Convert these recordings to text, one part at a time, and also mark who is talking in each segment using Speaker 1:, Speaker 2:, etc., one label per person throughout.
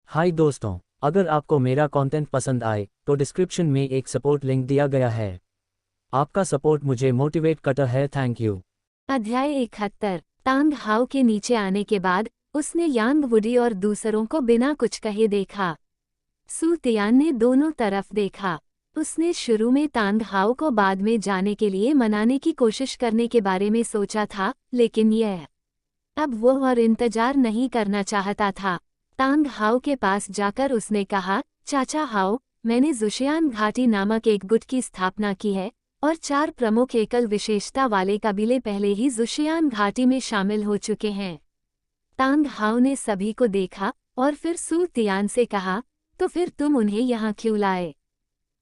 Speaker 1: हाय दोस्तों, अगर आपको मेरा कंटेंट पसंद आए तो डिस्क्रिप्शन में एक सपोर्ट लिंक दिया गया है। आपका सपोर्ट मुझे मोटिवेट करता है। Thank you.
Speaker 2: अध्याय 71। तांग हाउ के नीचे आने के बाद उसने यांग वुडी और दूसरों को बिना कुछ कहे देखा। सू तियान ने दोनों तरफ देखा। उसने शुरू में तांग हाउ को बाद में जाने के लिए मनाने की कोशिश करने के बारे में सोचा था, लेकिन अब वो और इंतजार नहीं करना चाहता था। तांग हाउ के पास जाकर उसने कहा, चाचा हाउ, मैंने जुशियान घाटी नामक एक गुट की स्थापना की है और 4 प्रमुख एकल विशेषता वाले कबीले पहले ही जुशियान घाटी में शामिल हो चुके हैं। तांग हाउ ने सभी को देखा और फिर सू तियान से कहा, तो फिर तुम उन्हें यहाँ क्यों लाए?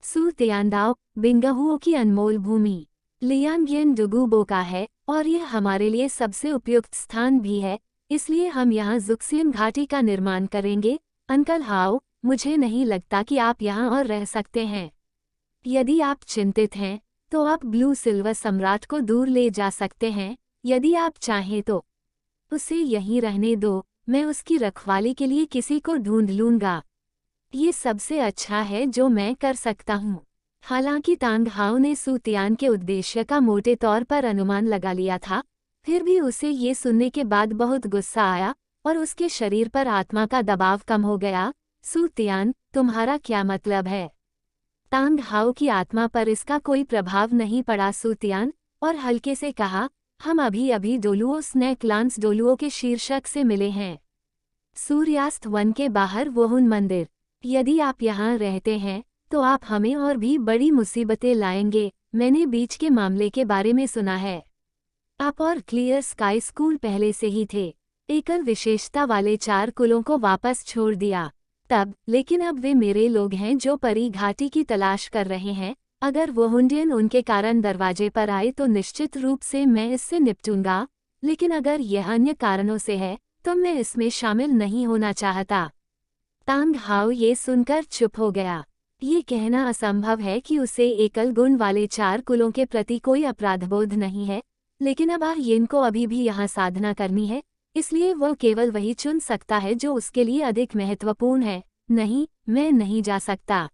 Speaker 2: सू तियानदाओ, बिंगहुओं की अनमोल भूमि लियांगियन डुगुबो का है और यह हमारे लिए सबसे उपयुक्त स्थान भी है, इसलिए हम यहाँ जुक्सियन घाटी का निर्माण करेंगे। अंकल हाउ, मुझे नहीं लगता कि आप यहाँ और रह सकते हैं। यदि आप चिंतित हैं तो आप ब्लू सिल्वर सम्राट को दूर ले जा सकते हैं। यदि आप चाहें तो उसे यहीं रहने दो, मैं उसकी रखवाली के लिए किसी को ढूंढ लूंगा। ये सबसे अच्छा है जो मैं कर सकता हूँ। हालांकि तांग हाउ ने सू तियान के उद्देश्य का मोटे तौर पर अनुमान लगा लिया था, फिर भी उसे ये सुनने के बाद बहुत गुस्सा आया और उसके शरीर पर आत्मा का दबाव कम हो गया। सू तियान, तुम्हारा क्या मतलब है? तांग हाउ की आत्मा पर इसका कोई प्रभाव नहीं पड़ा। सू तियान और हल्के से कहा, हम अभी अभी डोलुओ स्नैक लांस डोलुओ के शीर्षक से मिले हैं। सूर्यास्त वन के बाहर वोहुन मंदिर। यदि आप यहाँ रहते हैं तो आप हमें और भी बड़ी मुसीबतें लाएंगे। मैंने बीच के मामले के बारे में सुना है। आप और क्लियर स्काई स्कूल पहले से ही थे। एकल विशेषता वाले 4 कुलों को वापस छोड़ दिया तब, लेकिन अब वे मेरे लोग हैं जो परी घाटी की तलाश कर रहे हैं। अगर वोहुंडियन उनके कारण दरवाजे पर आए तो निश्चित रूप से मैं इससे निपटूंगा, लेकिन अगर यह अन्य कारणों से है तो मैं इसमें शामिल नहीं होना चाहता। तांग हाउ ये सुनकर चुप हो गया। ये कहना असंभव है कि उसे एकल गुण वाले 4 कुलों के प्रति कोई अपराधबोध नहीं है, लेकिन अब येन को अभी भी यहाँ साधना करनी है, इसलिए वह केवल वही चुन सकता है जो उसके लिए अधिक महत्वपूर्ण है। नहीं, मैं नहीं जा सकता।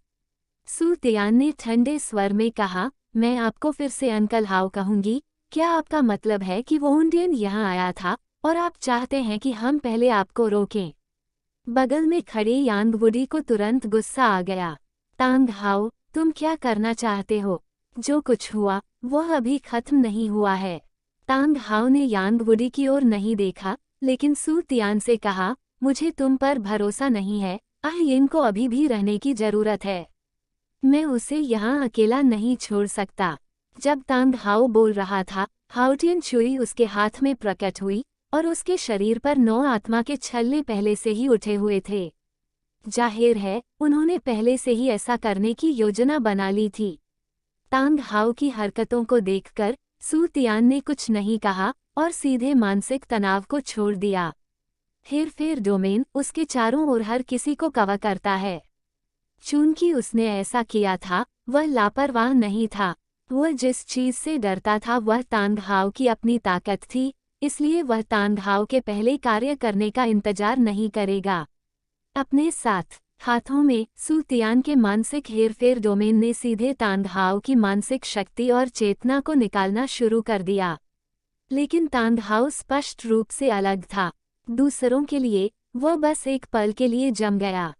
Speaker 2: सू तियान ने ठंडे स्वर में कहा, मैं आपको फिर से अंकल हाउ कहूंगी। क्या आपका मतलब है कि वोहुंडियन यहाँ आया था और आप चाहते हैं कि हम पहले आपको रोकें? बगल में खड़े यांग वुडी को तुरंत गुस्सा आ गया। तांग हाउ, तुम क्या करना चाहते हो? जो कुछ हुआ वह अभी खत्म नहीं हुआ है। तांग हाउ ने यांग वुडी की ओर नहीं देखा, लेकिन सू तियान से कहा, मुझे तुम पर भरोसा नहीं है। येन को अभी भी रहने की जरूरत है। मैं उसे यहाँ अकेला नहीं छोड़ सकता। जब तांग हाउ बोल रहा था, हाउटियन चुई उसके हाथ में प्रकट हुई और उसके शरीर पर 9 आत्मा के छल्ले पहले से ही उठे हुए थे। जाहिर है उन्होंने पहले से ही ऐसा करने की योजना बना ली थी। तांग हाउ की हरकतों को देखकर सू तियान ने कुछ नहीं कहा और सीधे मानसिक तनाव को छोड़ दिया। हेरफेर डोमेन उसके चारों ओर हर किसी को कवर करता है। चूंकि उसने ऐसा किया था, वह लापरवाह नहीं था। वह जिस चीज से डरता था वह तांग हाउ की अपनी ताकत थी, इसलिए वह तांग हाउ के पहले कार्य करने का इंतजार नहीं करेगा। अपने साथ हाथों में सू तियान के मानसिक हेरफेर डोमेन ने सीधे तांग हाउ की मानसिक शक्ति और चेतना को निकालना शुरू कर दिया। लेकिन तांग हाउ स्पष्ट रूप से अलग था। दूसरों के लिए वह बस एक पल के लिए जम गया।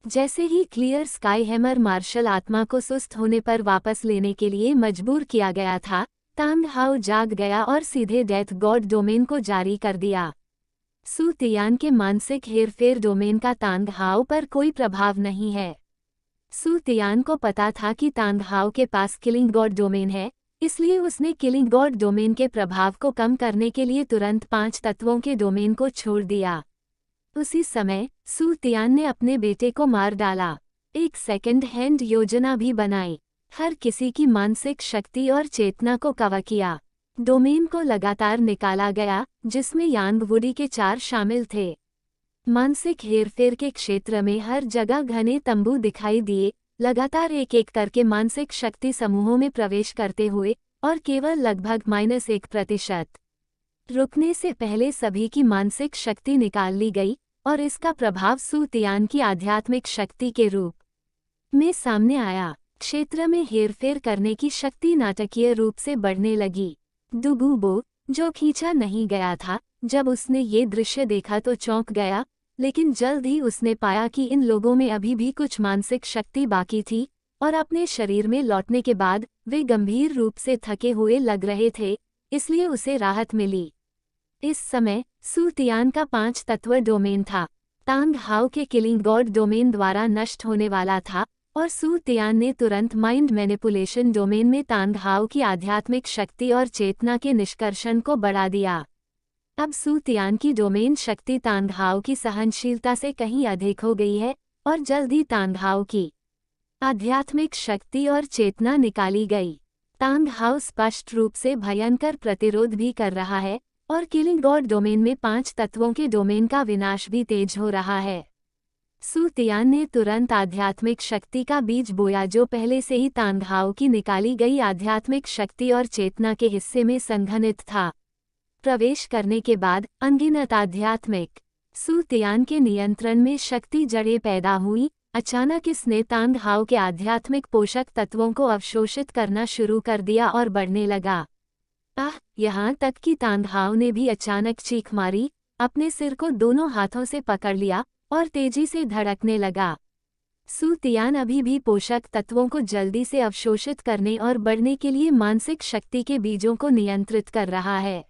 Speaker 2: जैसे ही क्लियर स्काई हैमर मार्शल आत्मा को सुस्त होने पर वापस लेने के लिए मजबूर किया गया था, तांग हाउ जाग गया और सीधे डेथ गॉड डोमेन को जारी कर दिया। सू तियान के मानसिक हेरफेर डोमेन का तांग हाउ पर कोई प्रभाव नहीं है। सू तियान को पता था कि तांग हाउ के पास किलिंग गॉड डोमेन है, इसलिए उसने किलिंग गॉड डोमेन के प्रभाव को कम करने के लिए तुरंत 5 तत्वों के डोमेन को छोड़ दिया। उसी समय सू तियान ने अपने बेटे को मार डाला। एक सेकंड हैंड योजना भी बनाई। हर किसी की मानसिक शक्ति और चेतना को कवर किया। डोमेन को लगातार निकाला गया, जिसमें यांग वुडी के 4 शामिल थे। मानसिक हेरफेर के क्षेत्र में हर जगह घने तंबू दिखाई दिए, लगातार एक एक करके मानसिक शक्ति समूहों में प्रवेश करते हुए, और केवल लगभग -1% रुकने से पहले सभी की मानसिक शक्ति निकाल ली गई और इसका प्रभाव सू तियान की आध्यात्मिक शक्ति के रूप में सामने आया। क्षेत्र में हेरफेर करने की शक्ति नाटकीय रूप से बढ़ने लगी। डुगुबो, जो खींचा नहीं गया था, जब उसने ये दृश्य देखा तो चौंक गया, लेकिन जल्द ही उसने पाया कि इन लोगों में अभी भी कुछ मानसिक शक्ति बाकी थी और अपने शरीर में लौटने के बाद वे गंभीर रूप से थके हुए लग रहे थे, इसलिए उसे राहत मिली। इस समय सू तियान का 5 तत्व डोमेन था। तांग हाओ के किलिंग गॉड डोमेन द्वारा नष्ट होने वाला था और सू तियान ने तुरंत माइंड मैनिपुलेशन डोमेन में तांग हाओ की आध्यात्मिक शक्ति और चेतना के निष्कर्षण को बढ़ा दिया। अब सू तियान की डोमेन शक्ति तांग हाओ की सहनशीलता से कहीं अधिक हो गई है और जल्द ही तांग हाओ की आध्यात्मिक शक्ति और चेतना निकाली गई। तांग हाओ स्पष्ट रूप से भयंकर प्रतिरोध भी कर रहा है और किलिंग गॉड डोमेन में 5 तत्वों के डोमेन का विनाश भी तेज हो रहा है। सू तियान ने तुरंत आध्यात्मिक शक्ति का बीज बोया जो पहले से ही तांग हाओ की निकाली गई आध्यात्मिक शक्ति और चेतना के हिस्से में संघनित था। प्रवेश करने के बाद अनगिनत आध्यात्मिक सू तियान के नियंत्रण में शक्ति जड़ें पैदा हुई। अचानक इसने तांग हाओ के आध्यात्मिक पोषक तत्वों को अवशोषित करना शुरू कर दिया और बढ़ने लगा। यहाँ तक कि तांग हाओ ने भी अचानक चीख मारी, अपने सिर को दोनों हाथों से पकड़ लिया और तेजी से धड़कने लगा। सू तियान अभी भी पोषक तत्वों को जल्दी से अवशोषित करने और बढ़ने के लिए मानसिक शक्ति के बीजों को नियंत्रित कर रहा है।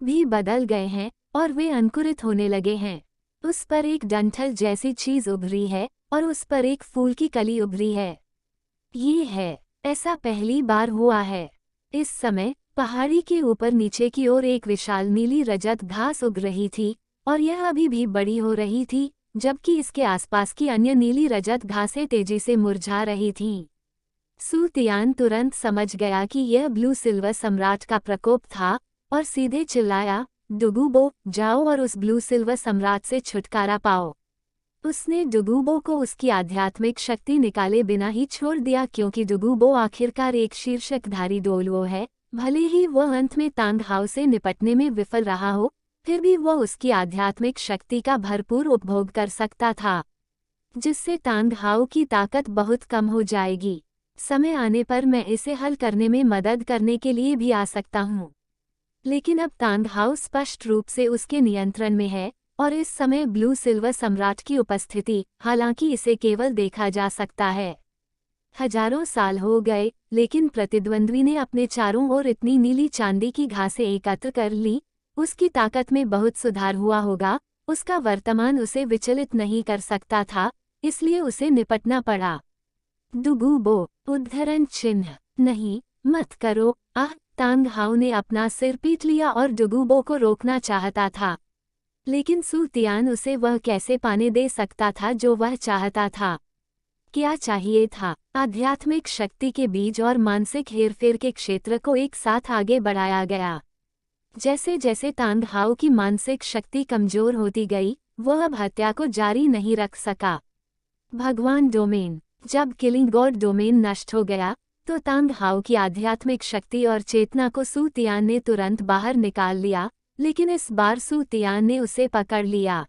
Speaker 2: भी बदल गए हैं और वे अंकुरित होने लगे हैं। उस पर एक डंठल जैसी चीज उभरी है और उस पर एक फूल की कली उभरी है। ये है, ऐसा पहली बार हुआ है। इस समय पहाड़ी के ऊपर नीचे की ओर एक विशाल नीली रजत घास उग रही थी और यह अभी भी बड़ी हो रही थी, जबकि इसके आसपास की अन्य नीली रजत घासें तेजी से मुरझा रही थीं। सू तियान तुरंत समझ गया कि यह ब्लू सिल्वर सम्राट का प्रकोप था और सीधे चिल्लाया, डुगुबो, जाओ और उस ब्लू सिल्वर सम्राट से छुटकारा पाओ। उसने डुगुबो को उसकी आध्यात्मिक शक्ति निकाले बिना ही छोड़ दिया क्योंकि डुगुबो आखिरकार एक शीर्षकधारी डोलुओ है। भले ही वह अंत में तांग हाओ से निपटने में विफल रहा हो, फिर भी वह उसकी आध्यात्मिक शक्ति का भरपूर उपभोग कर सकता था, जिससे तांग हाओ की ताकत बहुत कम हो जाएगी। समय आने पर मैं इसे हल करने में मदद करने के लिए भी आ सकता हूँ। लेकिन अब तांग हाओ स्पष्ट रूप से उसके नियंत्रण में है और इस समय ब्लू सिल्वर सम्राट की उपस्थिति, हालांकि इसे केवल देखा जा सकता है। हजारों साल हो गए, लेकिन प्रतिद्वंद्वी ने अपने चारों ओर इतनी नीली चांदी की घासें एकत्र कर ली। उसकी ताकत में बहुत सुधार हुआ होगा, उसका वर्तमान उसे विचलित नहीं कर सकता था, इसलिए उसे निपटना पड़ा। डुगुबो, उद्धरण चिन्ह, नहीं, मत करो। तांग हाओ ने अपना सिर पीट लिया और डुगुबो को रोकना चाहता था, लेकिन सू तियान उसे वह कैसे पाने दे सकता था जो वह चाहता था। क्या चाहिए था? आध्यात्मिक शक्ति के बीज और मानसिक हेरफेर के क्षेत्र को एक साथ आगे बढ़ाया गया। जैसे जैसे तांग हाओ की मानसिक शक्ति कमजोर होती गई, वह अब हत्या को जारी नहीं रख सका। भगवान डोमेन, जब किलिंग गॉड डोमेन नष्ट हो गया तो तांग हाओ की आध्यात्मिक शक्ति और चेतना को सू तियान ने तुरंत बाहर निकाल लिया, लेकिन इस बार सू तियान ने उसे पकड़ लिया।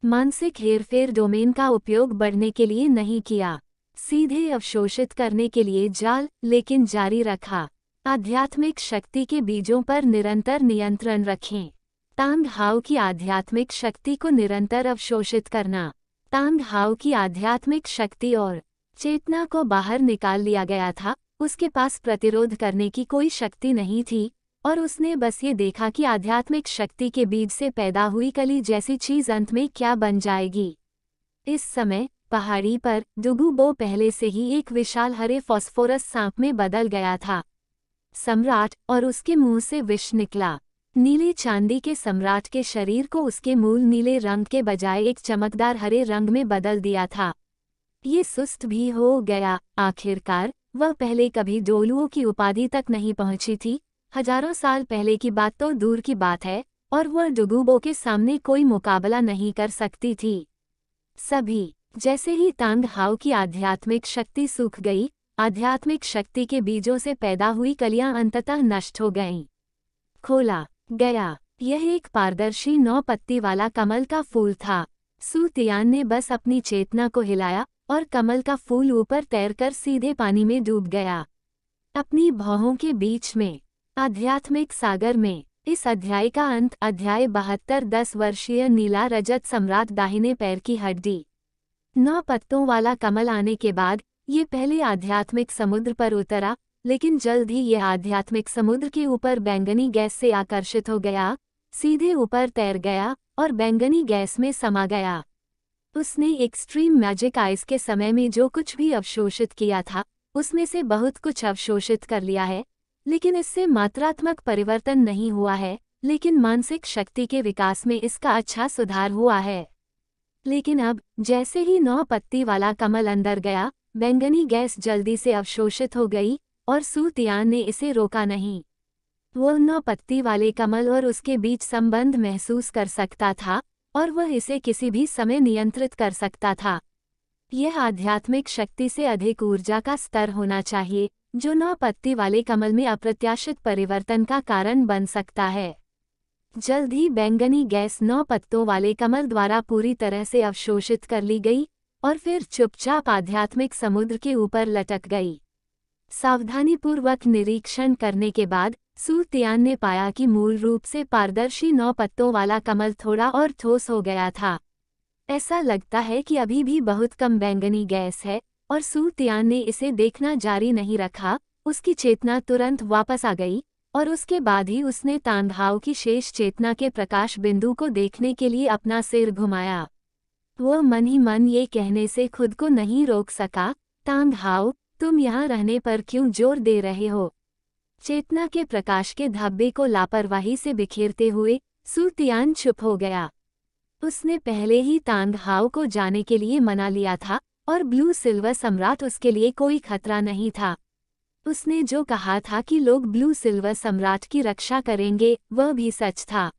Speaker 2: मानसिक हेरफेर डोमेन का उपयोग बढ़ने के लिए नहीं किया, सीधे अवशोषित करने के लिए जाल, लेकिन जारी रखा। आध्यात्मिक शक्ति के बीजों पर निरंतर नियंत्रण रखें। तांग हाओ की आध्यात्मिक शक्ति को निरंतर अवशोषित करना। तांग हाओ की आध्यात्मिक शक्ति और चेतना को बाहर निकाल लिया गया था, उसके पास प्रतिरोध करने की कोई शक्ति नहीं थी और उसने बस ये देखा कि आध्यात्मिक शक्ति के बीज से पैदा हुई कली जैसी चीज अंत में क्या बन जाएगी। इस समय पहाड़ी पर डुगुबो पहले से ही एक विशाल हरे फॉस्फोरस सांप में बदल गया था। सम्राट, और उसके मुंह से विष निकला। नीले चांदी के सम्राट के शरीर को उसके मूल नीले रंग के बजाय एक चमकदार हरे रंग में बदल दिया था। ये सुस्त भी हो गया। आखिरकार वह पहले कभी डोलुओ की उपाधि तक नहीं पहुंची थी। हजारों साल पहले की बात तो दूर की बात है और वह डुगुबो के सामने कोई मुकाबला नहीं कर सकती थी। सभी, जैसे ही तांग हाओ की आध्यात्मिक शक्ति सूख गई, आध्यात्मिक शक्ति के बीजों से पैदा हुई कलियां अंततः नष्ट हो गईं। खोला गया। यह एक पारदर्शी 9 पत्ती वाला कमल का फूल था। सू तियान ने बस अपनी चेतना को हिलाया और कमल का फूल ऊपर तैरकर सीधे पानी में डूब गया। अपनी भौहों के बीच में आध्यात्मिक सागर में। इस अध्याय का अंत। अध्याय 72। 10 वर्षीय नीला रजत सम्राट दाहिने पैर की हड्डी। 9 पत्तों वाला कमल आने के बाद ये पहले आध्यात्मिक समुद्र पर उतरा, लेकिन जल्द ही यह आध्यात्मिक समुद्र के ऊपर बैंगनी गैस से आकर्षित हो गया, सीधे ऊपर तैर गया और बैंगनी गैस में समा गया। उसने एक्सट्रीम मैजिक आइस के समय में जो कुछ भी अवशोषित किया था उसमें से बहुत कुछ अवशोषित कर लिया है, लेकिन इससे मात्रात्मक परिवर्तन नहीं हुआ है, लेकिन मानसिक शक्ति के विकास में इसका अच्छा सुधार हुआ है। लेकिन अब जैसे ही 9 पत्ती वाला कमल अंदर गया, बैंगनी गैस जल्दी से अवशोषित हो गई और सू तियान ने इसे रोका नहीं। वो 9 पत्ती वाले कमल और उसके बीच संबंध महसूस कर सकता था और वह इसे किसी भी समय नियंत्रित कर सकता था। यह आध्यात्मिक शक्ति से अधिक ऊर्जा का स्तर होना चाहिए, जो 9 पत्ती वाले कमल में अप्रत्याशित परिवर्तन का कारण बन सकता है। जल्द ही बैंगनी गैस 9 पत्तों वाले कमल द्वारा पूरी तरह से अवशोषित कर ली गई और फिर चुपचाप आध्यात्मिक समुद्र के ऊपर लटक गई। सावधानीपूर्वक निरीक्षण करने के बाद सू तियान ने पाया कि मूल रूप से पारदर्शी 9 पत्तों वाला कमल थोड़ा और ठोस हो गया था। ऐसा लगता है कि अभी भी बहुत कम बैंगनी गैस है, और सू तियान ने इसे देखना जारी नहीं रखा। उसकी चेतना तुरंत वापस आ गई और उसके बाद ही उसने तांगहाओ की शेष चेतना के प्रकाश बिंदु को देखने के लिए अपना सिर घुमाया। वो मन ही मन ये कहने से खुद को नहीं रोक सका, तांगहाओ, तुम यहाँ रहने पर क्यों जोर दे रहे हो? चेतना के प्रकाश के धब्बे को लापरवाही से बिखेरते हुए सू तियान चुप हो गया। उसने पहले ही तांगहाओ को जाने के लिए मना लिया था और ब्लू सिल्वर सम्राट उसके लिए कोई खतरा नहीं था। उसने जो कहा था कि लोग ब्लू सिल्वर सम्राट की रक्षा करेंगे, वह भी सच था।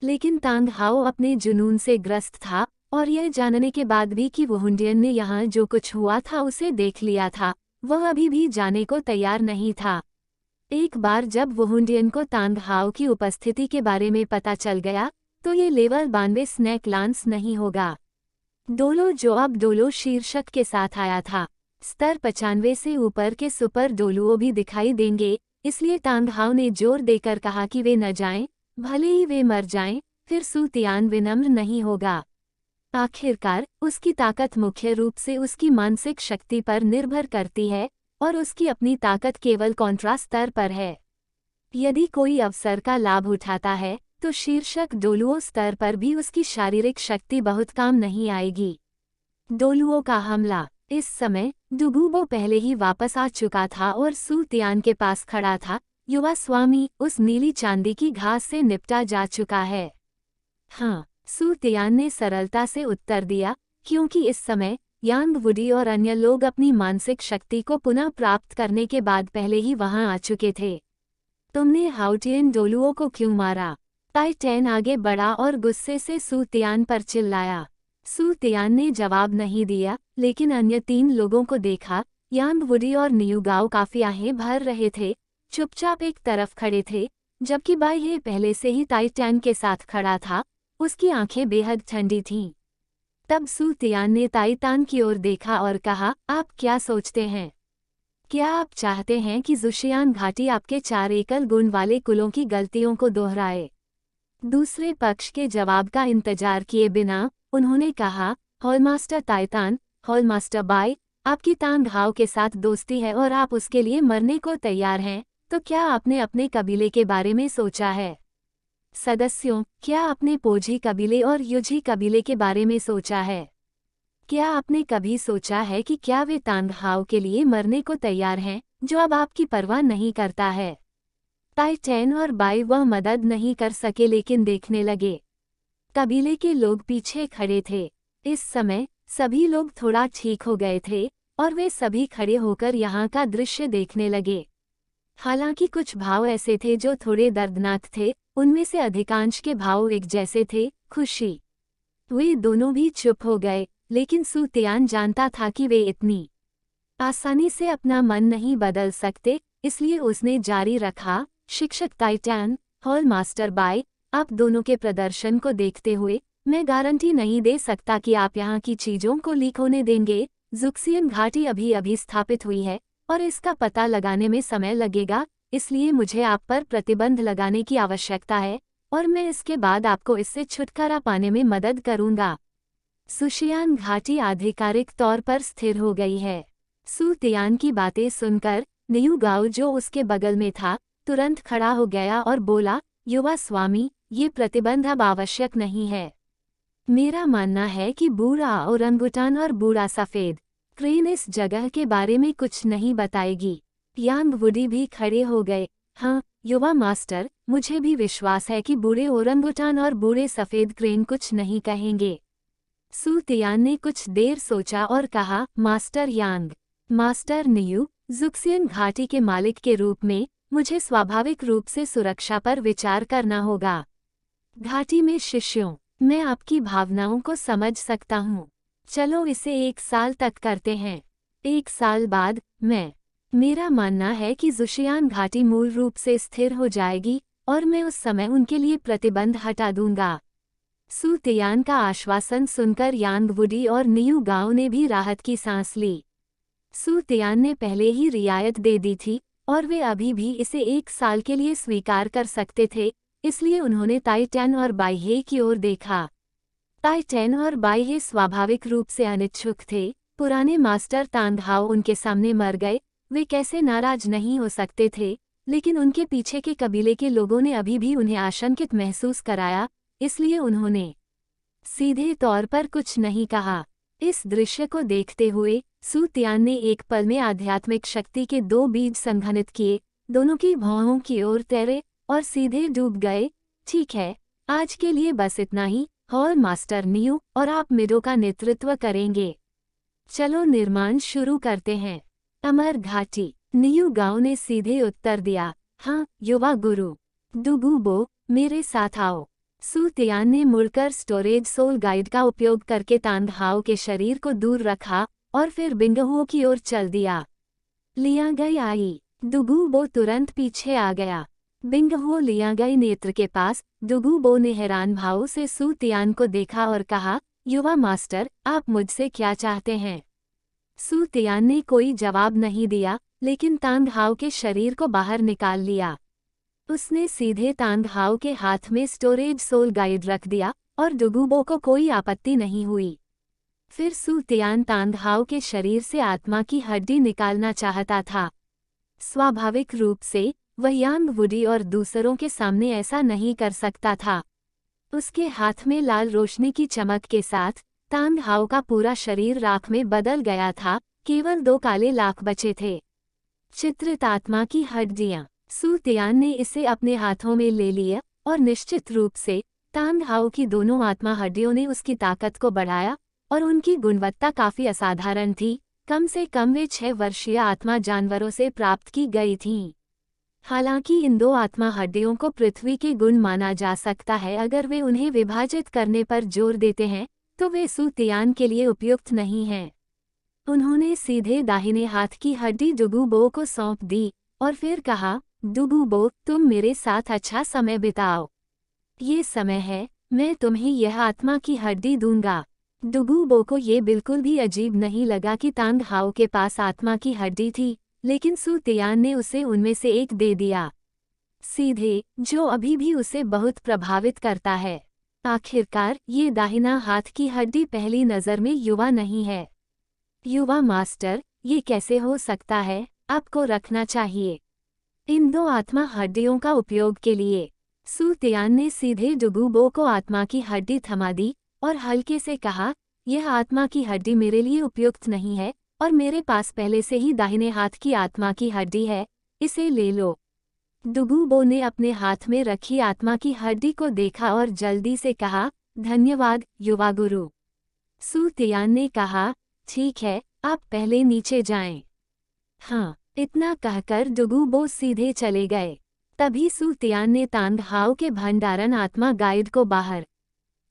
Speaker 2: लेकिन तांगहाओ अपने जुनून से ग्रस्त था और यह जानने के बाद भी कि वुहुंडियन ने यहाँ जो कुछ हुआ था उसे देख लिया था, वह अभी भी जाने को तैयार नहीं था। एक बार जब वुहुंडियन को तांगहाओ की उपस्थिति के बारे में पता चल गया तो ये लेवल 92 स्नैक लांस नहीं होगा। डोलो जो अब डोलो शीर्षक के साथ आया था। स्तर 95 से ऊपर के सुपर डोलुओ भी दिखाई देंगे, इसलिए तांगहाओ ने जोर देकर कहा कि वे न जाएं, भले ही वे मर जाएं, फिर सू तियान विनम्र नहीं होगा। आखिरकार उसकी ताकत मुख्य रूप से उसकी मानसिक शक्ति पर निर्भर करती है और उसकी अपनी ताकत केवल कॉन्ट्रा स्तर पर है। यदि कोई अवसर का लाभ उठाता है तो शीर्षक डोलुओ स्तर पर भी उसकी शारीरिक शक्ति बहुत काम नहीं आएगी। डोलुओ का हमला। इस समय डुगुबो पहले ही वापस आ चुका था और सू तियान के पास खड़ा था। युवा स्वामी, उस नीली चांदी की घास से निपटा जा चुका है। हाँ, सू तियान ने सरलता से उत्तर दिया, क्योंकि इस समय यांग वुडी और अन्य लोग अपनी मानसिक शक्ति को पुनः प्राप्त करने के बाद पहले ही वहां आ चुके थे। तुमने हाउटियन डोलुओ को क्यों मारा? टाइटैन आगे बढ़ा और गुस्से से सू तियान पर चिल्लाया। सू तियान ने जवाब नहीं दिया, लेकिन अन्य 3 लोगों को देखा। यांग वुडी और नियुगाओ काफी आहें भर रहे थे, चुपचाप एक तरफ खड़े थे, जबकि बाह्य पहले से ही टाइटैन के साथ खड़ा था। उसकी आंखें बेहद ठंडी थीं। तब सू तियान ने टाइटैन की ओर देखा और कहा, आप क्या सोचते हैं? क्या आप चाहते हैं कि ज़ुशियान घाटी आपके 4 एकल गुण वाले कुलों की गलतियों को दोहराए? दूसरे पक्ष के जवाब का इंतजार किए बिना उन्होंने कहा, हॉलमास्टर टाइटैन, हॉलमास्टर बाई, आपकी तांगहाओ के साथ दोस्ती है और आप उसके लिए मरने को तैयार हैं, तो क्या आपने अपने कबीले के बारे में सोचा है? सदस्यों, क्या आपने पोझी कबीले और युझी कबीले के बारे में सोचा है? क्या आपने कभी सोचा है कि क्या वे तांगहाओ के लिए मरने को तैयार हैं, जो अब आपकी परवाह नहीं करता है? टाइटैन और बाई वह मदद नहीं कर सके लेकिन देखने लगे। कबीले के लोग पीछे खड़े थे। इस समय सभी लोग थोड़ा ठीक हो गए थे और वे सभी खड़े होकर यहाँ का दृश्य देखने लगे। हालांकि कुछ भाव ऐसे थे जो थोड़े दर्दनाक थे, उनमें से अधिकांश के भाव एक जैसे थे, खुशी। वे दोनों भी चुप हो गए, लेकिन सू तियान जानता था कि वे इतनी आसानी से अपना मन नहीं बदल सकते, इसलिए उसने जारी रखा, शिक्षक टाइटैन, हॉल मास्टर बाई, आप दोनों के प्रदर्शन को देखते हुए मैं गारंटी नहीं दे सकता कि आप यहाँ की चीजों को लीक होने देंगे। जुक्सियन घाटी अभी अभी स्थापित हुई है और इसका पता लगाने में समय लगेगा, इसलिए मुझे आप पर प्रतिबंध लगाने की आवश्यकता है और मैं इसके बाद आपको इससे छुटकारा पाने में मदद करूंगा। सुशियान घाटी आधिकारिक तौर पर स्थिर हो गई है। सू तियान की बातें सुनकर नियू गाओ, जो उसके बगल में था, तुरंत खड़ा हो गया और बोला, युवा स्वामी, ये प्रतिबंध अब आवश्यक नहीं है। मेरा मानना है कि बूढ़ा ओरंगुटान और बूढ़ा सफेद क्रेन इस जगह के बारे में कुछ नहीं बताएगी। यांग वुडी भी खड़े हो गए। हाँ युवा मास्टर, मुझे भी विश्वास है कि बूढ़े ओरंगुटान और बूढ़े सफेद क्रेन कुछ नहीं कहेंगे। सू तियान ने कुछ देर सोचा और कहा, मास्टर यांग, मास्टर नियू, जुक्सियन घाटी के मालिक के रूप में मुझे स्वाभाविक रूप से सुरक्षा पर विचार करना होगा। घाटी में शिष्यों, मैं आपकी भावनाओं को समझ सकता हूँ। चलो इसे 1 साल तक करते हैं। 1 साल बाद मेरा मानना है कि जुशियान घाटी मूल रूप से स्थिर हो जाएगी और मैं उस समय उनके लिए प्रतिबंध हटा दूंगा। सू तियान का आश्वासन सुनकर यांग वुडी और नियू गाओ ने भी राहत की सांस ली। सू तियान ने पहले ही रियायत दे दी थी और वे अभी भी इसे 1 साल के लिए स्वीकार कर सकते थे, इसलिए उन्होंने ताइटेन और बाइहे की ओर देखा। ताइटेन और बाइहे स्वाभाविक रूप से अनिच्छुक थे। पुराने मास्टर तांगहाओ उनके सामने मर गए, वे कैसे नाराज नहीं हो सकते थे, लेकिन उनके पीछे के कबीले के लोगों ने अभी भी उन्हें आशंकित महसूस कराया, इसलिए उन्होंने सीधे तौर पर कुछ नहीं कहा। इस दृश्य को देखते हुए सू तियान ने एक पल में आध्यात्मिक शक्ति के 2 बीज संघनित किए, दोनों की भौहों की ओर तैरे और सीधे डूब गए। ठीक है, आज के लिए बस इतना ही। हॉल मास्टर नियू और आप मिडो का नेतृत्व करेंगे। चलो निर्माण शुरू करते हैं। अमर घाटी, नियू गाओ ने सीधे उत्तर दिया, हाँ युवा गुरु। डुगुबो, मेरे साथ आओ। सू तियान ने मुड़कर स्टोरेज सोल गाइड का उपयोग करके तांगहाओ के शरीर को दूर रखा और फिर बिंगहुओ की ओर चल दिया। लिया गई आई। डुगुबो तुरंत पीछे आ गया। बिंगहुओ लिया गई नेत्र के पास। डुगुबो ने हैरान भाव से सू तियान को देखा और कहा, युवा मास्टर, आप मुझसे क्या चाहते हैं? सू तियान ने कोई जवाब नहीं दिया, लेकिन तांगहाओ के शरीर को बाहर निकाल लिया। उसने सीधे तांगहाओ के हाथ में स्टोरेज सोल गाइड रख दिया और डुगुबो को कोई आपत्ति नहीं हुई। फिर सू तियान तांगहाओ के शरीर से आत्मा की हड्डी निकालना चाहता था। स्वाभाविक रूप से वह यांग वुडी और दूसरों के सामने ऐसा नहीं कर सकता था। उसके हाथ में लाल रोशनी की चमक के साथ तांगहाओ का पूरा शरीर राख में बदल गया था, केवल 2 काले लाख बचे थे। चित्रित आत्मा की हड्डियां। सू तियान ने इसे अपने हाथों में ले लिया और निश्चित रूप से तांगहाओ की दोनों आत्मा हड्डियों ने उसकी ताकत को बढ़ाया और उनकी गुणवत्ता काफी असाधारण थी। कम से कम वे 6 वर्षीय आत्मा जानवरों से प्राप्त की गई थीं। हालांकि इन 2 आत्मा हड्डियों को पृथ्वी के गुण माना जा सकता है, अगर वे उन्हें विभाजित करने पर जोर देते हैं तो वे सू तियान के लिए उपयुक्त नहीं हैं। उन्होंने सीधे दाहिने हाथ की हड्डी डुगुबो को सौंप दी और फिर कहा, डुगुबो, तुम मेरे साथ अच्छा समय बिताओ। ये समय है, मैं तुम्हें यह आत्मा की हड्डी दूंगा। डुगुबो को ये बिल्कुल भी अजीब नहीं लगा कि तांगहाओ के पास आत्मा की हड्डी थी, लेकिन सू तियान ने उसे उनमें से एक दे दिया, सीधे, जो अभी भी उसे बहुत प्रभावित करता है। आखिरकार ये दाहिना हाथ की हड्डी पहली नज़र में युवा नहीं है। युवा मास्टर, ये कैसे हो सकता है? आपको रखना चाहिए इन 2 आत्मा हड्डियों का उपयोग के लिए। सू तियान ने सीधे डुगुबो को आत्मा की हड्डी थमा दी और हल्के से कहा, यह आत्मा की हड्डी मेरे लिए उपयुक्त नहीं है और मेरे पास पहले से ही दाहिने हाथ की आत्मा की हड्डी है, इसे ले लो। डुगुबो ने अपने हाथ में रखी आत्मा की हड्डी को देखा और जल्दी से कहा, धन्यवाद युवा गुरु। सू तियान ने कहा, ठीक है, आप पहले नीचे जाएं। हाँ, इतना कहकर डुगुबो सीधे चले गए। तभी सू तियान ने तांगहाओ के भंडारण आत्मा गाइड को बाहर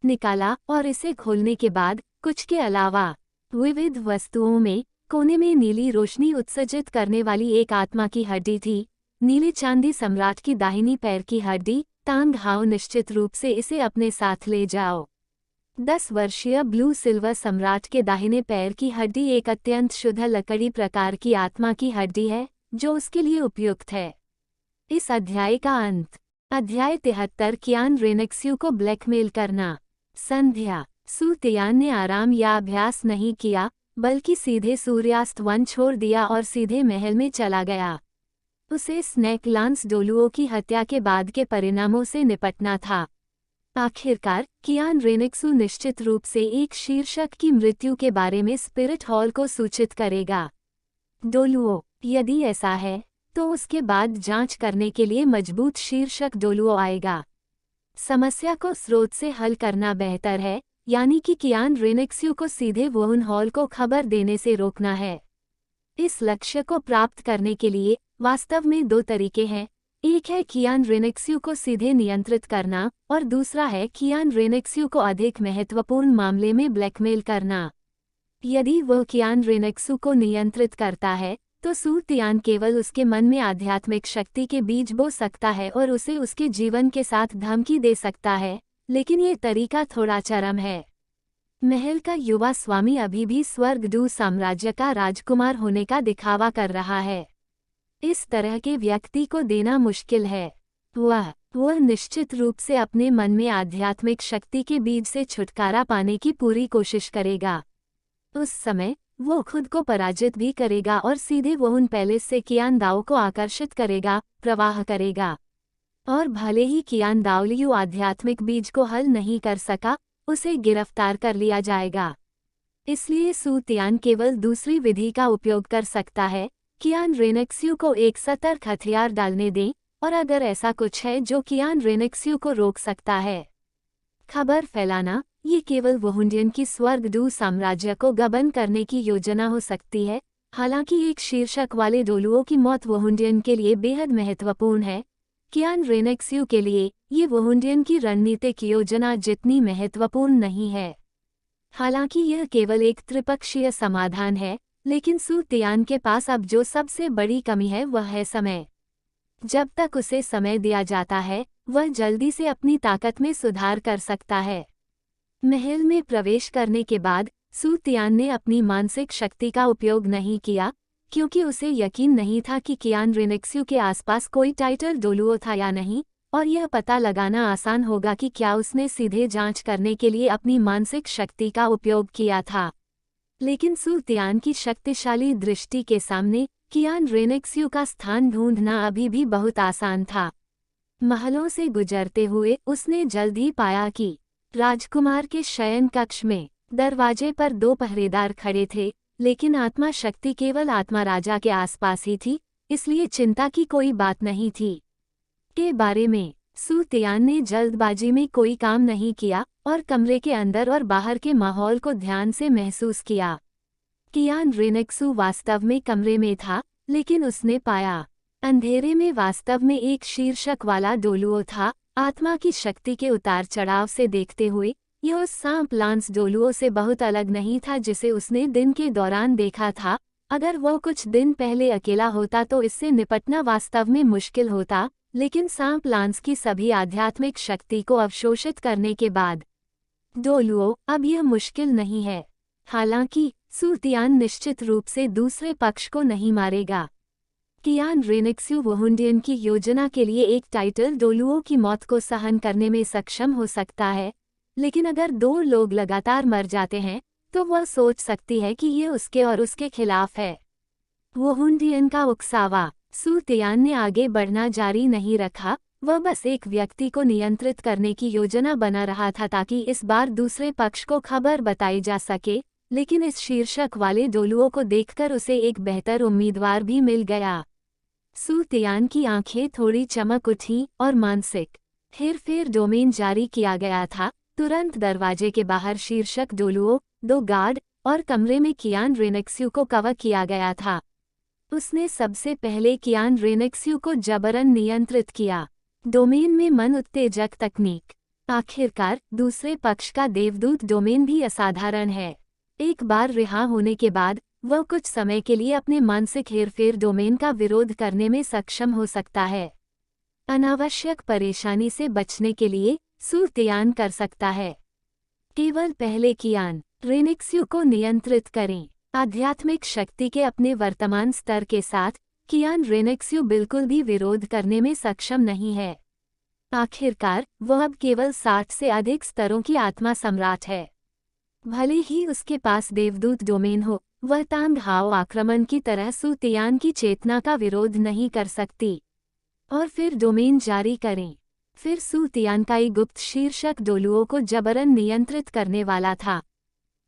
Speaker 2: निकाला और इसे खोलने के बाद कुछ के अलावा विविध वस्तुओं में कोने में नीली रोशनी उत्सर्जित करने वाली एक आत्मा की हड्डी थी। नीले चांदी सम्राट की दाहिनी पैर की हड्डी। तांगहाओ, निश्चित रूप से इसे अपने साथ ले जाओ। 10 वर्षीय ब्लू सिल्वर सम्राट के दाहिने पैर की हड्डी एक अत्यंत शुद्ध लकड़ी प्रकार की आत्मा की हड्डी है जो उसके लिए उपयुक्त है। इस अध्याय का अंत। अध्याय 73 कियान रेनेक्स्यू को ब्लैकमेल करना। संध्या। सू तियान ने आराम या अभ्यास नहीं किया, बल्कि सीधे सूर्यास्त वन छोड़ दिया और सीधे महल में चला गया। उसे स्नेक लांस डोलुओ की हत्या के बाद के परिणामों से निपटना था। आखिरकार कियान रेनेक्सू निश्चित रूप से एक शीर्षक की मृत्यु के बारे में स्पिरिट हॉल को सूचित करेगा। डोलुओ। यदि ऐसा है तो उसके बाद जांच करने के लिए मजबूत शीर्षक डोलुओ आएगा। समस्या को स्रोत से हल करना बेहतर है, यानी कि कियान रेनेक्स्यू को सीधे वुन हॉल को खबर देने से रोकना है। इस लक्ष्य को प्राप्त करने के लिए वास्तव में 2 तरीके हैं। एक है कियान रेनेक्स्यू को सीधे नियंत्रित करना और दूसरा है कियान रेनेक्स्यू को अधिक महत्वपूर्ण मामले में ब्लैकमेल करना। यदि वह कियान रेनेक्स्यू को नियंत्रित करता है तो सू तियान केवल उसके मन में आध्यात्मिक शक्ति के बीज बो सकता है और उसे उसके जीवन के साथ धमकी दे सकता है, लेकिन ये तरीका थोड़ा चरम है। महल का युवा स्वामी अभी भी स्वर्गदूत साम्राज्य का राजकुमार होने का दिखावा कर रहा है। इस तरह के व्यक्ति को देना मुश्किल है। वह निश्चित रूप से अपने मन में आध्यात्मिक शक्ति के बीज से छुटकारा पाने की पूरी कोशिश करेगा। उस समय वो खुद को पराजित भी करेगा और सीधे वुन पैलेस से कियान दाओ को आकर्षित करेगा, प्रवाह करेगा। और भले ही कियान दाओलियू आध्यात्मिक बीज को हल नहीं कर सका, उसे गिरफ्तार कर लिया जाएगा। इसलिए सू तियान केवल दूसरी विधि का उपयोग कर सकता है, कियान रेनेक्स्यू को एक सतर्क हथियार डालने दें, और अगर ऐसा कुछ है जो कियान रेनेक्स्यू को रोक सकता है। खबर फैलाना, ये केवल वुहुंडियन की स्वर्गदूत साम्राज्य को गबन करने की योजना हो सकती है। हालांकि एक शीर्षक वाले डोलुओ की मौत वुहुंडियन के लिए बेहद महत्वपूर्ण है, कियान रेनेक्स्यू के लिए ये वुहुंडियन की रणनीतिक योजना जितनी महत्वपूर्ण नहीं है। हालांकि यह केवल एक त्रिपक्षीय समाधान है, लेकिन सू तियान के पास अब जो सबसे बड़ी कमी है वह है समय। जब तक उसे समय दिया जाता है, वह जल्दी से अपनी ताकत में सुधार कर सकता है। महल में प्रवेश करने के बाद सू तियान ने अपनी मानसिक शक्ति का उपयोग नहीं किया, क्योंकि उसे यकीन नहीं था कि कियान रेनेक्स्यू के आसपास कोई टाइटल डोलुओ था या नहीं, और यह पता लगाना आसान होगा कि क्या उसने सीधे जांच करने के लिए अपनी मानसिक शक्ति का उपयोग किया था। लेकिन सू तियान की शक्तिशाली दृष्टि के सामने कियान रेनेक्स्यू का स्थान ढूंढना अभी भी बहुत आसान था। महलों से गुजरते हुए उसने जल्द ही पाया कि राजकुमार के शयन कक्ष में दरवाजे पर 2 पहरेदार खड़े थे, लेकिन आत्मा शक्ति केवल आत्मा राजा के आसपास ही थी, इसलिए चिंता की कोई बात नहीं थी। के बारे में सू तियान ने जल्दबाजी में कोई काम नहीं किया और कमरे के अंदर और बाहर के माहौल को ध्यान से महसूस किया। कियान रेनेक्स्यू वास्तव में कमरे में था, लेकिन उसने पाया अंधेरे में वास्तव में एक शीर्षक वाला डोलुओ था। आत्मा की शक्ति के उतार चढ़ाव से देखते हुए यह उस सांप लांस डोलुओ से बहुत अलग नहीं था जिसे उसने दिन के दौरान देखा था। अगर वह कुछ दिन पहले अकेला होता तो इससे निपटना वास्तव में मुश्किल होता, लेकिन सांप लांस की सभी आध्यात्मिक शक्ति को अवशोषित करने के बाद डोलुओ अब यह मुश्किल नहीं है। हालांकि सू तियान निश्चित रूप से दूसरे पक्ष को नहीं मारेगा। कियान रेनेक्स्यू वुहुंडियन की योजना के लिए एक टाइटल डोलुओ की मौत को सहन करने में सक्षम हो सकता है, लेकिन अगर 2 लोग लगातार मर जाते हैं तो वह सोच सकती है कि ये उसके और उसके खिलाफ है। वुहुंडियन का उकसावा। सू तियान ने आगे बढ़ना जारी नहीं रखा, वह बस एक व्यक्ति को नियंत्रित करने की योजना बना रहा था ताकि इस बार दूसरे पक्ष को खबर बताई जा सके, लेकिन इस शीर्षक वाले डोलुओ को देखकर उसे एक बेहतर उम्मीदवार भी मिल गया। सू तियान की आंखें थोड़ी चमक उठी और मानसिक हेरफेर डोमेन जारी किया गया था। तुरंत दरवाजे के बाहर शीर्षक डोलुओ, 2 गार्ड और कमरे में कियान रेनेक्स्यू को कवर किया गया था। उसने सबसे पहले कियान रेनेक्स्यू को जबरन नियंत्रित किया। डोमेन में मन उत्तेजक तकनीक। आखिरकार दूसरे पक्ष का देवदूत डोमेन भी असाधारण है। एक बार रिहा होने के बाद वह कुछ समय के लिए अपने मानसिक हेरफेर डोमेन का विरोध करने में सक्षम हो सकता है। अनावश्यक परेशानी से बचने के लिए सू तियान कर सकता है। केवल पहले कियान रेनेक्सियो को नियंत्रित करें। आध्यात्मिक शक्ति के अपने वर्तमान स्तर के साथ कियान रेनेक्सियो बिल्कुल भी विरोध करने में सक्षम नहीं है। आखिरकार वह अब केवल 60 से अधिक स्तरों की आत्मा सम्राट है। भले ही उसके पास देवदूत डोमेन हो, वह तांग हाओ आक्रमण की तरह सू तियान की चेतना का विरोध नहीं कर सकती। और फिर डोमेन जारी करें। फिर सू तियान का गुप्त शीर्षक डोलुओं को जबरन नियंत्रित करने वाला था।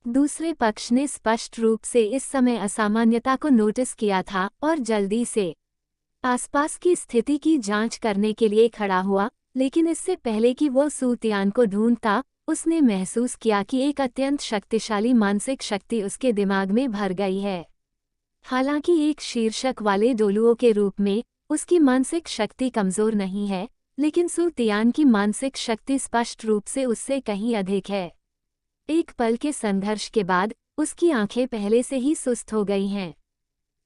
Speaker 2: दूसरे पक्ष ने स्पष्ट रूप से इस समय असामान्यता को नोटिस किया था और जल्दी से आसपास की स्थिति की जांच करने के लिए खड़ा हुआ, लेकिन इससे पहले कि वो सू तियान को ढूंढता, उसने महसूस किया कि एक अत्यंत शक्तिशाली मानसिक शक्ति उसके दिमाग में भर गई है। हालांकि एक शीर्षक वाले डोलुओं के रूप में उसकी मानसिक शक्ति कमजोर नहीं है, लेकिन सू तियान की मानसिक शक्ति स्पष्ट रूप से उससे कहीं अधिक है। एक पल के संघर्ष के बाद उसकी आंखें पहले से ही सुस्त हो गई हैं।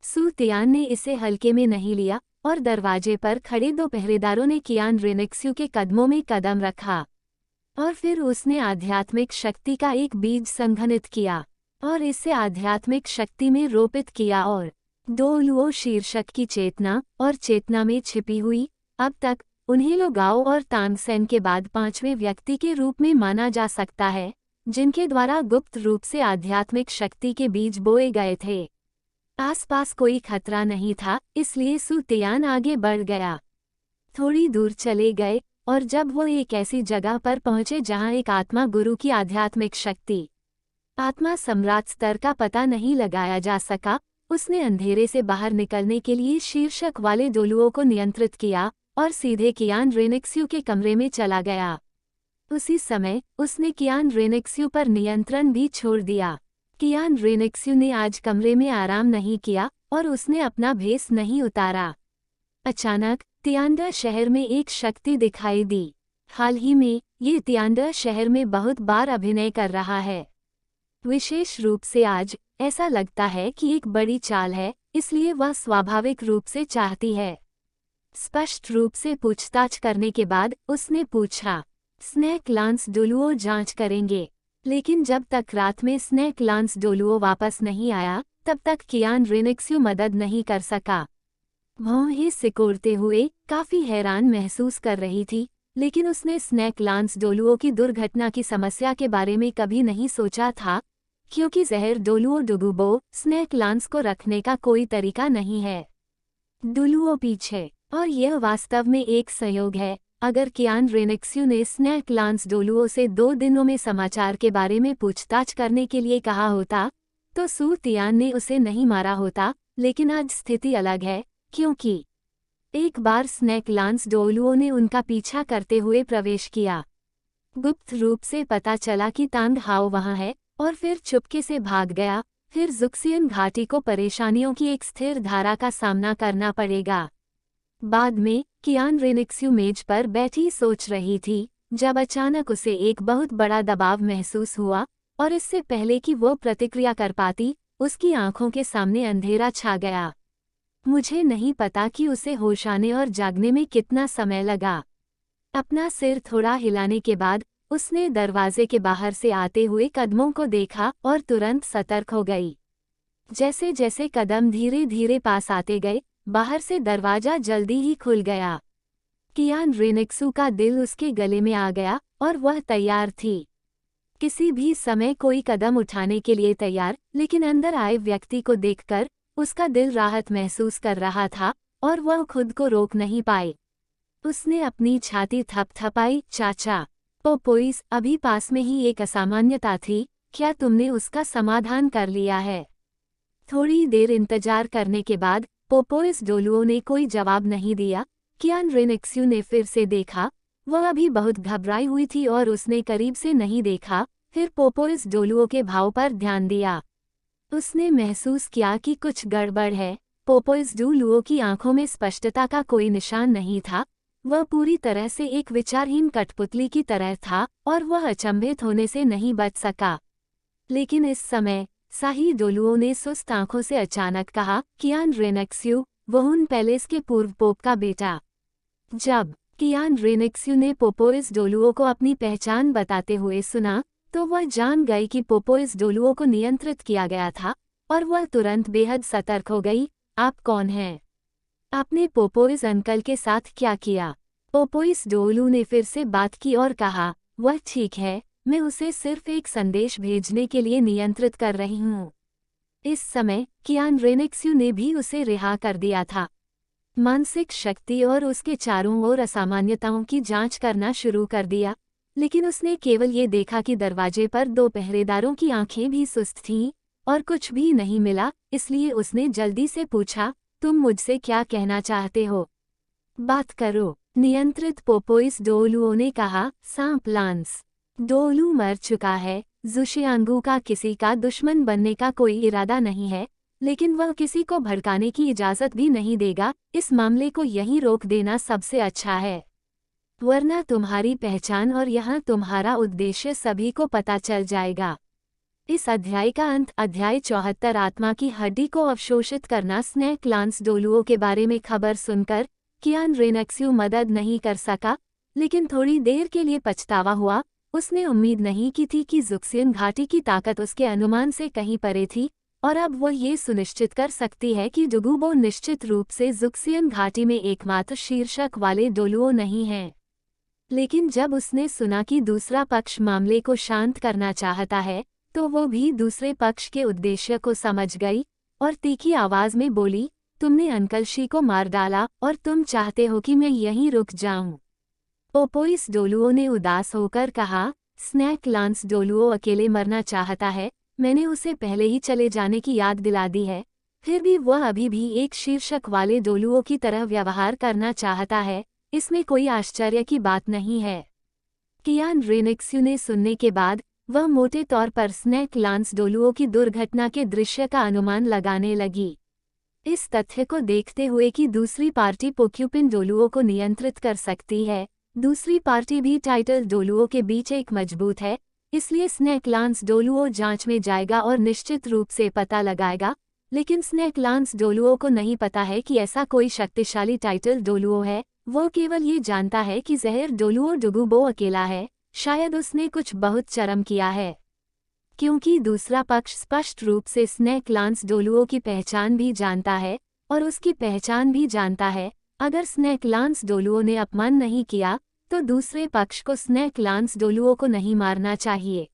Speaker 2: सू तियान ने इसे हल्के में नहीं लिया और दरवाजे पर खड़े 2 पहरेदारों ने कियान रेनेक्सियो के कदमों में कदम रखा। और फिर उसने आध्यात्मिक शक्ति का एक बीज संघनित किया और इसे आध्यात्मिक शक्ति में रोपित किया और डोलुओ शीर्षक की चेतना और चेतना में छिपी हुई। अब तक उन्हें लोगाओ और तांगसेन के बाद 5वें व्यक्ति के रूप में माना जा सकता है, जिनके द्वारा गुप्त रूप से आध्यात्मिक शक्ति के बीज बोए गए थे। आसपास कोई खतरा नहीं था, इसलिए सू तियान आगे बढ़ गया। थोड़ी दूर चले गए और जब वो एक ऐसी जगह पर पहुंचे जहां एक आत्मा गुरु की आध्यात्मिक शक्ति आत्मा सम्राट स्तर का पता नहीं लगाया जा सका, उसने अंधेरे से बाहर निकलने के लिए शीर्षक वाले डोलुओं को नियंत्रित किया और सीधे कियान रेनेक्सियो के कमरे में चला गया। उसी समय उसने कियान रेनेक्सियो पर नियंत्रण भी छोड़ दिया। कियान रेनेक्सियो ने आज कमरे में आराम नहीं किया और उसने अपना भेस नहीं उतारा। अचानक तियांडा शहर में एक शक्ति दिखाई दी। हाल ही में ये तियांडा शहर में बहुत बार अभिनय कर रहा है। विशेष रूप से आज ऐसा लगता है कि एक बड़ी चाल है, इसलिए वह स्वाभाविक रूप से चाहती है। स्पष्ट रूप से पूछताछ करने के बाद उसने पूछा, स्नैक लांस डोलुओ जांच करेंगे। लेकिन जब तक रात में स्नैक लांस डोलुओ वापस नहीं आया, तब तक कियान रेनेक्सियो मदद नहीं कर सका। भौहें सिकोड़ते हुए काफी हैरान महसूस कर रही थी, लेकिन उसने स्नैक लांस डोलुओ की दुर्घटना की समस्या के बारे में कभी नहीं सोचा था, क्योंकि जहर डोलुओ डुगुबो स्नैक लांस को रखने का कोई तरीका नहीं है। डोलुओ पीछे, और यह वास्तव में एक संयोग है। अगर कियान रेनेक्सियो ने स्नैक लांस डोलुओ से 2 दिनों में समाचार के बारे में पूछताछ करने के लिए कहा होता, तो सू तियान ने उसे नहीं मारा होता। लेकिन आज स्थिति अलग है, क्योंकि एक बार स्नैक लांस डोलुओ ने उनका पीछा करते हुए प्रवेश किया। गुप्त रूप से पता चला कि तांग हाओ वहां है और फिर चुपके से भाग गया। फिर जुक्सियन घाटी को परेशानियों की एक स्थिर धारा का सामना करना पड़ेगा। बाद में कियान रेनेक्सियो मेज पर बैठी सोच रही थी, जब अचानक उसे एक बहुत बड़ा दबाव महसूस हुआ और इससे पहले कि वो प्रतिक्रिया कर पाती, उसकी आंखों के सामने अंधेरा छा गया। मुझे नहीं पता कि उसे होश आने और जागने में कितना समय लगा। अपना सिर थोड़ा हिलाने के बाद उसने दरवाजे के बाहर से आते हुए कदमों को देखा और तुरंत सतर्क हो गई। जैसे जैसे कदम धीरे धीरे पास आते गए, बाहर से दरवाजा जल्दी ही खुल गया। कियान रेनेक्सियो का दिल उसके गले में आ गया और वह तैयार थी, किसी भी समय कोई कदम उठाने के लिए तैयार। लेकिन अंदर आए व्यक्ति को देखकर उसका दिल राहत महसूस कर रहा था और वह खुद को रोक नहीं पाई। उसने अपनी छाती थपथपाई। चाचा पोपोइस, अभी पास में ही एक असामान्यता थी, क्या तुमने उसका समाधान कर लिया है? थोड़ी देर इंतजार करने के बाद पोपोइस डोलुओ ने कोई जवाब नहीं दिया। कियान रेनेक्सियो ने फिर से देखा, वह अभी बहुत घबराई हुई थी और उसने करीब से नहीं देखा। फिर पोपोइस डोलुओ के भाव पर ध्यान दिया। उसने महसूस किया कि कुछ गड़बड़ है। पोपोइस डोलुओ की आंखों में स्पष्टता का कोई निशान नहीं था। वह पूरी तरह से एक विचारहीन कठपुतली की तरह था और वह अचंभित होने से नहीं बच सका। लेकिन इस समय साही डोलुओ ने सुस्त आंखों से अचानक कहा, कियान रेनेक्सियो, वहुन पैलेस के पूर्व पोप का बेटा। जब कियान रेनेक्सियो ने पोपोइस डोलुओ को अपनी पहचान बताते हुए सुना, तो वह जान गई कि पोपोइस डोलुओ को नियंत्रित किया गया था और वह तुरंत बेहद सतर्क हो गई। आप कौन हैं? आपने पोपोइस अंकल के साथ क्या किया? पोपोइस डोलू ने फिर से बात की और कहा, वह ठीक है, मैं उसे सिर्फ एक संदेश भेजने के लिए नियंत्रित कर रही हूँ। इस समय कियान रेनेक्स्यू ने भी उसे रिहा कर दिया था। मानसिक शक्ति और उसके चारों ओर असामान्यताओं की जांच करना शुरू कर दिया, लेकिन उसने केवल ये देखा कि दरवाजे पर 2 पहरेदारों की आंखें भी सुस्त थीं और कुछ भी नहीं मिला। इसलिए उसने जल्दी से पूछा, तुम मुझसे क्या कहना चाहते हो? बात करो। नियंत्रित पोपोइस डोलुओ ने कहा, सांप लांस। डोलू मर चुका है। जुशियांगू का किसी का दुश्मन बनने का कोई इरादा नहीं है, लेकिन वह किसी को भड़काने की इजाजत भी नहीं देगा। इस मामले को यहीं रोक देना सबसे अच्छा है, वरना तुम्हारी पहचान और यहाँ तुम्हारा उद्देश्य सभी को पता चल जाएगा। इस अध्याय का अंत अध्याय 74 आत्मा की हड्डी को अवशोषित करना। स्नेक लांस डोलुओ के बारे में खबर सुनकर कियान रेनेक्स्यू मदद नहीं कर सका, लेकिन थोड़ी देर के लिए पछतावा हुआ। उसने उम्मीद नहीं की थी कि जुक्सियन घाटी की ताकत उसके अनुमान से कहीं परे थी, और अब वह ये सुनिश्चित कर सकती है कि डुगुबो निश्चित रूप से जुक्सियन घाटी में एकमात्र शीर्षक वाले डोलुओ नहीं हैं। लेकिन जब उसने सुना कि दूसरा पक्ष मामले को शांत करना चाहता है, तो वो भी दूसरे पक्ष के उद्देश्य को समझ गई और तीखी आवाज में बोली, तुमने अंकल शी को मार डाला और तुम चाहते हो कि मैं यहीं रुक जाऊं। पोपोइस डोलुओ ने उदास होकर कहा, स्नेक लांस डोलुओ अकेले मरना चाहता है। मैंने उसे पहले ही चले जाने की याद दिला दी है, फिर भी वह अभी भी एक शीर्षक वाले डोलुओ की तरह व्यवहार करना चाहता है। इसमें कोई आश्चर्य की बात नहीं है। कियान रेनेक्स्यू ने सुनने के बाद वह मोटे तौर पर स्नेक लांस डोलुओ की दुर्घटना के दृश्य का अनुमान लगाने लगी। इस तथ्य को देखते हुए कि दूसरी पार्टी पोक्यूपिन डोलुओ को नियंत्रित कर सकती है, दूसरी पार्टी भी टाइटल डोलुओ के बीच एक मजबूत है, इसलिए स्नेक लांस डोलुओ जांच में जाएगा और निश्चित रूप से पता लगाएगा। लेकिन स्नेक लांस डोलुओ को नहीं पता है कि ऐसा कोई शक्तिशाली टाइटल डोलुओ है। वो केवल ये जानता है कि जहर डोलुओ डुगुबो अकेला है। शायद उसने कुछ बहुत चरम किया है, क्योंकि दूसरा पक्ष स्पष्ट रूप से स्नेक लांस डोलुओ की पहचान भी जानता है और उसकी पहचान भी जानता है। अगर स्नेक लांस डोलुओ ने अपमान नहीं किया, तो दूसरे पक्ष को स्नेक लांस डोलुओ को नहीं मारना चाहिए।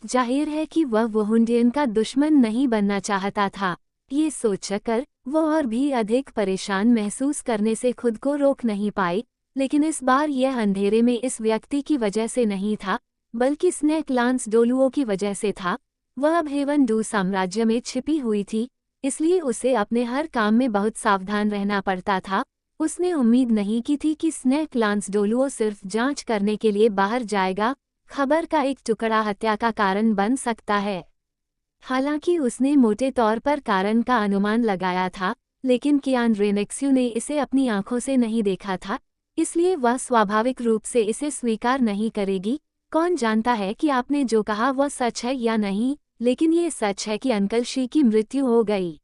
Speaker 2: जाहिर है कि वह वुहुंडियन का दुश्मन नहीं बनना चाहता था। ये सोचकर वह और भी अधिक परेशान महसूस करने से खुद को रोक नहीं पाई, लेकिन इस बार यह अंधेरे में इस व्यक्ति की वजह से नहीं था, बल्कि स्नेक लांस डोलुओ की वजह से था। वह अब हेवन डू साम्राज्य में छिपी हुई थी, इसलिए उसे अपने हर काम में बहुत सावधान रहना पड़ता था। उसने उम्मीद नहीं की थी कि स्नेक लांस डोलुओ सिर्फ जांच करने के लिए बाहर जाएगा। खबर का एक टुकड़ा हत्या का कारण बन सकता है। हालांकि उसने मोटे तौर पर कारण का अनुमान लगाया था, लेकिन कियान रेनेक्स्यू ने इसे अपनी आंखों से नहीं देखा था, इसलिए वह स्वाभाविक रूप से इसे स्वीकार नहीं करेगी। कौन जानता है कि आपने जो कहा वह सच है या नहीं, लेकिन ये सच है कि अंकल शी की मृत्यु हो गई।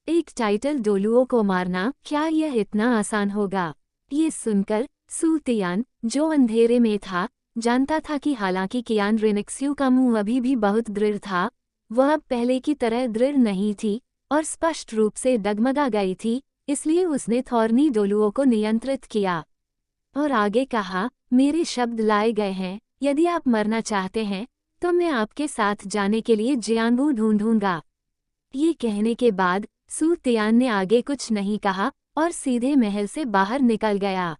Speaker 2: एक टाइटल डोलुओ को मारना, क्या यह इतना आसान होगा? ये सुनकर सू तियान, जो अंधेरे में था, जानता था कि हालांकि कियान रेनेक्स्यू का मुंह अभी भी बहुत दृढ़ था, वह अब पहले की तरह दृढ़ नहीं थी और स्पष्ट रूप से डगमगा गई थी। इसलिए उसने थॉर्नी डोलुओ को नियंत्रित किया और आगे कहा, मेरे शब्द लाए गए हैं। यदि आप मरना चाहते हैं, तो मैं आपके साथ जाने के लिए जियांगू ढूंढूंगा। ये कहने के बाद सू तियान ने आगे कुछ नहीं कहा और सीधे महल से बाहर निकल गया।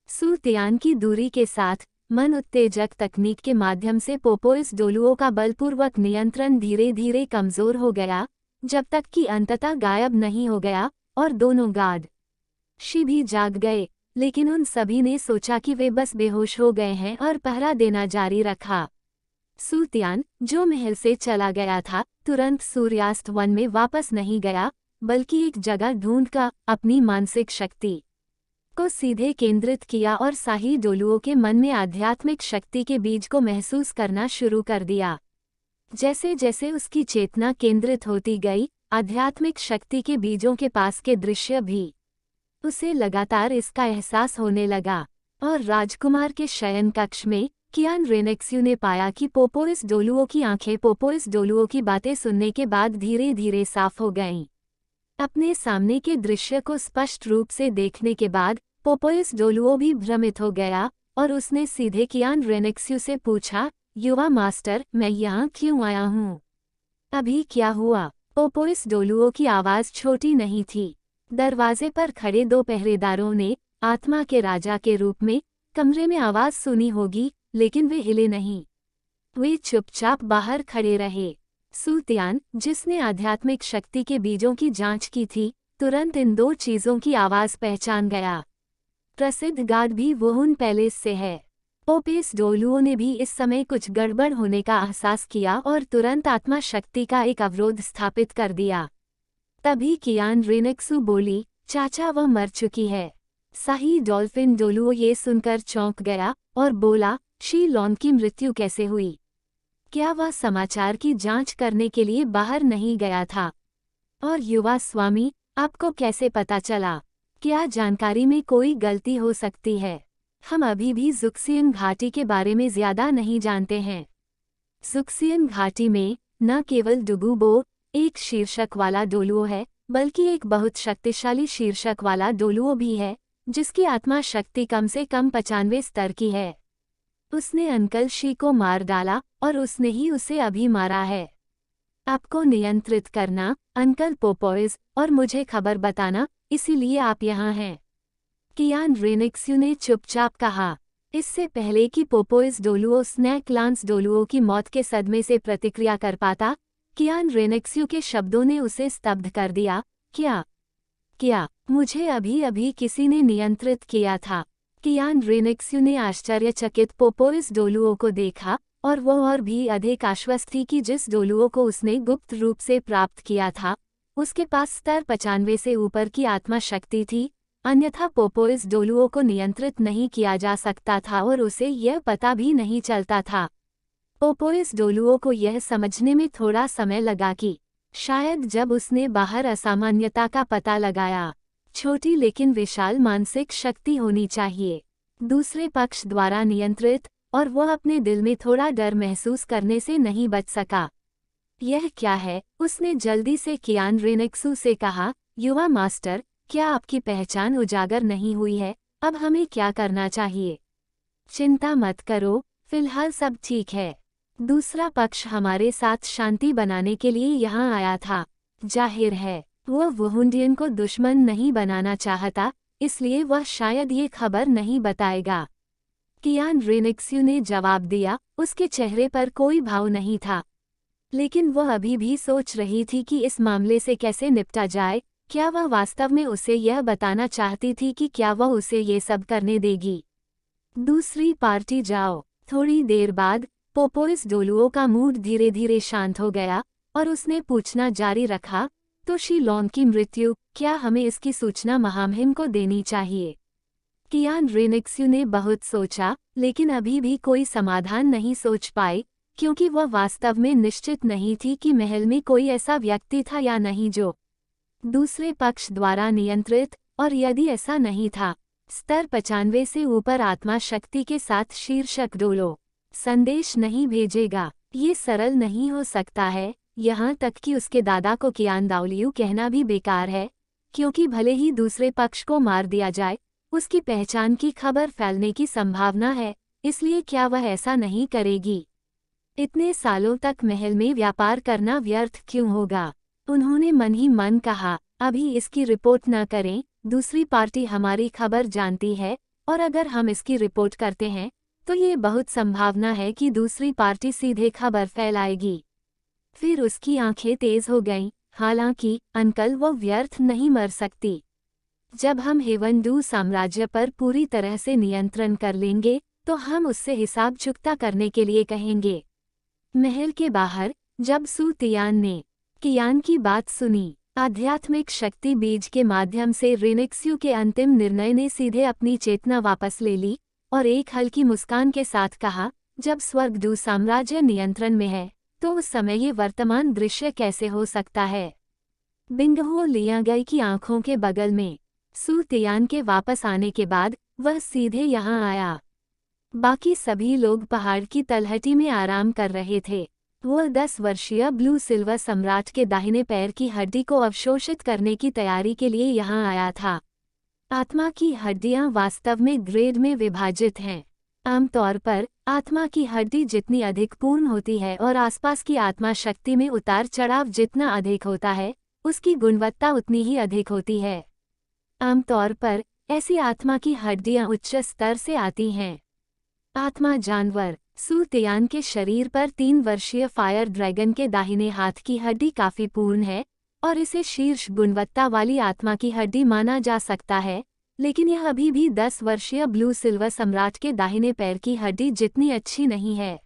Speaker 2: सू तियान की दूरी के साथ मन उत्तेजक तकनीक के माध्यम से पोपोइस डोलुओ का बलपूर्वक नियंत्रण धीरे धीरे कमजोर हो गया, जब तक कि अंततः गायब नहीं हो गया और दोनों गार्ड शी भी जाग गए। लेकिन उन सभी ने सोचा कि वे बस बेहोश हो गए हैं और पहरा देना जारी रखा। सू तियान, जो महल से चला गया था, तुरंत सूर्यास्त वन में वापस नहीं गया, बल्कि एक जगह ढूंढकर अपनी मानसिक शक्ति को सीधे केंद्रित किया और शाही डोलुओ के मन में आध्यात्मिक शक्ति के बीज को महसूस करना शुरू कर दिया। जैसे जैसे उसकी चेतना केंद्रित होती गई, आध्यात्मिक शक्ति के बीजों के पास के दृश्य भी उसे लगातार इसका एहसास होने लगा। और राजकुमार के शयन कक्ष में कियान रेनेक्स्यू ने पाया कि पोपोइस डोलुओ की आंखें पोपोइस डोलुओ की बातें सुनने के बाद धीरे धीरे साफ हो गईं। अपने सामने के दृश्य को स्पष्ट रूप से देखने के बाद पोपोइस डोलुओ भी भ्रमित हो गया और उसने सीधे कियान रेनेक्स्यू से पूछा, युवा मास्टर, मैं यहाँ क्यों आया हूँ? अभी क्या हुआ? पोपोइस डोलुओ की आवाज़ छोटी नहीं थी। दरवाजे पर खड़े दो पहरेदारों ने, आत्मा के राजा के रूप में, कमरे में आवाज़ सुनी होगी, लेकिन वे हिले नहीं। वे चुपचाप बाहर खड़े रहे। सू तियान, जिसने आध्यात्मिक शक्ति के बीजों की जांच की थी, तुरंत इन दो चीज़ों की आवाज़ पहचान गया। प्रसिद्ध गार्ड भी वुहुन पैलेस से है। पोपेस डोलुओ ने भी इस समय कुछ गड़बड़ होने का एहसास किया और तुरंत आत्मा शक्ति का एक अवरोध स्थापित कर दिया। तभी कियान रेनेक्सू बोली, चाचा वह मर चुकी है। शाही डॉल्फिन डोलुओ ये सुनकर चौंक गया और बोला, शी लॉन की मृत्यु कैसे हुई? क्या वह समाचार की जांच करने के लिए बाहर नहीं गया था? और युवा स्वामी, आपको कैसे पता चला? क्या जानकारी में कोई गलती हो सकती है? हम अभी भी जुक्सियन घाटी के बारे में ज्यादा नहीं जानते हैं। जुक्सियन घाटी में न केवल डुगुबो एक शीर्षक वाला डोलुओ है, बल्कि एक बहुत शक्तिशाली शीर्षक वाला डोलुओ भी है, जिसकी आत्मा शक्ति कम से कम 95 स्तर की है। उसने अंकल शी को मार डाला और उसने ही उसे अभी मारा है। आपको नियंत्रित करना, अंकल पोपोइस, और मुझे खबर बताना, इसीलिए आप यहाँ हैं। कियान रेनेक्स्यू ने चुपचाप कहा। इससे पहले कि पोपोइस डोलुओ स्नैक लांस डोलुओ की मौत के सदमे से प्रतिक्रिया कर पाता, कियान रेनेक्स्यू के शब्दों ने उसे स्तब्ध कर दिया। क्या मुझे अभी अभी किसी ने नियंत्रित किया था? कियान रेनेक्स्यू ने आश्चर्यचकित पोपोइस डोलुओ को देखा और वो और भी अधिक आश्वस्त थी कि जिस डोलुओ को उसने गुप्त रूप से प्राप्त किया था, उसके पास स्तर 95 से ऊपर की आत्मा शक्ति थी, अन्यथा पोपोइस डोलुओ को नियंत्रित नहीं किया जा सकता था और उसे यह पता भी नहीं चलता था। पोपोइस डोलुओ को यह समझने में थोड़ा समय लगा कि शायद जब उसने बाहर असामान्यता का पता लगाया, छोटी लेकिन विशाल मानसिक शक्ति होनी चाहिए, दूसरे पक्ष द्वारा नियंत्रित, और वह अपने दिल में थोड़ा डर महसूस करने से नहीं बच सका। यह क्या है? उसने जल्दी से कियान रेनेक्सू से कहा, युवा मास्टर, क्या आपकी पहचान उजागर नहीं हुई है? अब हमें क्या करना चाहिए? चिंता मत करो, फिलहाल सब ठीक है। दूसरा पक्ष हमारे साथ शांति बनाने के लिए यहाँ आया था। जाहिर है, वह वुहुंडियन को दुश्मन नहीं बनाना चाहता, इसलिए वह शायद ये खबर नहीं बताएगा। कियान रेनेक्स्यू ने जवाब दिया। उसके चेहरे पर कोई भाव नहीं था, लेकिन वह अभी भी सोच रही थी कि इस मामले से कैसे निपटा जाए। क्या वह वास्तव में उसे यह बताना चाहती थी कि क्या वह उसे ये सब करने देगी? दूसरी पार्टी जाओ। थोड़ी देर बाद पोपोइस डोलुओ का मूड धीरे धीरे शांत हो गया और उसने पूछना जारी रखा, तो शी लॉन की मृत्यु, क्या हमें इसकी सूचना महामहिम को देनी चाहिए? कियान रेनेक्स्यू ने बहुत सोचा, लेकिन अभी भी कोई समाधान नहीं सोच पाई, क्योंकि वह वास्तव में निश्चित नहीं थी कि महल में कोई ऐसा व्यक्ति था या नहीं जो दूसरे पक्ष द्वारा नियंत्रित, और यदि ऐसा नहीं था, स्तर 95 से ऊपर आत्मा शक्ति के साथ शीर्षक डोलो संदेश नहीं भेजेगा। ये सरल नहीं हो सकता है, यहाँ तक कि उसके दादा को कियान दाओलियू कहना भी बेकार है, क्योंकि भले ही दूसरे पक्ष को मार दिया जाए, उसकी पहचान की खबर फैलने की संभावना है, इसलिए क्या वह ऐसा नहीं करेगी? इतने सालों तक महल में व्यापार करना व्यर्थ क्यों होगा? उन्होंने मन ही मन कहा, अभी इसकी रिपोर्ट न करें, दूसरी पार्टी हमारी खबर जानती है, और अगर हम इसकी रिपोर्ट करते हैं, तो ये बहुत संभावना है कि दूसरी पार्टी सीधे खबर फैलाएगी। फिर उसकी आंखें तेज हो गईं। हालांकि अंकल, वो व्यर्थ नहीं मर सकती। जब हम हेवनडू साम्राज्य पर पूरी तरह से नियंत्रण कर लेंगे, तो हम उससे हिसाब चुकता करने के लिए कहेंगे। महल के बाहर जब सू तियान ने कियान की बात सुनी, आध्यात्मिक शक्ति बीज के माध्यम से रेनेक्स्यू के अंतिम निर्णय ने सीधे अपनी चेतना वापस ले ली और एक हल्की मुस्कान के साथ कहा, जब स्वर्गदू साम्राज्य नियंत्रण में है, तो उस समय ये वर्तमान दृश्य कैसे हो सकता है? बिंगहो लियांगाई की आंखों के बगल में सू तियान के वापस आने के बाद वह सीधे यहाँ आया। बाकी सभी लोग पहाड़ की तलहटी में आराम कर रहे थे। वो 10 वर्षीय ब्लू सिल्वर सम्राट के दाहिने पैर की हड्डी को अवशोषित करने की तैयारी के लिए यहाँ आया था। आत्मा की हड्डियाँ वास्तव में ग्रेड में विभाजित हैं। आमतौर पर आत्मा की हड्डी जितनी अधिक पूर्ण होती है और आसपास की आत्मा शक्ति में उतार चढ़ाव जितना अधिक होता है, उसकी गुणवत्ता उतनी ही अधिक होती है। आमतौर पर ऐसी आत्मा की हड्डियाँ उच्च स्तर से आती हैं। आत्मा जानवर सू तियान के शरीर पर 3 वर्षीय फायर ड्रैगन के दाहिने हाथ की हड्डी काफी पूर्ण है और इसे शीर्ष गुणवत्ता वाली आत्मा की हड्डी माना जा सकता है, लेकिन यह अभी भी 10 वर्षीय ब्लू सिल्वर सम्राट के दाहिने पैर की हड्डी जितनी अच्छी नहीं है।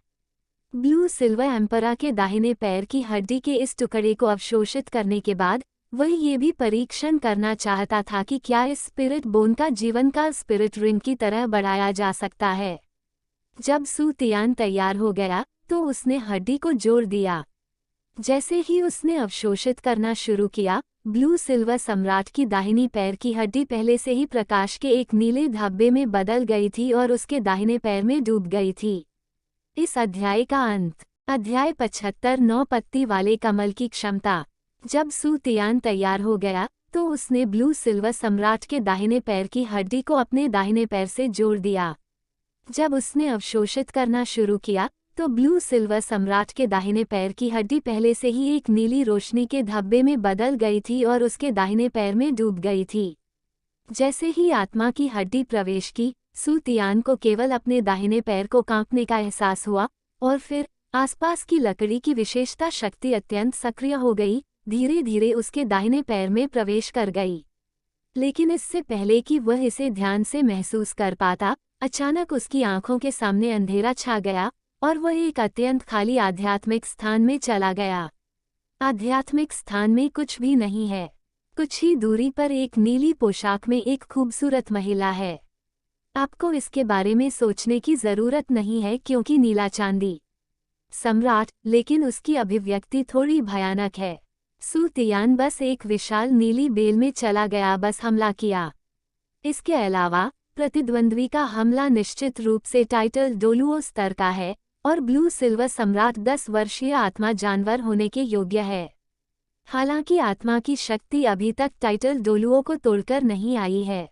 Speaker 2: ब्लू सिल्वर एम्परा के दाहिने पैर की हड्डी के इस टुकड़े को अवशोषित करने के बाद वह ये भी परीक्षण करना चाहता था कि क्या इस स्पिरिट बोन का जीवन का स्पिरिट रिंग की तरह बढ़ाया जा सकता है। जब सू तियान तैयार हो गया तो उसने हड्डी को जोड़ दिया। जैसे ही उसने अवशोषित करना शुरू किया, ब्लू सिल्वर सम्राट की दाहिनी पैर की हड्डी पहले से ही प्रकाश के एक नीले धब्बे में बदल गई थी और उसके दाहिने पैर में डूब गई थी। इस अध्याय का अंत। अध्याय 75 9 पत्ती वाले कमल की क्षमता। जब सू तियान तैयार हो गया तो उसने ब्लू सिल्वर सम्राट के दाहिने पैर की हड्डी को अपने दाहिने पैर से जोड़ दिया। जब उसने अवशोषित करना शुरू किया तो ब्लू सिल्वर सम्राट के दाहिने पैर की हड्डी पहले से ही एक नीली रोशनी के धब्बे में बदल गई थी और उसके दाहिने पैर में डूब गई थी। जैसे ही आत्मा की हड्डी प्रवेश की, सू तियान को केवल अपने दाहिने पैर को कांपने का एहसास हुआ और फिर आसपास की लकड़ी की विशेषता शक्ति अत्यंत सक्रिय हो गई, धीरे धीरे उसके दाहिने पैर में प्रवेश कर गई। लेकिन इससे पहले कि वह इसे ध्यान से महसूस कर पाता, अचानक उसकी आंखों के सामने अंधेरा छा गया और वह एक अत्यंत खाली आध्यात्मिक स्थान में चला गया। आध्यात्मिक स्थान में कुछ भी नहीं है। कुछ ही दूरी पर एक नीली पोशाक में एक खूबसूरत महिला है। आपको इसके बारे में सोचने की जरूरत नहीं है क्योंकि नीला चांदी सम्राट, लेकिन उसकी अभिव्यक्ति थोड़ी भयानक है। सू तियान बस एक विशाल नीली बेल में चला गया, बस हमला किया। इसके अलावा प्रतिद्वंद्वी का हमला निश्चित रूप से टाइटल डोलुओ स्तर का है और ब्लू सिल्वर सम्राट 10 वर्षीय आत्मा जानवर होने के योग्य है। हालांकि आत्मा की शक्ति अभी तक टाइटल डोलुओ को तोड़कर नहीं आई है।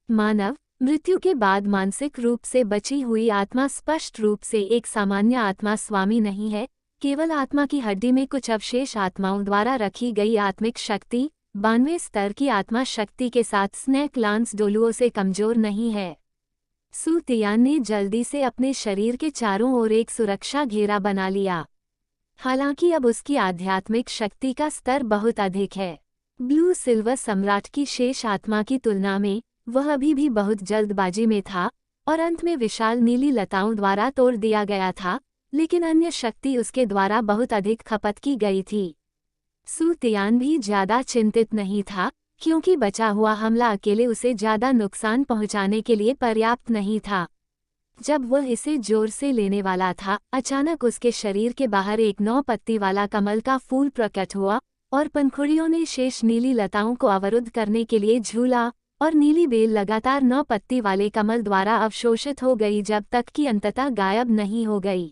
Speaker 2: मानव मृत्यु के बाद मानसिक रूप से बची हुई आत्मा स्पष्ट रूप से एक सामान्य आत्मा स्वामी नहीं है, केवल आत्मा की हड्डी में कुछ अवशेष आत्माओं द्वारा रखी गई आत्मिक शक्ति 92 स्तर की आत्मा शक्ति के साथ स्नेक लांस डोलुओ से कमजोर नहीं है। सू तियान ने जल्दी से अपने शरीर के चारों ओर एक सुरक्षा घेरा बना लिया। हालांकि अब उसकी आध्यात्मिक शक्ति का स्तर बहुत अधिक है। ब्लू सिल्वर सम्राट की शेष आत्मा की तुलना में वह अभी भी बहुत जल्दबाजी में था और अंत में विशाल नीली लताओं द्वारा तोड़ दिया गया था, लेकिन अन्य शक्ति उसके द्वारा बहुत अधिक खपत की गई थी। सू तियान भी ज्यादा चिंतित नहीं था क्योंकि बचा हुआ हमला अकेले उसे ज्यादा नुकसान पहुंचाने के लिए पर्याप्त नहीं था। जब वह इसे जोर से लेने वाला था, अचानक उसके शरीर के बाहर एक 9 पत्ती वाला कमल का फूल प्रकट हुआ और पंखुड़ियों ने शेष नीली लताओं को अवरुद्ध करने के लिए झूला और नीली बेल लगातार 9 पत्ती वाले कमल द्वारा अवशोषित हो गई जब तक कि अंततः गायब नहीं हो गई।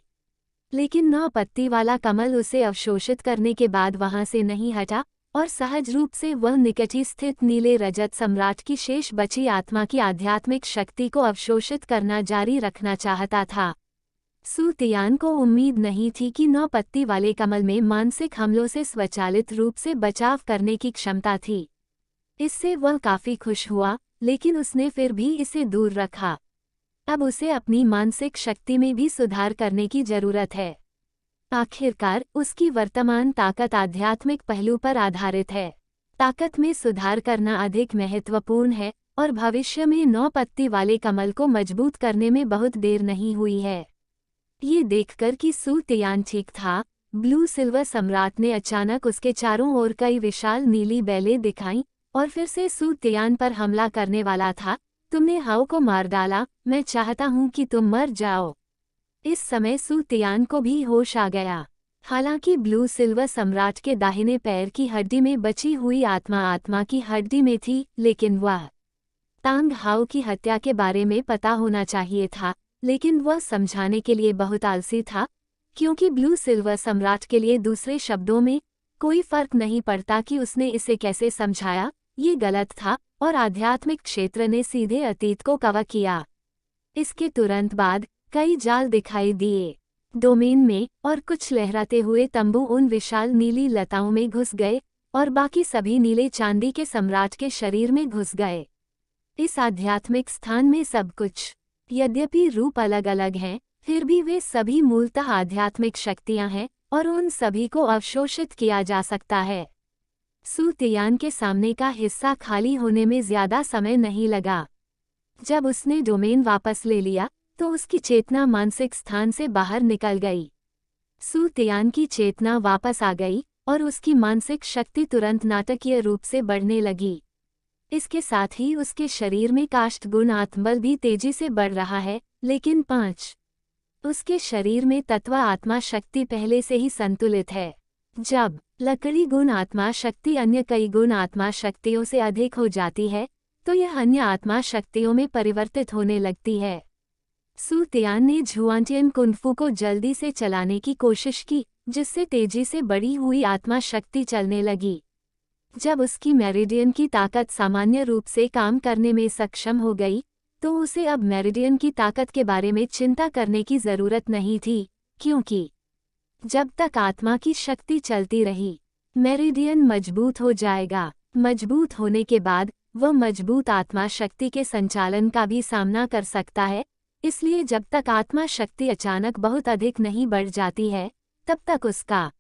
Speaker 2: लेकिन 9 पत्ती वाला कमल उसे अवशोषित करने के बाद वहां से नहीं हटा और सहज रूप से वह निकट ही स्थित नीले रजत सम्राट की शेष बची आत्मा की आध्यात्मिक शक्ति को अवशोषित करना जारी रखना चाहता था। सू तियान को उम्मीद नहीं थी कि 9 पत्ती वाले कमल में मानसिक हमलों से स्वचालित रूप से बचाव करने की क्षमता थी। इससे वह काफी खुश हुआ, लेकिन उसने फिर भी इसे दूर रखा। अब उसे अपनी मानसिक शक्ति में भी सुधार करने की जरूरत है। आखिरकार उसकी वर्तमान ताकत आध्यात्मिक पहलू पर आधारित है। ताकत में सुधार करना अधिक महत्वपूर्ण है और भविष्य में 9 पत्ती वाले कमल को मजबूत करने में बहुत देर नहीं हुई है। ये देखकर कि सू तियान ठीक था, ब्लू सिल्वर सम्राट ने अचानक उसके चारों ओर कई विशाल नीली बेलें दिखाईं और फिर से सू तियान पर हमला करने वाला था। तुमने हाओ को मार डाला, मैं चाहता हूं कि तुम मर जाओ। इस समय सू तियान को भी होश आ गया। हालांकि ब्लू सिल्वर सम्राट के दाहिने पैर की हड्डी में बची हुई आत्मा की हड्डी में थी, लेकिन वह तांग हाओ की हत्या के बारे में पता होना चाहिए था, लेकिन वह समझाने के लिए बहुत आलसी था, क्योंकि ब्लू सिल्वर सम्राट के लिए दूसरे शब्दों में कोई फर्क नहीं पड़ता कि उसने इसे कैसे समझाया, ये गलत था और आध्यात्मिक क्षेत्र ने सीधे अतीत को कवर किया। इसके तुरंत बाद कई जाल दिखाई दिए डोमेन में, और कुछ लहराते हुए तंबू उन विशाल नीली लताओं में घुस गए और बाकी सभी नीले चांदी के सम्राट के शरीर में घुस गए। इस आध्यात्मिक स्थान में सब कुछ, यद्यपि रूप अलग अलग हैं, फिर भी वे सभी मूलतः आध्यात्मिक शक्तियां हैं और उन सभी को अवशोषित किया जा सकता है। सू तियान के सामने का हिस्सा खाली होने में ज्यादा समय नहीं लगा। जब उसने डोमेन वापस ले लिया तो उसकी चेतना मानसिक स्थान से बाहर निकल गई। सू तियान की चेतना वापस आ गई और उसकी मानसिक शक्ति तुरंत नाटकीय रूप से बढ़ने लगी। इसके साथ ही उसके शरीर में काष्ठ गुण आत्मबल भी तेजी से बढ़ रहा है, लेकिन 5 उसके शरीर में तत्व आत्मा शक्ति पहले से ही संतुलित है। जब लकड़ी गुण आत्मा शक्ति अन्य कई गुण आत्मा शक्तियों से अधिक हो जाती है तो यह अन्य आत्मा शक्तियों में परिवर्तित होने लगती है। सू तियान ने झुआनटियन कुंफू को जल्दी से चलाने की कोशिश की, जिससे तेजी से बढ़ी हुई आत्मा शक्ति चलने लगी। जब उसकी मेरिडियन की ताकत सामान्य रूप से काम करने में सक्षम हो गई तो उसे अब मेरिडियन की ताकत के बारे में चिंता करने की जरूरत नहीं थी, क्योंकि जब तक आत्मा की शक्ति चलती रही मेरिडियन मजबूत हो जाएगा। मजबूत होने के बाद वह मजबूत आत्मा शक्ति के संचालन का भी सामना कर सकता है, इसलिए जब तक आत्मा शक्ति अचानक बहुत अधिक नहीं बढ़ जाती है तब तक उसका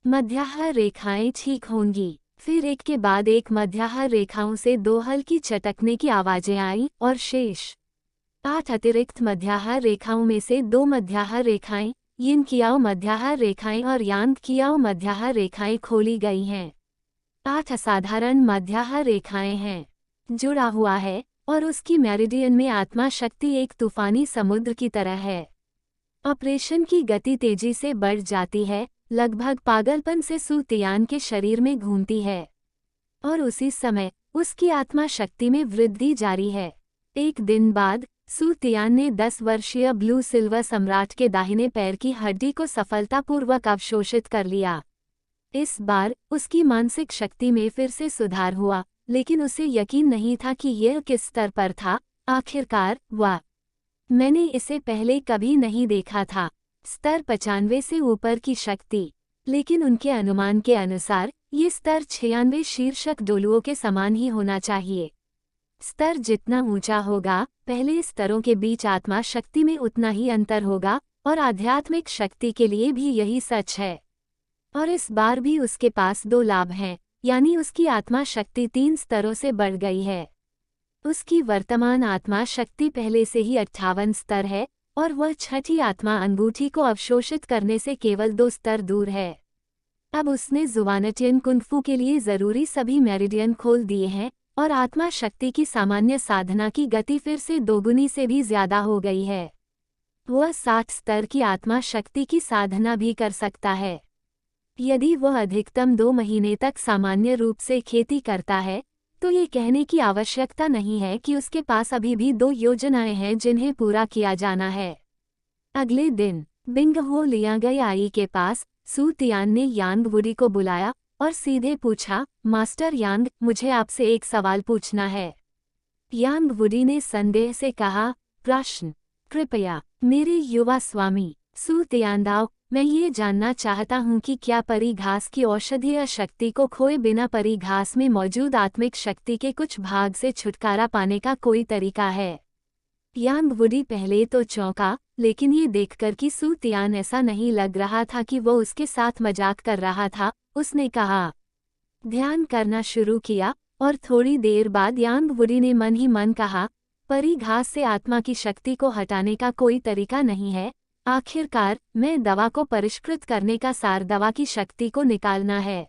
Speaker 2: मध्याह्न रेखाएं ठीक होंगी। फिर एक के बाद एक मध्याह्न रेखाओं से 2 हल्की चटकने की आवाजें आईं और शेष 8 अतिरिक्त मध्याह्न रेखाओं में से 2 मध्याह्न रेखाएं, यिन कियाओ मध्याह्न रेखाएं और यांग कियाओ मध्याह्न रेखाएं खोली गई हैं। 8 असाधारण मध्याह्न रेखाएं हैं, जुड़ा हुआ है, और उसकी मेरिडियन में आत्मा शक्ति एक तूफानी समुद्र की तरह है। ऑपरेशन की गति तेजी से बढ़ जाती है, लगभग पागलपन से सू तियान के शरीर में घूमती है, और उसी समय उसकी आत्मा शक्ति में वृद्धि जारी है। एक दिन बाद सू तियान ने 10 वर्षीय ब्लू सिल्वर सम्राट के दाहिने पैर की हड्डी को सफलतापूर्वक अवशोषित कर लिया। इस बार उसकी मानसिक शक्ति में फिर से सुधार हुआ, लेकिन उसे यकीन नहीं था कि यह किस स्तर पर था। आखिरकार वाह, मैंने इसे पहले कभी नहीं देखा था। स्तर 95 से ऊपर की शक्ति, लेकिन उनके अनुमान के अनुसार ये स्तर 96 शीर्षक डोलुओं के समान ही होना चाहिए। स्तर जितना ऊंचा होगा, पहले स्तरों के बीच आत्मा शक्ति में उतना ही अंतर होगा, और आध्यात्मिक शक्ति के लिए भी यही सच है। और इस बार भी उसके पास 2 लाभ हैं, यानी उसकी आत्मा शक्ति 3 स्तरों से बढ़ गई है। उसकी वर्तमान आत्मा शक्ति पहले से ही 58 स्तर है, और वह छठी आत्मा अंगूठी को अवशोषित करने से केवल 2 स्तर दूर है। अब उसने जुआनटियन कुंफू के लिए जरूरी सभी मेरिडियन खोल दिए हैं, और आत्मा शक्ति की सामान्य साधना की गति फिर से 2 गुनी से भी ज्यादा हो गई है। वह 60 स्तर की आत्मा शक्ति की साधना भी कर सकता है। यदि वह अधिकतम 2 महीने तक सामान्य रूप से खेती करता है तो ये कहने की आवश्यकता नहीं है कि उसके पास अभी भी 2 योजनाएं हैं जिन्हें पूरा किया जाना है। अगले दिन बिंग हो लिया गई आई के पास सू तियान ने यांग वुडी को बुलाया और सीधे पूछा, मास्टर यांग, मुझे आपसे एक सवाल पूछना है। यांग वुडी ने संदेह से कहा, प्रश्न? कृपया। मेरे युवा स्वामी सू तियानदाओ, मैं ये जानना चाहता हूँ कि क्या परी घास की औषधीय शक्ति को खोए बिना परी घास में मौजूद आत्मिक शक्ति के कुछ भाग से छुटकारा पाने का कोई तरीका है? यांग वुडी पहले तो चौंका, लेकिन ये देखकर कि सू तियान ऐसा नहीं लग रहा था कि वो उसके साथ मजाक कर रहा था, उसने कहा। ध्यान करना शुरू किया, और थोड़ी देर बाद यांग वुडी ने मन ही मन कहा, परी घास से आत्मा की शक्ति को हटाने का कोई तरीका नहीं है। आखिरकार मैं दवा को परिष्कृत करने का सार दवा की शक्ति को निकालना है।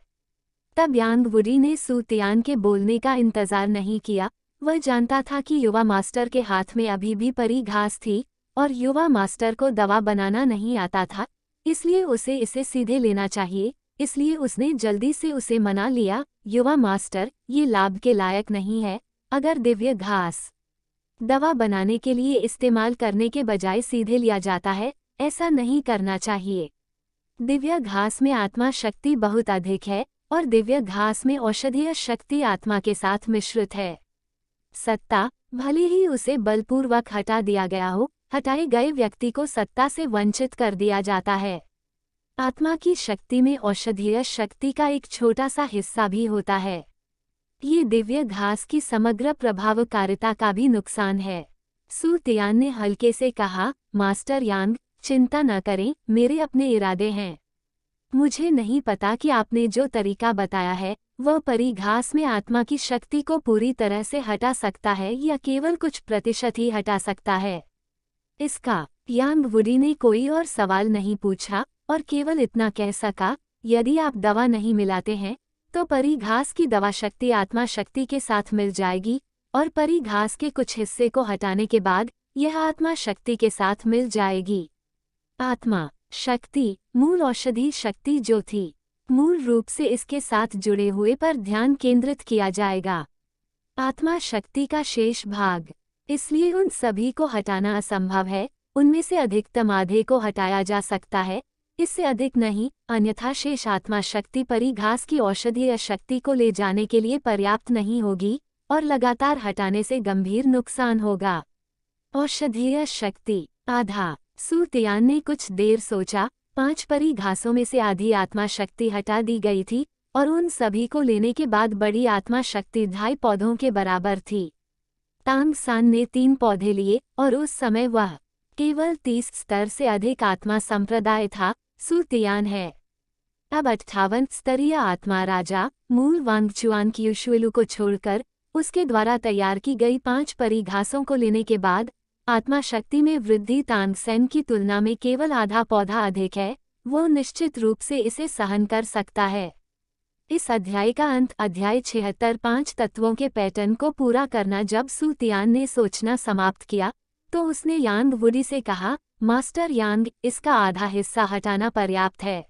Speaker 2: तब यांग वुडी ने सू तियान के बोलने का इंतजार नहीं किया। वह जानता था कि युवा मास्टर के हाथ में अभी भी परी घास थी, और युवा मास्टर को दवा बनाना नहीं आता था, इसलिए उसे इसे सीधे लेना चाहिए। इसलिए उसने जल्दी से उसे मना लिया, युवा मास्टर, ये लाभ के लायक नहीं है। अगर दिव्य घास दवा बनाने के लिए इस्तेमाल करने के बजाय सीधे लिया जाता है, ऐसा नहीं करना चाहिए। दिव्य घास में आत्मा शक्ति बहुत अधिक है और दिव्य घास में औषधीय शक्ति आत्मा के साथ मिश्रित है। सत्ता, भले ही उसे बलपूर्वक हटा दिया गया हो, हटाए गए व्यक्ति को सत्ता से वंचित कर दिया जाता है। आत्मा की शक्ति में औषधीय शक्ति का एक छोटा सा हिस्सा भी होता है। ये दिव्य घास की समग्र प्रभावकारिता का भी नुकसान है। सू तियान ने हल्के से कहा, मास्टर यांग, चिंता न करें, मेरे अपने इरादे हैं। मुझे नहीं पता कि आपने जो तरीका बताया है वह परी घास में आत्मा की शक्ति को पूरी तरह से हटा सकता है या केवल कुछ प्रतिशत ही हटा सकता है। इसका यांग वुडी ने कोई और सवाल नहीं पूछा और केवल इतना कह सका, यदि आप दवा नहीं मिलाते हैं तो परी घास की दवा शक्ति आत्मा शक्ति के साथ मिल जाएगी और परी घास के कुछ हिस्से को हटाने के बाद यह आत्मा शक्ति के साथ मिल जाएगी। आत्मा शक्ति मूल औषधि शक्ति जो थी, मूल रूप से इसके साथ जुड़े हुए पर ध्यान केंद्रित किया जाएगा। आत्मा शक्ति का शेष भाग, इसलिए उन सभी को हटाना असंभव है। उनमें से अधिकतम आधे को हटाया जा सकता है, इससे अधिक नहीं, अन्यथा शेष आत्मा शक्ति परी घास की औषधीय शक्ति को ले जाने के लिए पर्याप्त नहीं होगी और लगातार हटाने से गंभीर नुकसान होगा। औषधीय शक्ति आधा। सू तियान ने कुछ देर सोचा। 5 परी घासों में से आधी आत्मा शक्ति हटा दी गई थी और उन सभी को लेने के बाद बड़ी आत्मा शक्ति 2.5 पौधों के बराबर थी। तांग सान ने 3 पौधे लिए और उस समय वह केवल 30 स्तर से अधिक आत्मा संप्रदाय था। सू तियान है अब 58 स्तरीय आत्मा राजा मूल वांगचुआन की युशुलू को छोड़कर उसके द्वारा तैयार की गई 5 परी घासों को लेने के बाद आत्मा शक्ति में वृद्धि तांग सेन की तुलना में केवल आधा पौधा अधिक है। वो निश्चित रूप से इसे सहन कर सकता है। इस अध्याय का अंत अध्याय 76 5 तत्वों के पैटर्न को पूरा करना। जब सू तियान ने सोचना समाप्त किया तो उसने यांग वुडी से कहा, मास्टर यांग, इसका आधा हिस्सा हटाना पर्याप्त है।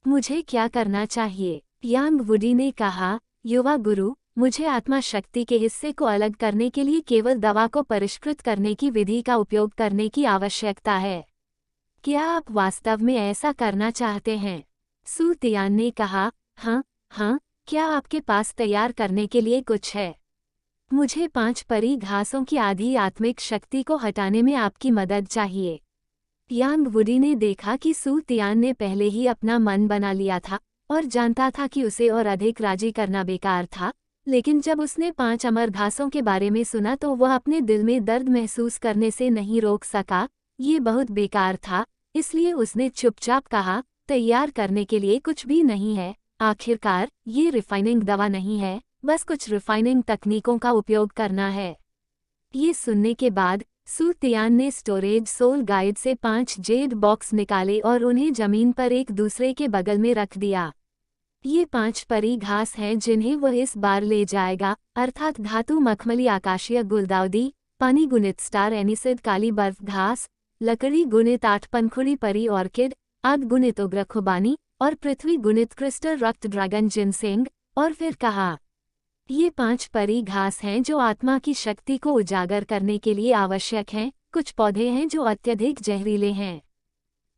Speaker 2: मुझे क्या करना चाहिए? यांग वुडी ने कहा, युवा गुरु, मुझे आत्मा शक्ति के हिस्से को अलग करने के लिए केवल दवा को परिष्कृत करने की विधि का उपयोग करने की आवश्यकता है। क्या आप वास्तव में ऐसा करना चाहते हैं? सू तियान ने कहा, हाँ, क्या आपके पास तैयार करने के लिए कुछ है? मुझे 5 परी घासों की आधी आत्मिक शक्ति को हटाने में आपकी मदद चाहिए। यांग वुडी ने देखा कि सू तियान ने पहले ही अपना मन बना लिया था और जानता था कि उसे और अधिक राजी करना बेकार था, लेकिन जब उसने 5 अमर घासों के बारे में सुना तो वह अपने दिल में दर्द महसूस करने से नहीं रोक सका। ये बहुत बेकार था, इसलिए उसने चुपचाप कहा, तैयार करने के लिए कुछ भी नहीं है। आखिरकार ये रिफाइनिंग दवा नहीं है, बस कुछ रिफाइनिंग तकनीकों का उपयोग करना है। ये सुनने के बाद सू तियान ने स्टोरेज सोल गाइड से 5 जेड बॉक्स निकाले और उन्हें जमीन पर एक दूसरे के बगल में रख दिया। ये 5 परी घास हैं जिन्हें वह इस बार ले जाएगा, अर्थात धातु मखमली आकाशीय गुलदाउदी, पानी गुणित स्टार एनिसिड काली बर्फ घास, लकड़ी गुणित 8 पंखुड़ी परी ऑर्किड, आग गुणित उग्र खुबानी और पृथ्वी गुणित क्रिस्टल रक्त ड्रैगन जिनसेंग। और फिर कहा, ये 5 परी घास हैं जो आत्मा की शक्ति को उजागर करने के लिए आवश्यक हैं। कुछ पौधे हैं जो अत्यधिक जहरीले हैं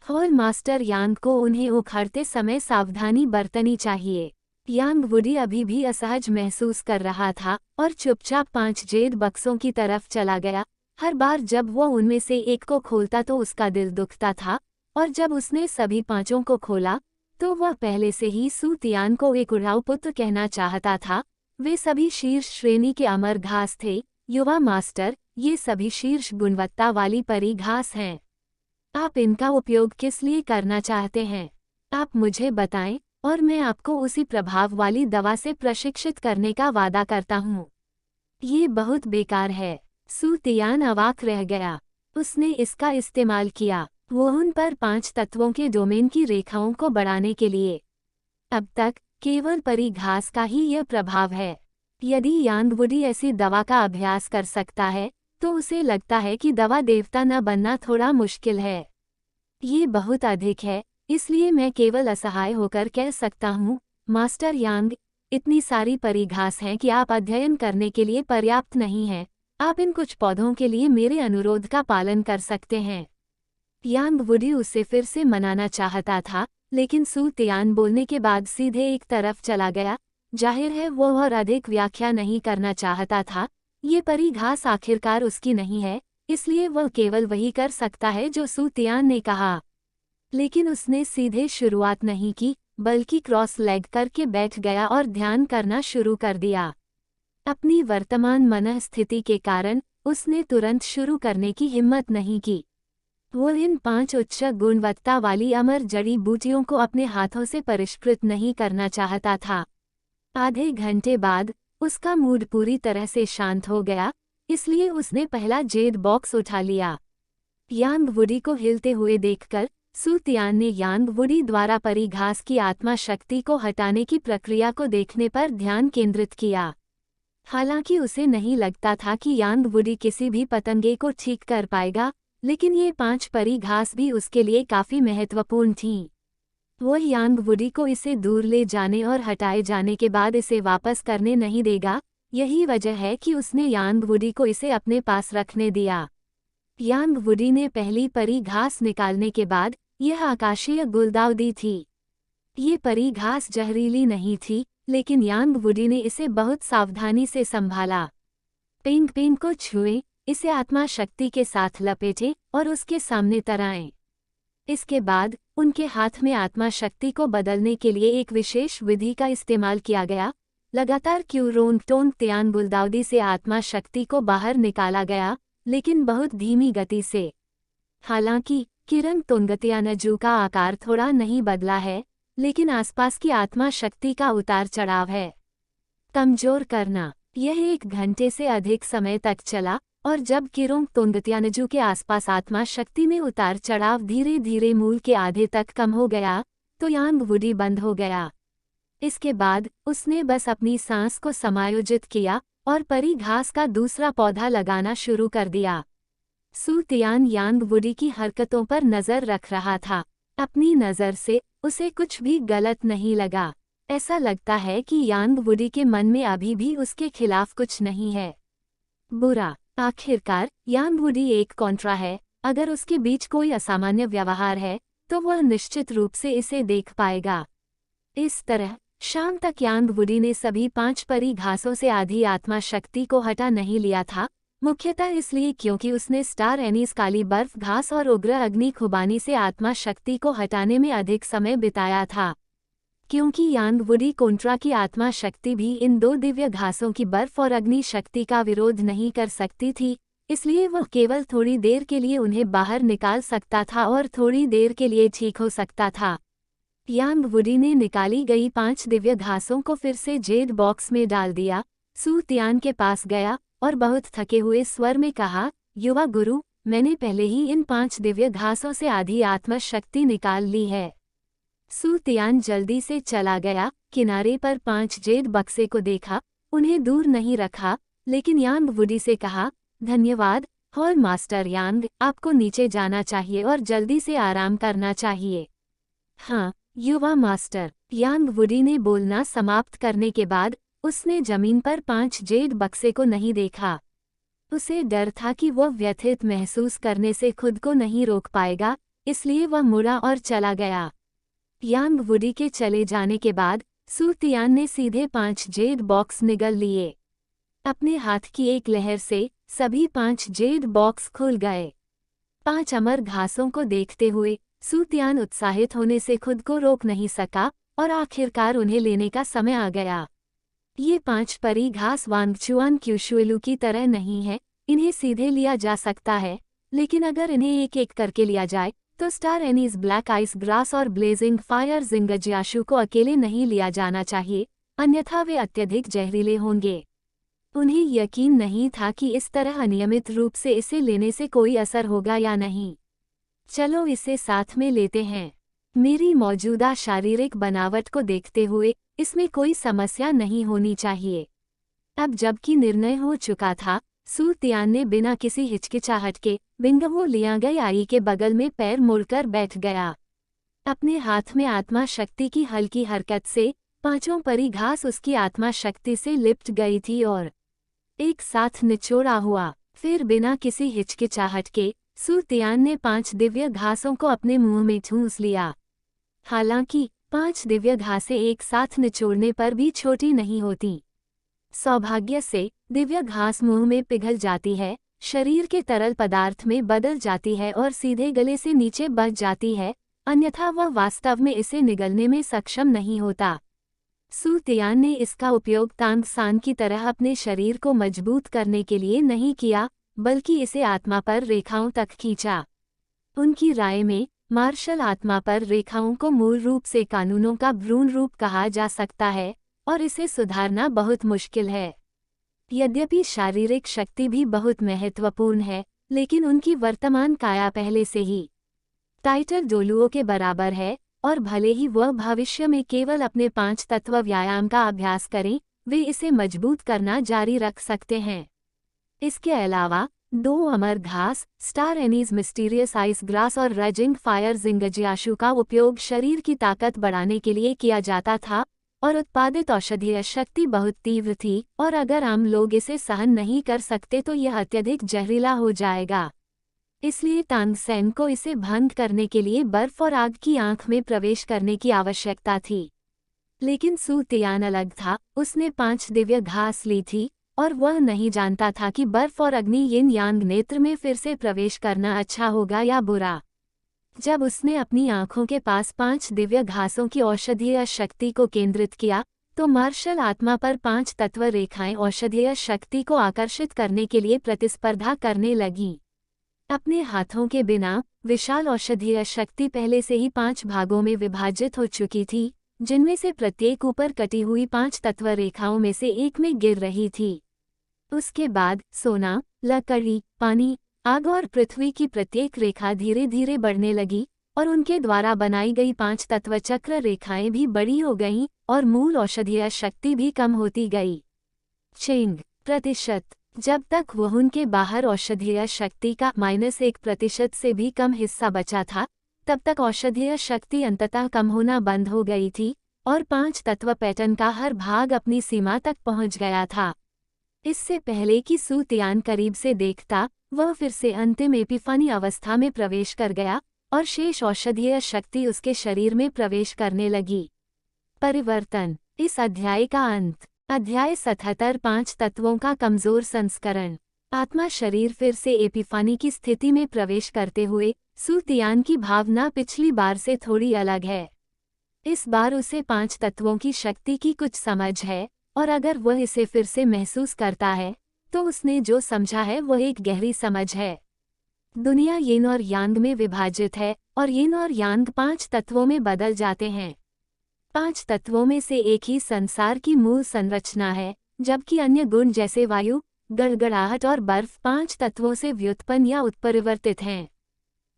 Speaker 2: और मास्टर यांग को उन्हें उखाड़ते समय सावधानी बरतनी चाहिए। यांग वुडी अभी भी असहज महसूस कर रहा था और चुपचाप 5 जेड बक्सों की तरफ चला गया। हर बार जब वह उनमें से एक को खोलता तो उसका दिल दुखता था, और जब उसने सभी 5 को खोला तो वह पहले से ही सू तियान को एक उड़ाऊ पुत्र कहना चाहता था। वे सभी शीर्ष श्रेणी के अमर घास थे। युवा मास्टर, ये सभी शीर्ष गुणवत्ता वाली परी घास हैं। आप इनका उपयोग किस लिए करना चाहते हैं? आप मुझे बताएं और मैं आपको उसी प्रभाव वाली दवा से प्रशिक्षित करने का वादा करता हूँ। ये बहुत बेकार है। सू तियान अवाक रह गया। उसने इसका इस्तेमाल किया, वो उन पर 5 तत्वों के डोमेन की रेखाओं को बढ़ाने के लिए। अब तक केवल परी घास का ही यह प्रभाव है। यदि यांग वुडी ऐसी दवा का अभ्यास कर सकता है तो उसे लगता है कि दवा देवता न बनना थोड़ा मुश्किल है। ये बहुत अधिक है, इसलिए मैं केवल असहाय होकर कह सकता हूँ, मास्टर यांग, इतनी सारी परी घास हैं कि आप अध्ययन करने के लिए पर्याप्त नहीं हैं। आप इन कुछ पौधों के लिए मेरे अनुरोध का पालन कर सकते हैं। यांग वुडी उसे फिर से मनाना चाहता था, लेकिन सू तियान बोलने के बाद सीधे एक तरफ चला गया। जाहिर है वो और अधिक व्याख्या नहीं करना चाहता था। ये परी घास आखिरकार उसकी नहीं है, इसलिए वह केवल वही कर सकता है जो सू तियान ने कहा। लेकिन उसने सीधे शुरुआत नहीं की, बल्कि क्रॉस लेग करके बैठ गया और ध्यान करना शुरू कर दिया। अपनी वर्तमान मनःस्थिति के कारण उसने तुरंत शुरू करने की हिम्मत नहीं की। वो इन 5 उच्च गुणवत्ता वाली अमर जड़ी बूटियों को अपने हाथों से परिष्कृत नहीं करना चाहता था। आधे घंटे बाद उसका मूड पूरी तरह से शांत हो गया, इसलिए उसने पहला जेड बॉक्स उठा लिया। यांग वुडी को हिलते हुए देखकर सू तियान ने यांग वुडी द्वारा परी घास की आत्मा शक्ति को हटाने की प्रक्रिया को देखने पर ध्यान केंद्रित किया। हालांकि उसे नहीं लगता था कि यांग वुडी किसी भी पतंगे को ठीक कर पाएगा, लेकिन ये 5 परी घास भी उसके लिए काफी महत्वपूर्ण थीं। वो यांग वुडी को इसे दूर ले जाने और हटाए जाने के बाद इसे वापस करने नहीं देगा। यही वजह है कि उसने यांग वुडी को इसे अपने पास रखने दिया। यांग वुडी ने पहली परी घास निकालने के बाद यह आकाशीय गुलदाउदी थी। ये परी घास जहरीली नहीं थी, लेकिन यांग वुडी ने इसे बहुत सावधानी से संभाला। पिंग पिंग को छुएं, इसे आत्मा शक्ति के साथ लपेटें और उसके सामने तराएं। इसके बाद उनके हाथ में आत्मा शक्ति को बदलने के लिए एक विशेष विधि का इस्तेमाल किया गया। लगातार क्यूरोंग टोंग त्यान गुलदाउदी से आत्मा शक्ति को बाहर निकाला गया, लेकिन बहुत धीमी गति से। हालांकि किरण तोंगतियानजू का आकार थोड़ा नहीं बदला है, लेकिन आसपास की आत्मा शक्ति का उतार चढ़ाव है। कमजोर करना। यह 1 घंटे से अधिक समय तक चला, और जब किरोंग तोंगतियानजू के आसपास आत्मा शक्ति में उतार चढ़ाव धीरे धीरे मूल के आधे तक कम हो गया, तो यांग वुडी बंद हो गया। इसके बाद उसने बस अपनी सांस को समायोजित किया और परी घास का दूसरा पौधा लगाना शुरू कर दिया। सू तियान यांग वुडी की हरकतों पर नजर रख रहा था। अपनी नजर से उसे कुछ भी गलत नहीं लगा। ऐसा लगता है कि यांग वुडी के मन में अभी भी उसके खिलाफ कुछ नहीं है। बुरा। आखिरकार यांग वुडी एक कॉन्ट्रा है। अगर उसके बीच कोई असामान्य व्यवहार है, तो वह निश्चित रूप से इसे देख पाएगा। इस तरह शाम तक यांग वुडी ने सभी 5 परी घासों से आधी आत्मा शक्ति को हटा नहीं लिया था, मुख्यतः इसलिए क्योंकि उसने स्टार एनीज काली बर्फ घास और उग्र अग्नि खुबानी से आत्मा शक्ति को हटाने में अधिक समय बिताया था। क्योंकि यांग वुडी कोंट्रा की आत्मा शक्ति भी इन 2 दिव्य घासों की बर्फ और अग्नि शक्ति का विरोध नहीं कर सकती थी, इसलिए वह केवल थोड़ी देर के लिए उन्हें बाहर निकाल सकता था और थोड़ी देर के लिए ठीक हो सकता था। यांग वुडी ने निकाली गई 5 दिव्य घासों को फिर से जेड बॉक्स में डाल दिया। सू तियान के पास गया और बहुत थके हुए स्वर में कहा, युवा गुरु, मैंने पहले ही इन 5 दिव्य घासों से आधी आत्मा शक्ति निकाल ली है। सू तियान जल्दी से चला गया, किनारे पर 5 जेड बक्से को देखा, उन्हें दूर नहीं रखा, लेकिन यांग वुडी से कहा, धन्यवाद हॉल मास्टर यांग, आपको नीचे जाना चाहिए और जल्दी से आराम करना चाहिए। हाँ युवा मास्टर। यांग वुडी ने बोलना समाप्त करने के बाद उसने जमीन पर 5 जेड बक्से को नहीं देखा। उसे डर था कि वह व्यथित महसूस करने से खुद को नहीं रोक पाएगा, इसलिए वह मुड़ा और चला गया। यांग वुडी के चले जाने के बाद सू तियान ने सीधे 5 जेड बॉक्स निगल लिए। अपने हाथ की एक लहर से सभी 5 जेड बॉक्स खुल गए। 5 अमर घासों को देखते हुए सू तियान उत्साहित होने से खुद को रोक नहीं सका और आखिरकार उन्हें लेने का समय आ गया। ये 5 परी घास वांगचुआन क्यूशुएलू की तरह नहीं है, इन्हें सीधे लिया जा सकता है, लेकिन अगर इन्हें एक एक करके लिया जाए तो star Annie's black ice grass और ब्लेजिंग फायर जिंगजियाशु को अकेले नहीं लिया जाना चाहिए, अन्यथा वे अत्यधिक जहरीले होंगे। उन्हें यकीन नहीं था कि इस तरह अनियमित रूप से इसे लेने से कोई असर होगा या नहीं। चलो इसे साथ में लेते हैं। मेरी मौजूदा शारीरिक बनावट को देखते हुए इसमें कोई समस्या नहीं होनी चाहिए। अब जबकि निर्णय हो चुका था, सू तियान ने बिना किसी हिचकिचाहट के बिंगवो लियांगई आई के बगल में पैर मोड़कर बैठ गया। अपने हाथ में आत्मा शक्ति की हल्की हरकत से 5 परी घास उसकी आत्मा शक्ति से लिपट गई थी और एक साथ निचोड़ा हुआ। फिर बिना किसी हिचकिचाहट के सू तियान ने 5 दिव्य घासों को अपने मुंह में ठूंस लिया। हालांकि 5 दिव्य घासें एक साथ निचोड़ने पर भी छोटी नहीं होती। सौभाग्य से दिव्य घास मुंह में पिघल जाती है, शरीर के तरल पदार्थ में बदल जाती है और सीधे गले से नीचे बच जाती है, अन्यथा वह वास्तव में इसे निगलने में सक्षम नहीं होता। सू तियान ने इसका उपयोग तांग सान की तरह अपने शरीर को मजबूत करने के लिए नहीं किया, बल्कि इसे आत्मा पर रेखाओं तक खींचा। उनकी राय में मार्शल आत्मा पर रेखाओं को मूल रूप से कानूनों का भ्रूण रूप कहा जा सकता है और इसे सुधारना बहुत मुश्किल है। यद्यपि शारीरिक शक्ति भी बहुत महत्वपूर्ण है, लेकिन उनकी वर्तमान काया पहले से ही टाइटर डोलुओं के बराबर है, और भले ही वह भविष्य में केवल अपने 5 तत्व व्यायाम का अभ्यास करें, वे इसे मजबूत करना जारी रख सकते हैं। इसके अलावा 2 अमर घास, star Annie's mysterious ice grass और रजिंग फायर जिंगजियाशु का उपयोग शरीर की ताकत बढ़ाने के लिए किया जाता था, और उत्पादित औषधीय शक्ति बहुत तीव्र थी, और अगर आम लोग इसे सहन नहीं कर सकते तो यह अत्यधिक जहरीला हो जाएगा। इसलिए तांग सेन को इसे भंग करने के लिए बर्फ और आग की आंख में प्रवेश करने की आवश्यकता थी। लेकिन सू तियान अलग था, उसने 5 दिव्य घास ली थी, और वह नहीं जानता था कि बर्फ और अग्नि यिन यांग नेत्र में फिर से प्रवेश करना अच्छा होगा या बुरा। जब उसने अपनी आंखों के पास 5 दिव्य घासों की औषधीय शक्ति को केंद्रित किया, तो मार्शल आत्मा पर 5 तत्व रेखाएं औषधीय शक्ति को आकर्षित करने के लिए प्रतिस्पर्धा करने लगीं। अपने हाथों के बिना विशाल औषधीय शक्ति पहले से ही 5 भागों में विभाजित हो चुकी थी, जिनमें से प्रत्येक ऊपर कटी हुई 5 तत्व रेखाओं में से एक में गिर रही थी। उसके बाद सोना, लकड़ी, पानी, आग और पृथ्वी की प्रत्येक रेखा धीरे धीरे बढ़ने लगी, और उनके द्वारा बनाई गई 5 तत्व चक्र रेखाएं भी बड़ी हो गईं, और मूल औषधीय शक्ति भी कम होती गई। चिंग प्रतिशत। जब तक वह उनके बाहर औषधीय शक्ति का -1% से भी कम हिस्सा बचा था, तब तक औषधीय शक्ति अंततः कम होना बंद हो गई थी, और 5 तत्व पैटर्न का हर भाग अपनी सीमा तक पहुंच गया था। इससे पहले कि सू तियान करीब से देखता, वह फिर से अंतिम एपिफानी अवस्था में प्रवेश कर गया, और शेष औषधीय शक्ति उसके शरीर में प्रवेश करने लगी। परिवर्तन। इस अध्याय का अंत। अध्याय 77 5 तत्वों का कमजोर संस्करण। आत्मा शरीर फिर से एपिफानी की स्थिति में प्रवेश करते हुए सू तियान की भावना पिछली बार से थोड़ी अलग है। इस बार उसे 5 तत्वों की शक्ति की कुछ समझ है, और अगर वह इसे फिर से महसूस करता है, तो उसने जो समझा है वह एक गहरी समझ है। दुनिया यिन और यांग में विभाजित है, और यिन और यांग 5 तत्वों में बदल जाते हैं। 5 तत्वों में से एक ही संसार की मूल संरचना है, जबकि अन्य गुण जैसे वायु, गड़गड़ाहट और बर्फ 5 तत्वों से व्युत्पन्न या उत्परिवर्तित हैं।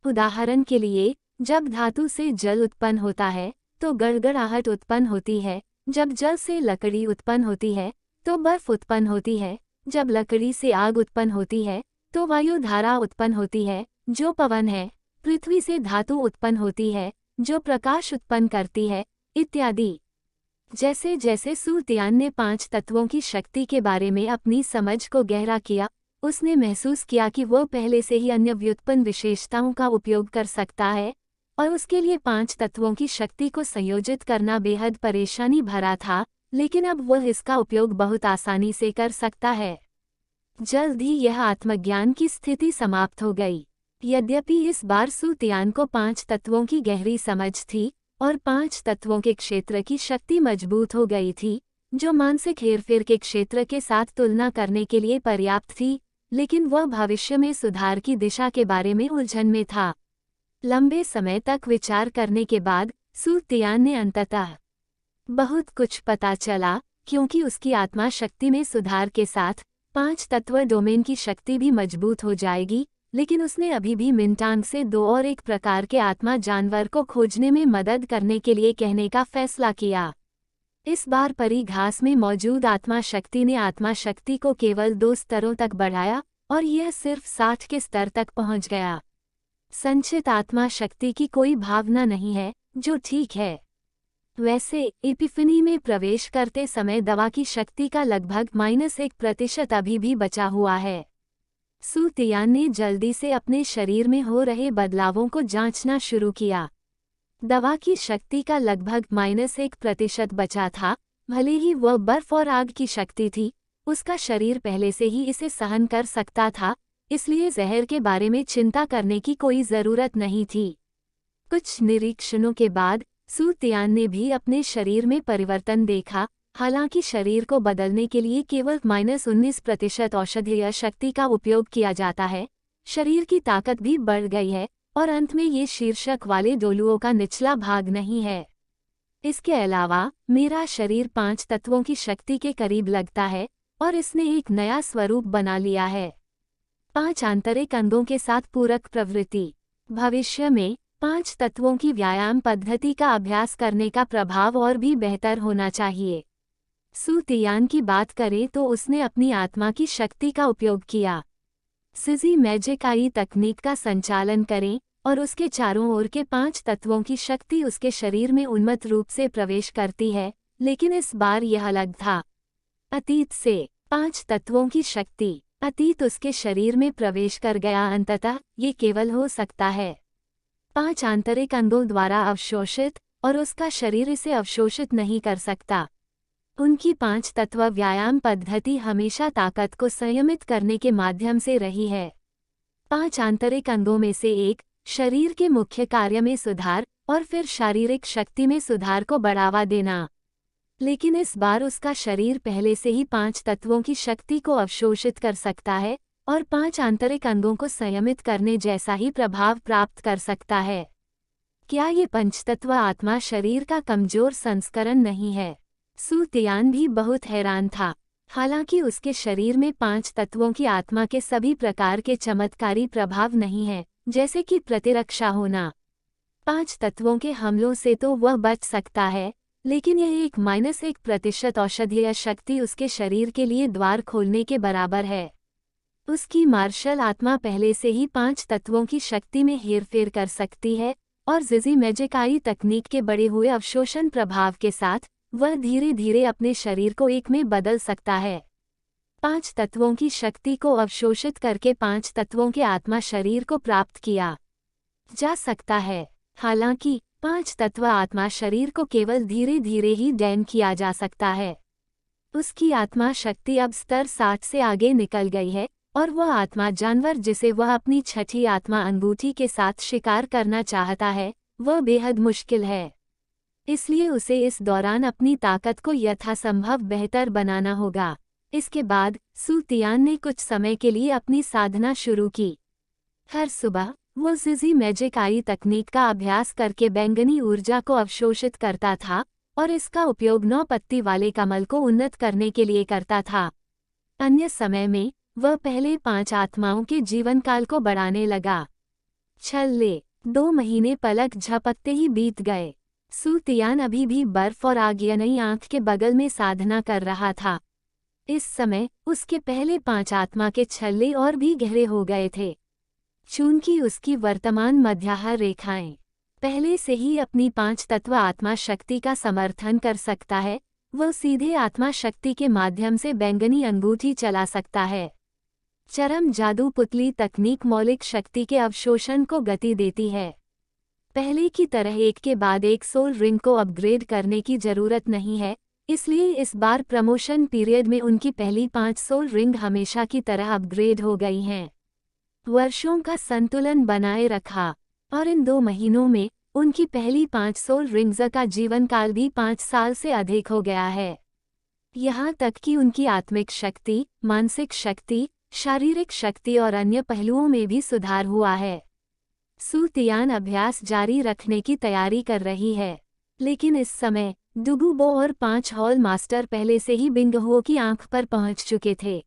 Speaker 2: उदाहरण के लिए, जब धातु से जल उत्पन्न होता है, तो गड़गड़ाहट उत्पन्न होती है। जब जल से लकड़ी उत्पन्न होती है, तो बर्फ उत्पन्न होती है। जब लकड़ी से आग उत्पन्न होती है, तो वायु धारा उत्पन्न होती है, जो पवन है। पृथ्वी से धातु उत्पन्न होती है, जो प्रकाश उत्पन्न करती है, इत्यादि। जैसे जैसे सू तियान ने 5 तत्वों की शक्ति के बारे में अपनी समझ को गहरा किया, उसने महसूस किया कि वह पहले से ही अन्य व्युत्पन्न विशेषताओं का उपयोग कर सकता है, और उसके लिए 5 तत्वों की शक्ति को संयोजित करना बेहद परेशानी भरा था, लेकिन अब वह इसका उपयोग बहुत आसानी से कर सकता है। जल्द ही यह आत्मज्ञान की स्थिति समाप्त हो गई। यद्यपि इस बार सू तियान को 5 तत्वों की गहरी समझ थी, और 5 तत्वों के क्षेत्र की शक्ति मजबूत हो गई थी, जो मानसिक हेरफेर के क्षेत्र के साथ तुलना करने के लिए पर्याप्त थी, लेकिन वह भविष्य में सुधार की दिशा के बारे में उलझन में था। लंबे समय तक विचार करने के बाद सू तियान ने अंततः बहुत कुछ पता चला, क्योंकि उसकी आत्मा शक्ति में सुधार के साथ 5 तत्व डोमेन की शक्ति भी मजबूत हो जाएगी, लेकिन उसने अभी भी मिनटांग से 2 और एक प्रकार के आत्मा जानवर को खोजने में मदद करने के लिए कहने का फैसला किया। इस बार परी घास में मौजूद आत्मा शक्ति ने आत्मा शक्ति को केवल 2 स्तरों तक बढ़ाया, और यह सिर्फ 60 के स्तर तक पहुंच गया। संचित आत्मा शक्ति की कोई भावना नहीं है, जो ठीक है। वैसे एपिफनी में प्रवेश करते समय दवा की शक्ति का लगभग -1% अभी भी बचा हुआ है। सू तियान ने जल्दी से अपने शरीर में हो रहे बदलावों को जांचना शुरू किया। दवा की शक्ति का लगभग -1% बचा था। भले ही वह बर्फ और आग की शक्ति थी, उसका शरीर पहले से ही इसे सहन कर सकता था, इसलिए जहर के बारे में चिंता करने की कोई ज़रूरत नहीं थी। कुछ निरीक्षणों के बाद सू तियान ने भी अपने शरीर में परिवर्तन देखा। हालांकि शरीर को बदलने के लिए केवल -19% औषधीय शक्ति का उपयोग किया जाता है, शरीर की ताकत भी बढ़ गई है और अंत में ये शीर्षक वाले डोलुओं का निचला भाग नहीं है। इसके अलावा मेरा शरीर 5 तत्वों की शक्ति के करीब लगता है और इसने एक नया स्वरूप बना लिया है। 5 आंतरिक अंगों के साथ पूरक प्रवृत्ति। भविष्य में 5 तत्वों की व्यायाम पद्धति का अभ्यास करने का प्रभाव और भी बेहतर होना चाहिए। सू तियान की बात करें तो उसने अपनी आत्मा की शक्ति का उपयोग किया। सिजी मैजिक आई तकनीक का संचालन करें और उसके चारों ओर के 5 तत्वों की शक्ति उसके शरीर में उन्मत्त रूप से प्रवेश करती है, लेकिन इस बार यह अलग था। अतीत से 5 तत्वों की शक्ति। अतीत उसके शरीर में प्रवेश कर गया। अंततः ये केवल हो सकता है 5 आंतरिक अंगों द्वारा अवशोषित, और उसका शरीर इसे अवशोषित नहीं कर सकता। उनकी 5 तत्व व्यायाम पद्धति हमेशा ताकत को संयमित करने के माध्यम से रही है। 5 आंतरिक अंगों में से एक, शरीर के मुख्य कार्य में सुधार और फिर शारीरिक शक्ति में सुधार को बढ़ावा देना। लेकिन इस बार उसका शरीर पहले से ही 5 तत्वों की शक्ति को अवशोषित कर सकता है और 5 आंतरिक अंगों को संयमित करने जैसा ही प्रभाव प्राप्त कर सकता है। क्या ये पंचतत्व आत्मा शरीर का कमजोर संस्करण नहीं है? सू तियान भी बहुत हैरान था। हालांकि उसके शरीर में 5 तत्वों की आत्मा के सभी प्रकार के चमत्कारी प्रभाव नहीं हैं, जैसे कि प्रतिरक्षा होना। 5 तत्वों के हमलों से तो वह बच सकता है, लेकिन यह एक -1% औषधीय शक्ति उसके शरीर के लिए द्वार खोलने के बराबर है। उसकी मार्शल आत्मा पहले से ही 5 तत्वों की शक्ति में हेरफेर कर सकती है, और जिजी मैजिक आई तकनीक के बढ़े हुए अवशोषण प्रभाव के साथ वह धीरे धीरे अपने शरीर को एक में बदल सकता है। 5 तत्वों की शक्ति को अवशोषित करके 5 तत्वों के आत्मा शरीर को प्राप्त किया जा सकता है। हालांकि 5 तत्व आत्मा शरीर को केवल धीरे धीरे ही डैन किया जा सकता है। उसकी आत्मा शक्ति अब स्तर 60 से आगे निकल गई है, और वह आत्मा जानवर जिसे वह अपनी छठी आत्मा अंगूठी के साथ शिकार करना चाहता है, वह बेहद मुश्किल है। इसलिए उसे इस दौरान अपनी ताकत को यथासंभव बेहतर बनाना होगा। इसके बाद सू तियान ने कुछ समय के लिए अपनी साधना शुरू की। हर सुबह वो जिजी मैजिक आई तकनीक का अभ्यास करके बैंगनी ऊर्जा को अवशोषित करता था और इसका उपयोग 9 पत्ती वाले कमल को उन्नत करने के लिए करता था। अन्य समय में वह पहले 5 आत्माओं के जीवनकाल को बढ़ाने लगा। छल्ले 2 महीने पलक झपकते ही बीत गए। सू तियान अभी भी बर्फ और आग यानी आंख के बगल में साधना कर रहा था। इस समय उसके पहले 5 आत्मा के छल्ले और भी गहरे हो गए थे। चूंकि उसकी वर्तमान मध्याह्न रेखाएं पहले से ही अपनी 5 तत्व आत्मा शक्ति का समर्थन कर सकता है, वह सीधे आत्मा शक्ति के माध्यम से बैंगनी अंगूठी चला सकता है। चरम जादू पुतली तकनीक मौलिक शक्ति के अवशोषण को गति देती है। पहले की तरह एक के बाद एक सोल रिंग को अपग्रेड करने की जरूरत नहीं है, इसलिए इस बार प्रमोशन पीरियड में उनकी पहली 5 सोल रिंग हमेशा की तरह अपग्रेड हो गई हैं। वर्षों का संतुलन बनाए रखा, और इन 2 महीनों में उनकी पहली 5 सोल रिंग्स का जीवन काल भी 5 साल से अधिक हो गया है। यहाँ तक कि उनकी आत्मिक शक्ति, मानसिक शक्ति, शारीरिक शक्ति और अन्य पहलुओं में भी सुधार हुआ है। सू तियान अभ्यास जारी रखने की तैयारी कर रही है, लेकिन इस समय डुगुबो और 5 हॉल मास्टर पहले से ही बिंगहुओ की आंख पर पहुंच चुके थे।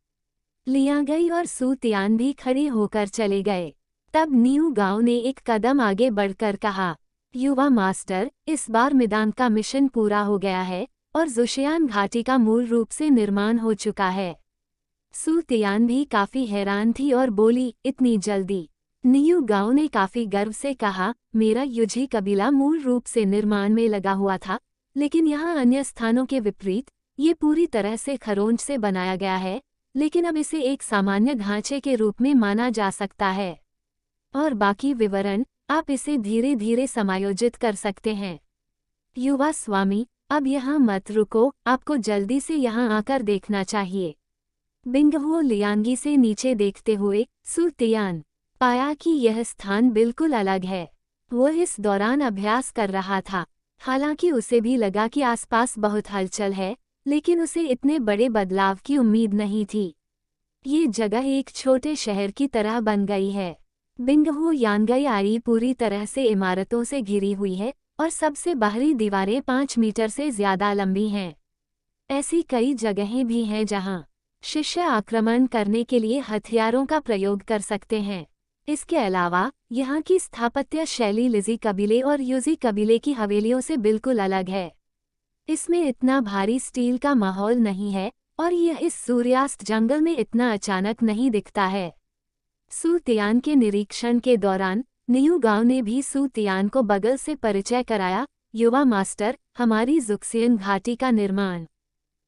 Speaker 2: लिया गई और सू तियान भी खड़े होकर चले गए। तब न्यू गांव ने एक कदम आगे बढ़कर कहा, युवा मास्टर, इस बार मिदान का मिशन पूरा हो गया है और जुशियान घाटी का मूल रूप से निर्माण हो चुका है। सू तियान भी काफी हैरान थी और बोली, इतनी जल्दी? न्यू गांव ने काफी गर्व से कहा, मेरा युझी कबीला मूल रूप से निर्माण में लगा हुआ था, लेकिन यहाँ अन्य स्थानों के विपरीत ये पूरी तरह से खरोंच से बनाया गया है, लेकिन अब इसे एक सामान्य ढांचे के रूप में माना जा सकता है। और बाकी विवरण आप इसे धीरे धीरे समायोजित कर सकते हैं। युवा स्वामी, अब यहाँ मत रुको, आपको जल्दी से यहाँ आकर देखना चाहिए। बिंगहुओ लियांगी से नीचे देखते हुए सू तियान पाया कि यह स्थान बिल्कुल अलग है। वो इस दौरान अभ्यास कर रहा था, हालांकि उसे भी लगा कि आसपास बहुत हलचल है, लेकिन उसे इतने बड़े बदलाव की उम्मीद नहीं थी। ये जगह एक छोटे शहर की तरह बन गई है। बिंगहुओ यानगाई पूरी तरह से इमारतों से घिरी हुई है और सबसे बाहरी दीवारें 5 मीटर से ज्यादा लंबी हैं। ऐसी कई जगहें भी हैं जहां शिष्य आक्रमण करने के लिए हथियारों का प्रयोग कर सकते हैं। इसके अलावा यहाँ की स्थापत्य शैली लिजी कबीले और युजी कबीले की हवेलियों से बिल्कुल अलग है। इसमें इतना भारी स्टील का माहौल नहीं है और यह इस सूर्यास्त जंगल में इतना अचानक नहीं दिखता है। सू तियान के निरीक्षण के दौरान नियू गांव ने भी सू तियान को बगल से परिचय कराया। युवा मास्टर, हमारी जुक्सियन घाटी का निर्माण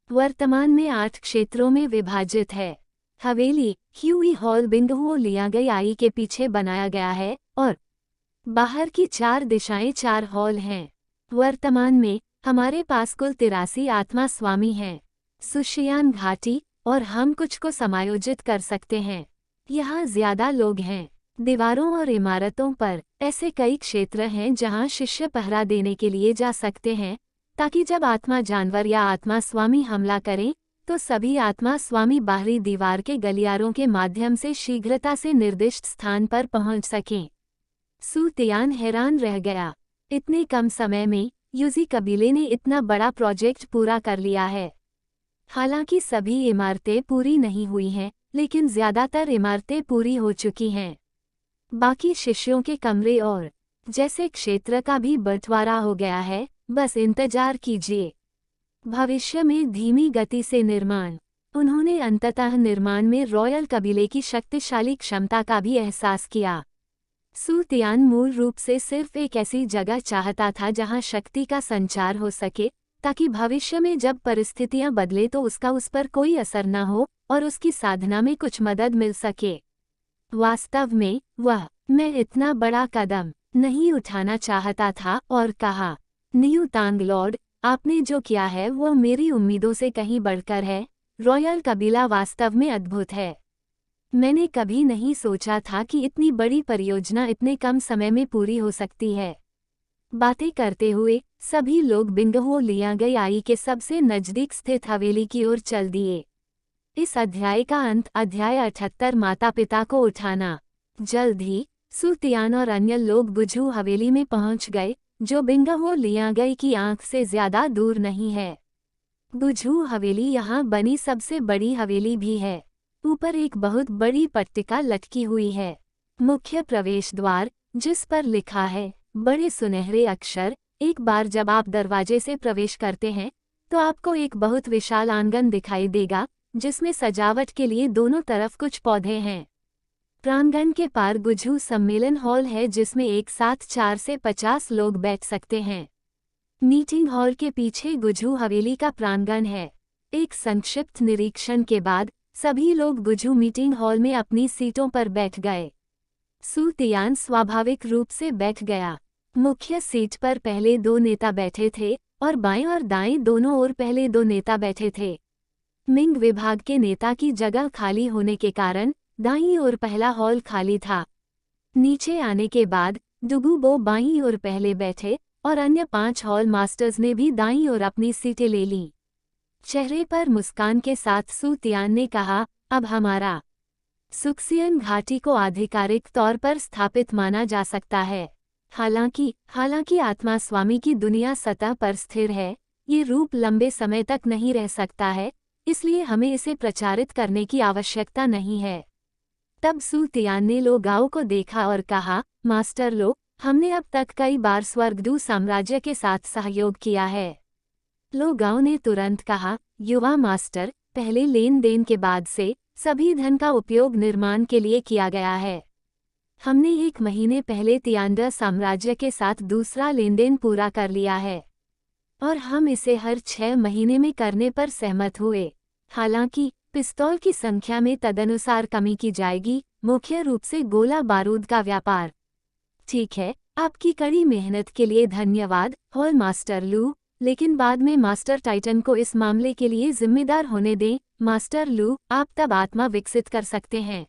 Speaker 2: वर्तमान में 8 क्षेत्रों में विभाजित है। हवेली ह्यूई हॉल बिंगहुओ लियांगाई के पीछे बनाया गया है और बाहर की 4 दिशाएं 4 हॉल हैं। वर्तमान में हमारे पास कुल 83 आत्मा स्वामी हैं। सुशियान घाटी और हम कुछ को समायोजित कर सकते हैं। यहाँ ज्यादा लोग हैं। दीवारों और इमारतों पर ऐसे कई क्षेत्र हैं जहाँ शिष्य पहरा देने के लिए जा सकते हैं, ताकि जब आत्मा जानवर या आत्मा स्वामी हमला करें तो सभी आत्मा स्वामी बाहरी दीवार के गलियारों के माध्यम से शीघ्रता से निर्दिष्ट स्थान पर पहुंच सकें। सू तियान हैरान रह गया। इतने कम समय में युजी कबीले ने इतना बड़ा प्रोजेक्ट पूरा कर लिया है। हालांकि सभी इमारतें पूरी नहीं हुई हैं, लेकिन ज्यादातर इमारतें पूरी हो चुकी हैं। बाकी शिष्यों के कमरे और जैसे क्षेत्र का भी बंटवारा हो गया है, बस इंतजार कीजिए। भविष्य में धीमी गति से निर्माण। उन्होंने अंततः निर्माण में रॉयल कबीले की शक्तिशाली क्षमता का भी एहसास किया। सू तियान मूल रूप से सिर्फ एक ऐसी जगह चाहता था जहां शक्ति का संचार हो सके, ताकि भविष्य में जब परिस्थितियां बदले तो उसका उस पर कोई असर न हो और उसकी साधना में कुछ मदद मिल सके। वास्तव में मैं इतना बड़ा कदम नहीं उठाना चाहता था और कहा, नियू तांग लॉर्ड, आपने जो किया है वो मेरी उम्मीदों से कहीं बढ़कर है। रॉयल कबीला वास्तव में अद्भुत है। मैंने कभी नहीं सोचा था कि इतनी बड़ी परियोजना इतने कम समय में पूरी हो सकती है। बातें करते हुए सभी लोग बिंगहुओ लियांगाई के सबसे नजदीक स्थित हवेली की ओर चल दिए। इस अध्याय का अंत अध्याय 78 माता पिता को उठाना। जल्द ही सू तियान और अन्य लोग बुझू हवेली में पहुंच गए, जो बिंगहुओ लियांगाई की आंख से ज्यादा दूर नहीं है। बुझू हवेली यहाँ बनी सबसे बड़ी हवेली भी है। ऊपर एक बहुत बड़ी पट्टिका लटकी हुई है। मुख्य प्रवेश द्वार, जिस पर लिखा है बड़े सुनहरे अक्षर। एक बार जब आप दरवाजे से प्रवेश करते हैं तो आपको एक बहुत विशाल आंगन दिखाई देगा, जिसमें सजावट के लिए दोनों तरफ कुछ पौधे हैं। प्रांगण के पार गुझू सम्मेलन हॉल है, जिसमें एक साथ 4 से 50 लोग बैठ सकते हैं। मीटिंग हॉल के पीछे गुझू हवेली का प्रांगण है। एक संक्षिप्त निरीक्षण के बाद सभी लोग गुझू मीटिंग हॉल में अपनी सीटों पर बैठ गए। सू तियान स्वाभाविक रूप से बैठ गया। मुख्य सीट पर पहले 2 नेता बैठे थे और बाएं और दाएं दोनों ओर पहले 2 नेता बैठे थे। मिंग विभाग के नेता की जगह खाली होने के कारण दाईं ओर पहला हॉल खाली था। नीचे आने के बाद डुगुबो बाईं ओर पहले बैठे और अन्य 5 हॉल मास्टर्स ने भी दाईं ओर अपनी सीटें ले लीं। चेहरे पर मुस्कान के साथ सू तियान ने कहा, अब हमारा सुक्सियन घाटी को आधिकारिक तौर पर स्थापित माना जा सकता है। हालांकि आत्मा स्वामी की दुनिया सतह पर स्थिर है, ये रूप लंबे समय तक नहीं रह सकता है, इसलिए हमें इसे प्रचारित करने की आवश्यकता नहीं है। तब सू तियान ने लो गाओ को देखा और कहा, मास्टर लो, हमने अब तक कई बार स्वर्गदूत साम्राज्य के साथ सहयोग किया है। लो गाओ ने तुरंत कहा, युवा मास्टर, पहले लेन देन के बाद से सभी धन का उपयोग निर्माण के लिए किया गया है। हमने 1 महीने पहले तियांडर साम्राज्य के साथ दूसरा लेनदेन पूरा कर लिया है। और हम इसे हर 6 महीने में करने पर सहमत हुए। हालांकि पिस्तौल की संख्या में तदनुसार कमी की जाएगी, मुख्य रूप से गोला बारूद का व्यापार। ठीक है, आपकी कड़ी मेहनत के लिए धन्यवाद, हॉल मास्टर लू, लेकिन बाद में मास्टर टाइटन को इस मामले के लिए जिम्मेदार होने दें। मास्टर लू, आप तब आत्मा विकसित कर सकते हैं।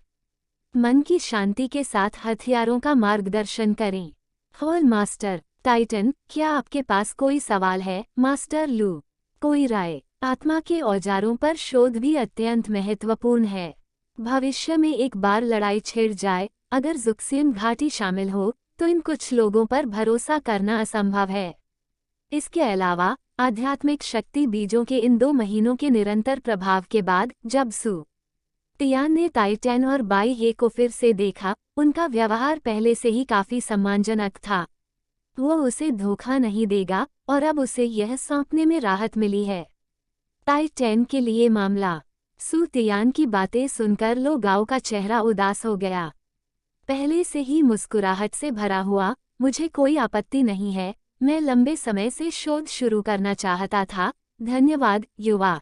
Speaker 2: मन की शांति के साथ हथियारों का मार्गदर्शन करें। हॉल मास्टर टाइटन, क्या आपके पास कोई सवाल है? मास्टर लू, कोई राय? आत्मा के औजारों पर शोध भी अत्यंत महत्वपूर्ण है। भविष्य में एक बार लड़ाई छिड़ जाए, अगर जुक्सियन घाटी शामिल हो, तो इन कुछ लोगों पर भरोसा करना असंभव है। इसके अलावा आध्यात्मिक शक्ति बीजों के इन 2 महीनों के निरंतर प्रभाव के बाद, जब सू तियान ने टाइटन और बाई हे को फिर से देखा, उनका व्यवहार पहले से ही काफी सम्मानजनक था। वो उसे धोखा नहीं देगा, और अब उसे यह सौंपने में राहत मिली है। टाइटन के लिए मामला। सू तियान की बातें सुनकर लो गाओ का चेहरा उदास हो गया। पहले से ही मुस्कुराहट से भरा हुआ, मुझे कोई आपत्ति नहीं है, मैं लंबे समय से शोध शुरू करना चाहता था। धन्यवाद युवा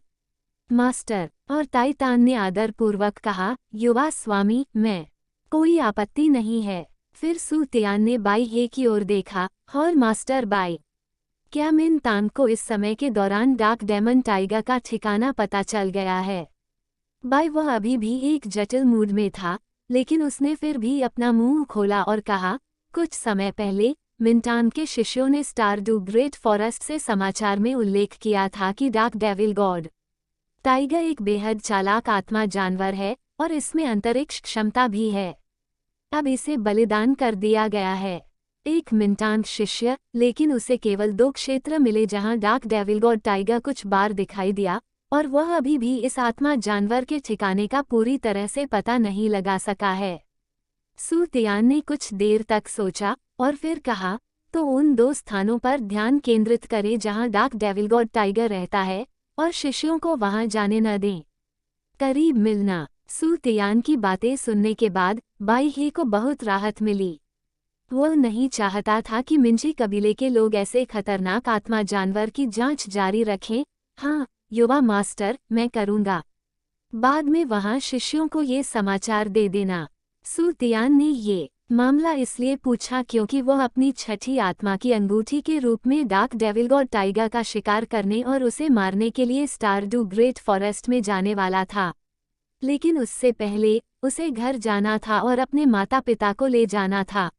Speaker 2: मास्टर। और टाइटान ने आदरपूर्वक कहा, युवा स्वामी, मैं कोई आपत्ति नहीं है। फिर सू तियान ने बाई हे की ओर देखा, हॉल मास्टर बाई, क्या मिन तांग को इस समय के दौरान डार्क डेमन टाइगर का ठिकाना पता चल गया है? बाई, वह अभी भी एक जटिल मूड में था, लेकिन उसने फिर भी अपना मुंह खोला और कहा, कुछ समय पहले मिनटान के शिष्यों ने स्टारडू ग्रेट फॉरेस्ट से समाचार में उल्लेख किया था कि डार्क डेविल गॉड टाइगर एक बेहद चालाक आत्मा जानवर है और इसमें अंतरिक्ष क्षमता भी है। अब इसे बलिदान कर दिया गया है। एक मिनटान शिष्य, लेकिन उसे केवल 2 क्षेत्र मिले जहां डार्क डेविल गॉड टाइगर कुछ बार दिखाई दिया, और वह अभी भी इस आत्मा जानवर के ठिकाने का पूरी तरह से पता नहीं लगा सका है। सू तियान ने कुछ देर तक सोचा और फिर कहा, तो उन 2 स्थानों पर ध्यान केंद्रित करें जहां डार्क डेविल गॉड टाइगर रहता है, और शिष्यों को वहां जाने न दें। करीब मिलना। सू तियान की बातें सुनने के बाद बाई हे को बहुत राहत मिली। वह नहीं चाहता था कि मिंजी कबीले के लोग ऐसे खतरनाक आत्मा जानवर की जांच जारी रखें। हाँ युवा मास्टर, मैं करूंगा। बाद में वहां शिष्यों को ये समाचार दे देना। सू तियान ने ये मामला इसलिए पूछा क्योंकि वह अपनी छठी आत्मा की अंगूठी के रूप में डार्क डेविल गॉड टाइगर का शिकार करने और उसे मारने के लिए स्टारडू ग्रेट फॉरेस्ट में जाने वाला था। लेकिन उससे पहले उसे घर जाना था और अपने माता पिता को ले जाना था।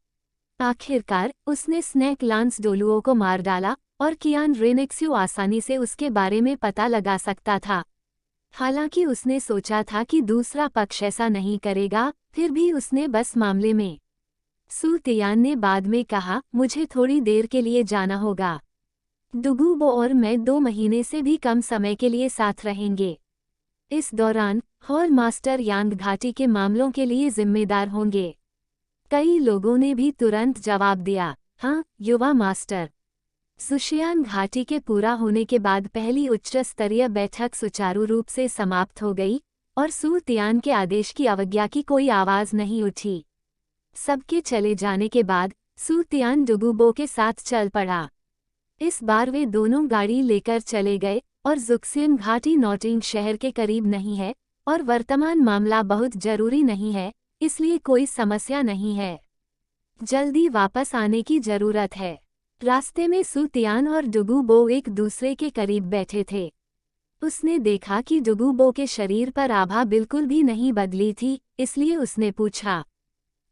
Speaker 2: आखिरकार उसने स्नैक लांस डोलुओ को मार डाला और कियान रेनेक्स्यू आसानी से उसके बारे में पता लगा सकता था। हालांकि उसने सोचा था कि दूसरा पक्ष ऐसा नहीं करेगा, फिर भी उसने बस मामले में। सू तियान ने बाद में कहा, मुझे थोड़ी देर के लिए जाना होगा। डुगुबो और मैं 2 महीने से भी कम समय के लिए साथ रहेंगे। इस दौरान हॉल मास्टर यांग घाटी के मामलों के लिए जिम्मेदार होंगे। कई लोगों ने भी तुरंत जवाब दिया, हाँ युवा मास्टर। सुशियान घाटी के पूरा होने के बाद पहली उच्च स्तरीय बैठक सुचारू रूप से समाप्त हो गई और सू तियान के आदेश की अवज्ञा की कोई आवाज नहीं उठी। सबके चले जाने के बाद सू तियान डुगुबो के साथ चल पड़ा। इस बार वे दोनों गाड़ी लेकर चले गए और जुक्सियन घाटी नॉटिंग शहर के करीब नहीं है और वर्तमान मामला बहुत जरूरी नहीं है, इसलिए कोई समस्या नहीं है। जल्दी वापस आने की जरूरत है। रास्ते में सू तियान और डुगुबो एक दूसरे के करीब बैठे थे। उसने देखा कि डुगुबो के शरीर पर आभा बिल्कुल भी नहीं बदली थी, इसलिए उसने पूछा,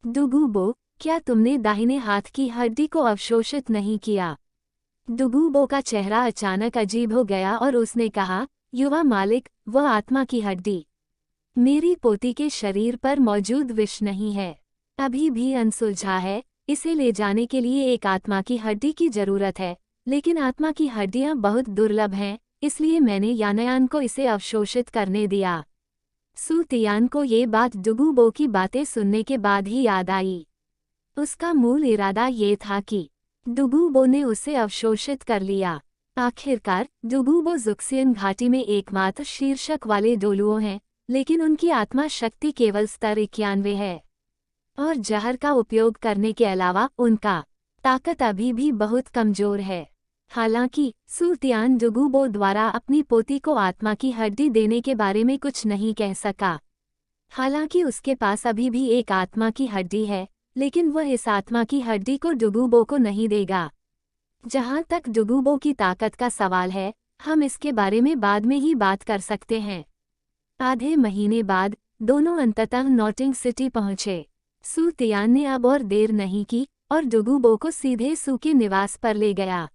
Speaker 2: डुगुबो, क्या तुमने दाहिने हाथ की हड्डी को अवशोषित नहीं किया? डुगुबो का चेहरा अचानक अजीब हो गया और उसने कहा, युवा मालिक, वह आत्मा की हड्डी मेरी पोती के शरीर पर मौजूद विष नहीं है, अभी भी अनसुलझा है। इसे ले जाने के लिए एक आत्मा की हड्डी की जरूरत है, लेकिन आत्मा की हड्डियां बहुत दुर्लभ हैं, इसलिए मैंने यानयान को इसे अवशोषित करने दिया। सू तियान को ये बात डुगुबो की बातें सुनने के बाद ही याद आई। उसका मूल इरादा ये था कि डुगुबो ने उसे अवशोषित कर लिया। आखिरकार डुगुबो जुक्सियन घाटी में एकमात्र शीर्षक वाले डोलुओ हैं, लेकिन उनकी आत्मा शक्ति केवल स्तर 91 है और जहर का उपयोग करने के अलावा उनका ताकत अभी भी बहुत कमजोर है। हालांकि सू तियान डुगुबो द्वारा अपनी पोती को आत्मा की हड्डी देने के बारे में कुछ नहीं कह सका। हालांकि उसके पास अभी भी एक आत्मा की हड्डी है, लेकिन वह इस आत्मा की हड्डी को डुगुबो को नहीं देगा। जहां तक डुगुबो की ताकत का सवाल है, हम इसके बारे में बाद में ही बात कर सकते हैं। आधे महीने बाद दोनों अंततः नॉटिंग सिटी पहुंचे। सू तियान ने अब और देर नहीं की और डुगुबो को सीधे सू के निवास पर ले गया।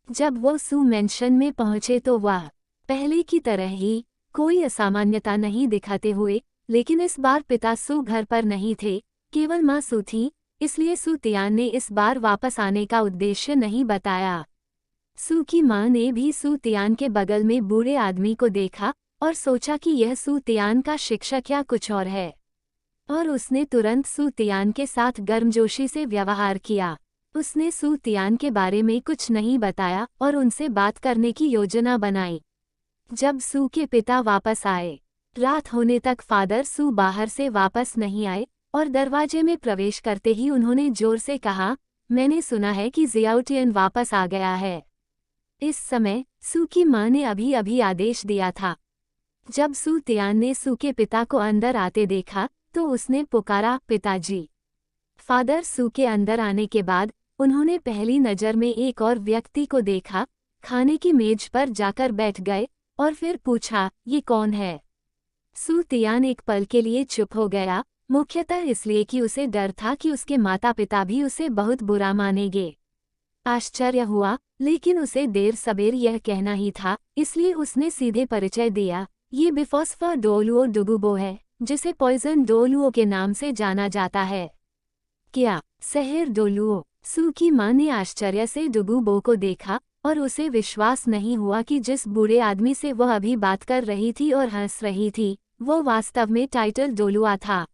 Speaker 2: जब वो सू मेंशन में पहुंचे तो वह पहले की तरह ही कोई असामान्यता नहीं दिखाते हुए, लेकिन इस बार पिता सू घर पर नहीं थे, केवल माँ सू थी, इसलिए सू तियान ने इस बार वापस आने का उद्देश्य नहीं बताया। सू की माँ ने भी सू तियान के बगल में बूढ़े आदमी को देखा और सोचा कि यह सू तियान का शिक्षक या कुछ और है, और उसने तुरंत सू तियान के साथ गर्मजोशी से व्यवहार किया। उसने सू तियान के बारे में कुछ नहीं बताया और उनसे बात करने की योजना बनाई। जब सू के पिता वापस आए, रात होने तक फादर सू बाहर से वापस नहीं आए और दरवाजे में प्रवेश करते ही उन्होंने जोर से कहा, मैंने सुना है कि जियाओटियन वापस आ गया है। इस समय सू की माँ ने अभी अभी आदेश दिया था। जब सू तियान ने सू के पिता को अंदर आते देखा तो उसने पुकारा, पिताजी। फादर सू के अंदर आने के बाद उन्होंने पहली नज़र में एक और व्यक्ति को देखा, खाने की मेज पर जाकर बैठ गए और फिर पूछा, ये कौन है? सू तियान एक पल के लिए चुप हो गया, मुख्यतः इसलिए कि उसे डर था कि उसके माता पिता भी उसे बहुत बुरा मानेंगे। आश्चर्य हुआ, लेकिन उसे देर सबेर यह कहना ही था, इसलिए उसने सीधे परिचय दिया, ये बिफोस्फर डोलुओ डुगुबो है, जिसे पॉइजन डोलुओ के नाम से जाना जाता है। क्या शहर डोलुओ? सू की माँ ने आश्चर्य से डुगुबो को देखा और उसे विश्वास नहीं हुआ कि जिस बूढ़े आदमी से वह अभी बात कर रही थी और हंस रही थी, वो वास्तव में टाइटल डोलुआ था।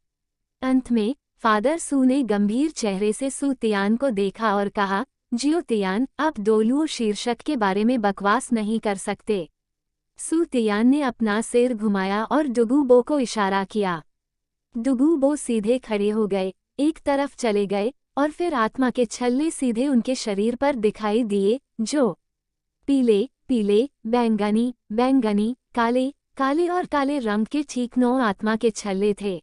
Speaker 2: अंत में फादर सू ने गंभीर चेहरे से सू तियान को देखा और कहा, जियो तियान, आप डोलुओ शीर्षक के बारे में बकवास नहीं कर सकते। सू तियान ने अपना सिर घुमाया और डुगुबो को इशारा किया। डुगुबो सीधे खड़े हो गए, एक तरफ चले गए और फिर आत्मा के छल्ले सीधे उनके शरीर पर दिखाई दिए, जो पीले पीले, बैंगनी बैंगनी, काले काले और काले रंग के ठीक 9 आत्मा के छल्ले थे।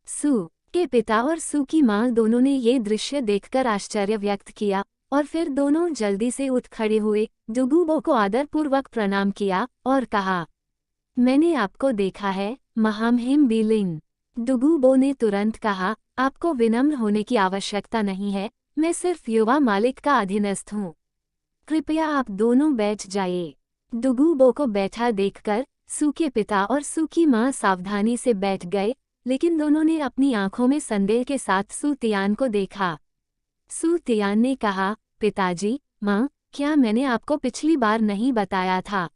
Speaker 2: सू के पिता और सू की माँ दोनों ने ये दृश्य देखकर आश्चर्य व्यक्त किया और फिर दोनों जल्दी से उठ खड़े हुए, डुगुबो को आदरपूर्वक प्रणाम किया और कहा, मैंने आपको देखा है, महामहिम बीलिंग। डुगुबो ने तुरंत कहा, आपको विनम्र होने की आवश्यकता नहीं है, मैं सिर्फ युवा मालिक का अधीनस्थ हूँ। कृपया आप दोनों बैठ जाइए। डुगुबो को बैठा देखकर सू के पिता और सू की माँ सावधानी से बैठ गए, लेकिन दोनों ने अपनी आंखों में संदेह के साथ सू तियान को देखा। सू तियान ने कहा, पिताजी, माँ, क्या मैंने आपको पिछली बार नहीं बताया था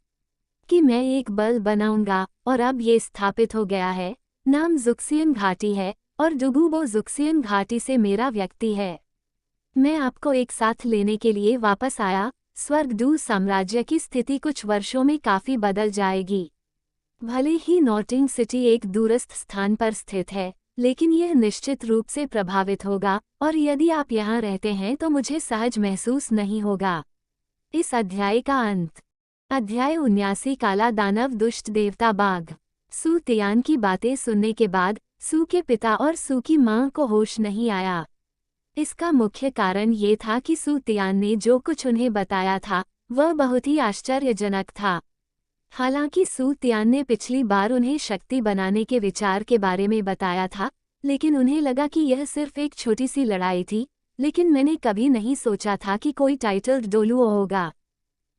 Speaker 2: कि मैं एक बल बनाऊंगा, और अब ये स्थापित हो गया है। नाम जुक्सियन घाटी है और डुगुबो जुक्सियन घाटी से मेरा व्यक्ति है। मैं आपको एक साथ लेने के लिए वापस आया। स्वर्गदूत साम्राज्य की स्थिति कुछ वर्षों में काफी बदल जाएगी। भले ही नॉटिंग सिटी एक दूरस्थ स्थान पर स्थित है, लेकिन यह निश्चित रूप से प्रभावित होगा, और यदि आप यहाँ रहते हैं तो मुझे सहज महसूस नहीं होगा। इस अध्याय का अंत। अध्याय 79, काला दानव दुष्ट देवता बाघ। सू तियान की बातें सुनने के बाद सू के पिता और सू की माँ को होश नहीं आया। इसका मुख्य कारण ये था कि सू तियान ने जो कुछ उन्हें बताया था वह बहुत ही आश्चर्यजनक था। हालांकि सू तियान ने पिछली बार उन्हें शक्ति बनाने के विचार के बारे में बताया था, लेकिन उन्हें लगा कि यह सिर्फ एक छोटी सी लड़ाई थी, लेकिन मैंने कभी नहीं सोचा था कि कोई टाइटल डोलुओ होगा।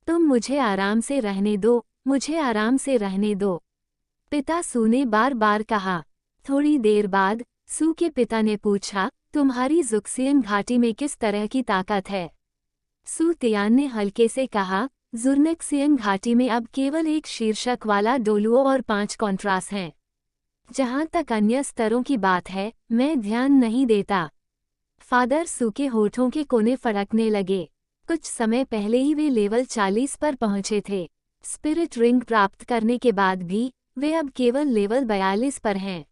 Speaker 2: तुम मुझे आराम से रहने दो, मुझे आराम से रहने दो, पिता सू ने बार बार कहा। थोड़ी देर बाद सू के पिता ने पूछा, तुम्हारी जुक्सियन घाटी में किस तरह की ताकत है? सू तियान ने हल्के से कहा, जुर्नेक्सियन घाटी में अब केवल एक शीर्षक वाला डोलुओ और 5 कॉन्ट्रास हैं। जहां तक अन्य स्तरों की बात है, मैं ध्यान नहीं देता। फादर सू के होठों के कोने फड़कने लगे। कुछ समय पहले ही वे लेवल 40 पर पहुंचे थे। स्पिरिट रिंग प्राप्त करने के बाद भी वे अब केवल लेवल 42 पर हैं।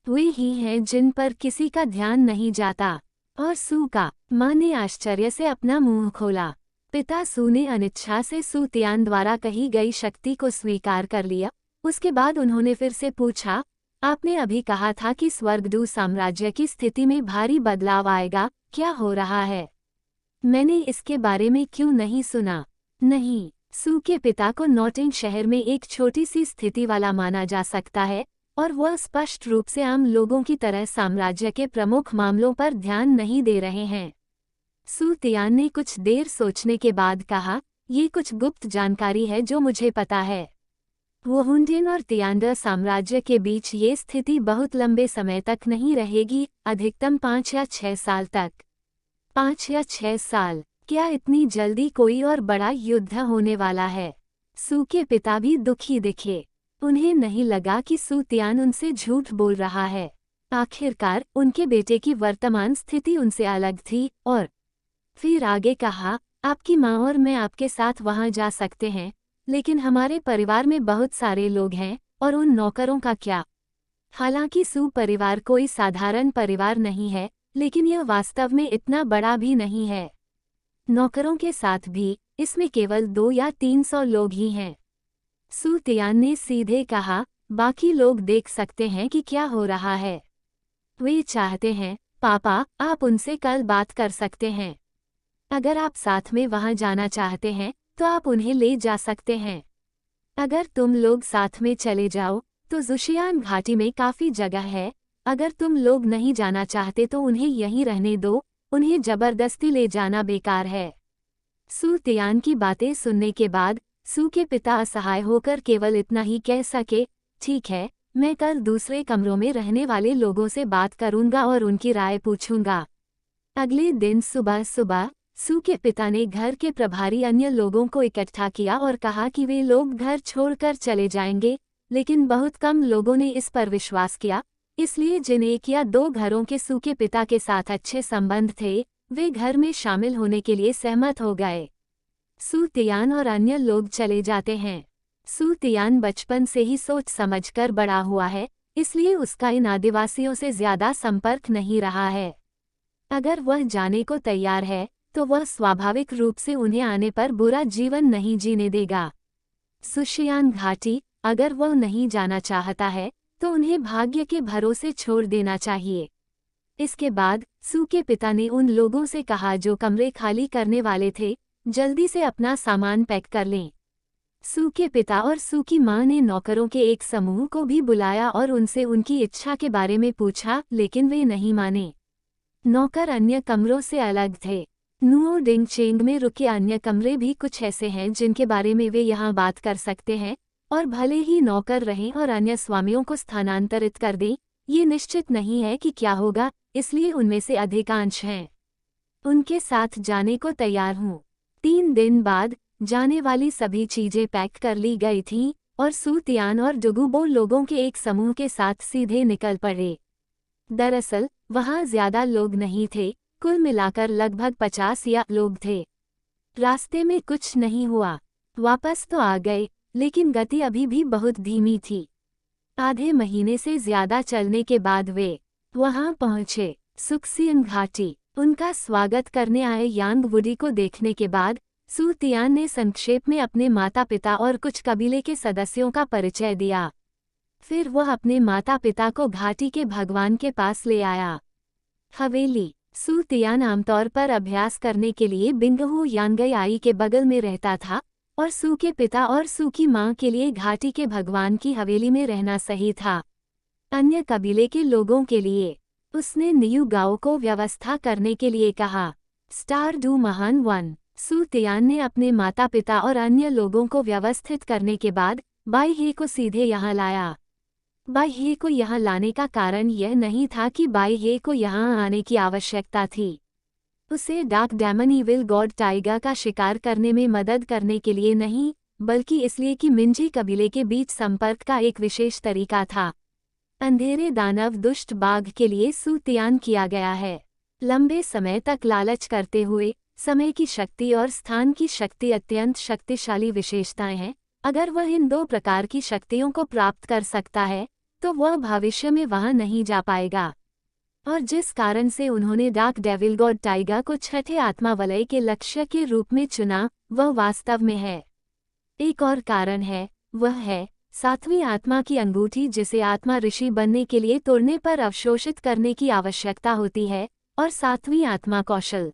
Speaker 2: वे ही हैं जिन पर किसी का ध्यान नहीं जाता। और सू का माँ ने आश्चर्य से अपना मुंह खोला। पिता सू ने अनिच्छा से सू तियान द्वारा कही गई शक्ति को स्वीकार कर लिया। उसके बाद उन्होंने फिर से पूछा, आपने अभी कहा था कि स्वर्गदूत साम्राज्य की स्थिति में भारी बदलाव आएगा, क्या हो रहा है? मैंने इसके बारे में क्यों नहीं सुना? नहीं, सू के पिता को नॉटिंग शहर में एक छोटी सी स्थिति वाला माना जा सकता है और वह स्पष्ट रूप से आम लोगों की तरह साम्राज्य के प्रमुख मामलों पर ध्यान नहीं दे रहे हैं। सू तियान ने कुछ देर सोचने के बाद कहा, ये कुछ गुप्त जानकारी है जो मुझे पता है। वुहुंडिन और तियांडर साम्राज्य के बीच ये स्थिति बहुत लंबे समय तक नहीं रहेगी, अधिकतम 5 या 6 साल तक। 5 या 6 साल? क्या इतनी जल्दी कोई और बड़ा युद्ध होने वाला है? सू के पिता भी दुखी दिखे। उन्हें नहीं लगा कि सू तियान उनसे झूठ बोल रहा है। आखिरकार उनके बेटे की वर्तमान स्थिति उनसे अलग थी और फिर आगे कहा, आपकी माँ और मैं आपके साथ वहाँ जा सकते हैं, लेकिन हमारे परिवार में बहुत सारे लोग हैं और उन नौकरों का क्या? हालांकि सू परिवार कोई साधारण परिवार नहीं है, लेकिन यह वास्तव में इतना बड़ा भी नहीं है। नौकरों के साथ भी इसमें केवल 2 या 300 लोग ही हैं। सू तियान ने सीधे कहा, बाकी लोग देख सकते हैं कि क्या हो रहा है। वे चाहते हैं, पापा, आप उनसे कल बात कर सकते हैं। अगर आप साथ में वहां जाना चाहते हैं तो आप उन्हें ले जा सकते हैं। अगर तुम लोग साथ में चले जाओ तो जुशियान घाटी में काफी जगह है। अगर तुम लोग नहीं जाना चाहते तो उन्हें यहीं रहने दो, उन्हें जबरदस्ती ले जाना बेकार है। सू तियान की बातें सुनने के बाद सू के पिता असहाय होकर केवल इतना ही कह सके, ठीक है, मैं कल दूसरे कमरों में रहने वाले लोगों से बात करूंगा और उनकी राय पूछूंगा। अगले दिन सुबह सुबह सू के पिता ने घर के प्रभारी अन्य लोगों को इकट्ठा किया और कहा कि वे लोग घर छोड़कर चले जाएंगे, लेकिन बहुत कम लोगों ने इस पर विश्वास किया। इसलिए जिन 1 या 2 घरों के सू के पिता के साथ अच्छे संबंध थे, वे घर में शामिल होने के लिए सहमत हो गए। सू तियान और अन्य लोग चले जाते हैं। सू तियान बचपन से ही सोच समझकर बड़ा हुआ है, इसलिए उसका इन आदिवासियों से ज्यादा संपर्क नहीं रहा है। अगर वह जाने को तैयार है तो वह स्वाभाविक रूप से उन्हें आने पर बुरा जीवन नहीं जीने देगा। सुशियान घाटी, अगर वह नहीं जाना चाहता है तो उन्हें भाग्य के भरोसे छोड़ देना चाहिए। इसके बाद सू के पिता ने उन लोगों से कहा जो कमरे खाली करने वाले थे, जल्दी से अपना सामान पैक कर लें। सू के पिता और सू की माँ ने नौकरों के एक समूह को भी बुलाया और उनसे उनकी इच्छा के बारे में पूछा, लेकिन वे नहीं माने। नौकर अन्य कमरों से अलग थे। नुओ डिंग चेंग में रुके अन्य कमरे भी कुछ ऐसे हैं जिनके बारे में वे यहाँ बात कर सकते हैं, और भले ही नौकर रहें और अन्य स्वामियों को स्थानांतरित कर दें, ये निश्चित नहीं है कि क्या होगा, इसलिए उनमें से अधिकांश हैं। उनके साथ जाने को तैयार हूँ। 3 दिन बाद जाने वाली सभी चीजें पैक कर ली गई थीं और सू तियान और डुगुबो लोगों के एक समूह के साथ सीधे निकल पड़े। दरअसल वहाँ ज्यादा लोग नहीं थे, कुल मिलाकर लगभग 50 या लोग थे। रास्ते में कुछ नहीं हुआ, वापस तो आ गए, लेकिन गति अभी भी बहुत धीमी थी। आधे महीने से ज्यादा चलने के बाद वे वहां पहुंचे, सुक्सियन घाटी। उनका स्वागत करने आए यांग वुडी को देखने के बाद सू तियान ने संक्षेप में अपने माता पिता और कुछ कबीले के सदस्यों का परिचय दिया। फिर वह अपने माता पिता को घाटी के भगवान के पास ले आया। हवेली। सू तियान आमतौर पर अभ्यास करने के लिए बिंगहू यांगई के बगल में रहता था और सू के पिता और सू की माँ के लिए घाटी के भगवान की हवेली में रहना सही था। अन्य कबीले के लोगों के लिए उसने नियू गाओ को व्यवस्था करने के लिए कहा। स्टार डू महान 1। सू तियान ने अपने माता पिता और अन्य लोगों को व्यवस्थित करने के बाद बाई हे को सीधे यहाँ लाया। बाई हे को यहाँ लाने का कारण यह नहीं था कि बाई हे को यहाँ आने की आवश्यकता थी। उसे dark demon evil god tiger का शिकार करने में मदद करने के लिए नहीं, बल्कि इसलिए कि मिंजी कबीले के बीच संपर्क का एक विशेष तरीका था। अंधेरे दानव दुष्ट बाघ के लिए सू तियान किया गया है। लंबे समय तक लालच करते हुए समय की शक्ति और स्थान की शक्ति अत्यंत शक्तिशाली विशेषताएं हैं। अगर वह इन 2 प्रकार की शक्तियों को प्राप्त कर सकता है तो वह भविष्य में वहां नहीं जा पाएगा। और जिस कारण से उन्होंने डार्क डेविल गॉड टाइगर को छठे आत्मा वलय के लक्ष्य के रूप में चुना, वह वास्तव में है। एक और कारण है, वह है सातवीं आत्मा की अंगूठी, जिसे आत्मा ऋषि बनने के लिए तोड़ने पर अवशोषित करने की आवश्यकता होती है, और सातवीं आत्मा कौशल।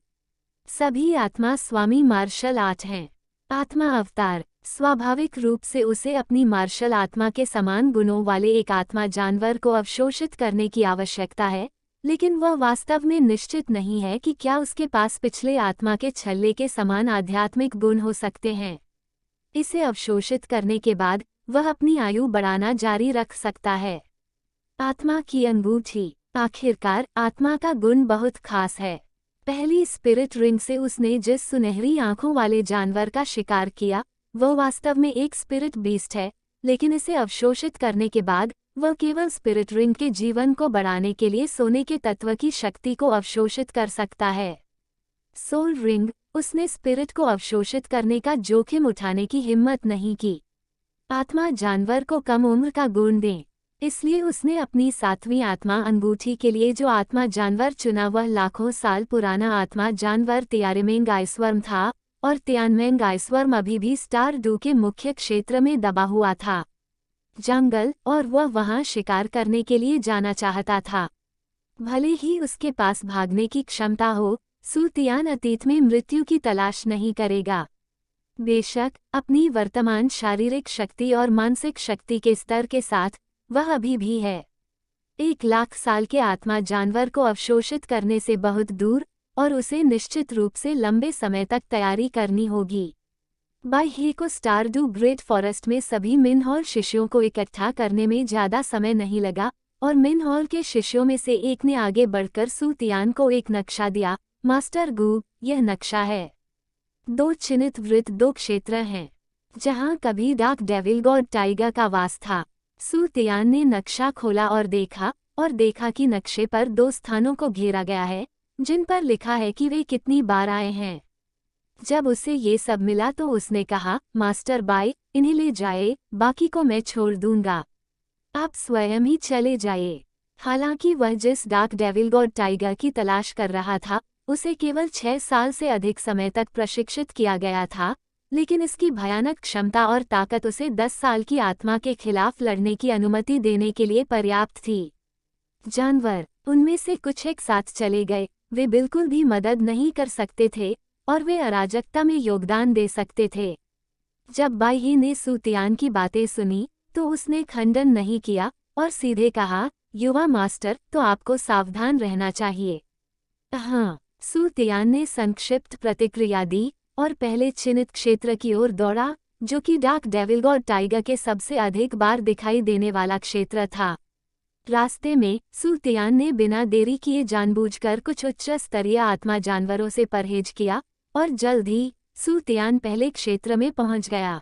Speaker 2: सभी आत्मा स्वामी मार्शल आर्ट हैं। आत्मा अवतार स्वाभाविक रूप से उसे अपनी मार्शल आत्मा के समान गुणों वाले एक आत्मा जानवर को अवशोषित करने की आवश्यकता है, लेकिन वह वास्तव में निश्चित नहीं है कि क्या उसके पास पिछले आत्मा के छल्ले के समान आध्यात्मिक गुण हो सकते हैं। इसे अवशोषित करने के बाद वह अपनी आयु बढ़ाना जारी रख सकता है। आत्मा की अंगूठी। आखिरकार आत्मा का गुण बहुत खास है। पहली स्पिरिट रिंग से उसने जिस सुनहरी आंखों वाले जानवर का शिकार किया, वह वास्तव में एक स्पिरिट बीस्ट है, लेकिन इसे अवशोषित करने के बाद वह केवल स्पिरिट रिंग के जीवन को बढ़ाने के लिए सोने के तत्व की शक्ति को अवशोषित कर सकता है। Soul ring. उसने स्पिरिट को अवशोषित करने का जोखिम उठाने की हिम्मत नहीं की। आत्मा जानवर को कम उम्र का गुण दें, इसलिए उसने अपनी सातवीं आत्मा अंगूठी के लिए जो आत्मा जानवर चुना वह लाखों साल पुराना आत्मा जानवर तियानमेंग आइसवर्म था, और तियानमेंग आइसवर्म अभी भी स्टार डू के मुख्य क्षेत्र में दबा हुआ था, जंगल, और वह वहां शिकार करने के लिए जाना चाहता था। भले ही उसके पास भागने की क्षमता हो, सू तियान अतीत में मृत्यु की तलाश नहीं करेगा। बेशक अपनी वर्तमान शारीरिक शक्ति और मानसिक शक्ति के स्तर के साथ वह अभी भी है 1,00,000 साल के आत्मा जानवर को अवशोषित करने से बहुत दूर, और उसे निश्चित रूप से लंबे समय तक तैयारी करनी होगी। बाई ही को स्टारडू ग्रेट फॉरेस्ट में सभी मिनहॉल शिष्यों को इकट्ठा करने में ज़्यादा समय नहीं लगा, और मिनहॉल के शिष्यों में से एक ने आगे बढ़कर सू तियान को एक नक्शा दिया। मास्टर गू, यह नक्शा है। 2 चिन्हित वृत्त 2 क्षेत्र हैं, जहां कभी डार्क डेविल गॉड टाइगर का वास था। सू तियान ने नक्शा खोला और देखा कि नक्शे पर 2 स्थानों को घेरा गया है, जिन पर लिखा है कि वे कितनी बार आए हैं। जब उसे ये सब मिला तो उसने कहा, मास्टर बाय, इन्हें ले जाए, बाकी को मैं छोड़ दूंगा। आप स्वयं ही चले जाइए। हालांकि वह जिस डार्क डेविल गॉड टाइगर की तलाश कर रहा था, उसे केवल 6 साल से अधिक समय तक प्रशिक्षित किया गया था, लेकिन इसकी भयानक क्षमता और ताकत उसे 10 साल की आत्मा के खिलाफ लड़ने की अनुमति देने के लिए पर्याप्त थी। जानवर, उनमें से कुछ एक साथ चले गए। वे बिल्कुल भी मदद नहीं कर सकते थे, और वे अराजकता में योगदान दे सकते थे। जब बाई ने सू तियान की बातें सुनी, तो उसने खंडन नहीं किया और सीधे कहा, युवा मास्टर, तो आपको सावधान रहना चाहिए। हाँ, सू तियान ने संक्षिप्त प्रतिक्रिया दी और पहले चिन्हित क्षेत्र की ओर दौड़ा, जो कि डार्क डेविल गॉड टाइगर के सबसे अधिक बार दिखाई देने वाला क्षेत्र था। रास्ते में सू तियान ने बिना देरी किए जानबूझकर कुछ उच्च स्तरीय आत्मा जानवरों से परहेज किया, और जल्द ही सू तियान पहले क्षेत्र में पहुंच गया।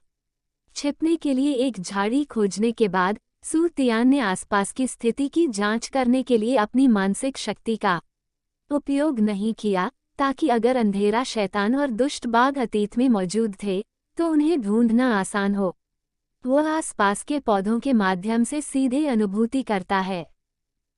Speaker 2: छिपने के लिए एक झाड़ी खोजने के बाद सू तियान ने आसपास की स्थिति की जांच करने के लिए अपनी मानसिक शक्ति का उपयोग नहीं किया, ताकि अगर अंधेरा शैतान और दुष्ट बाघ अतीत में मौजूद थे तो उन्हें ढूंढना आसान हो। वह आसपास के पौधों के माध्यम से सीधे अनुभूति करता है।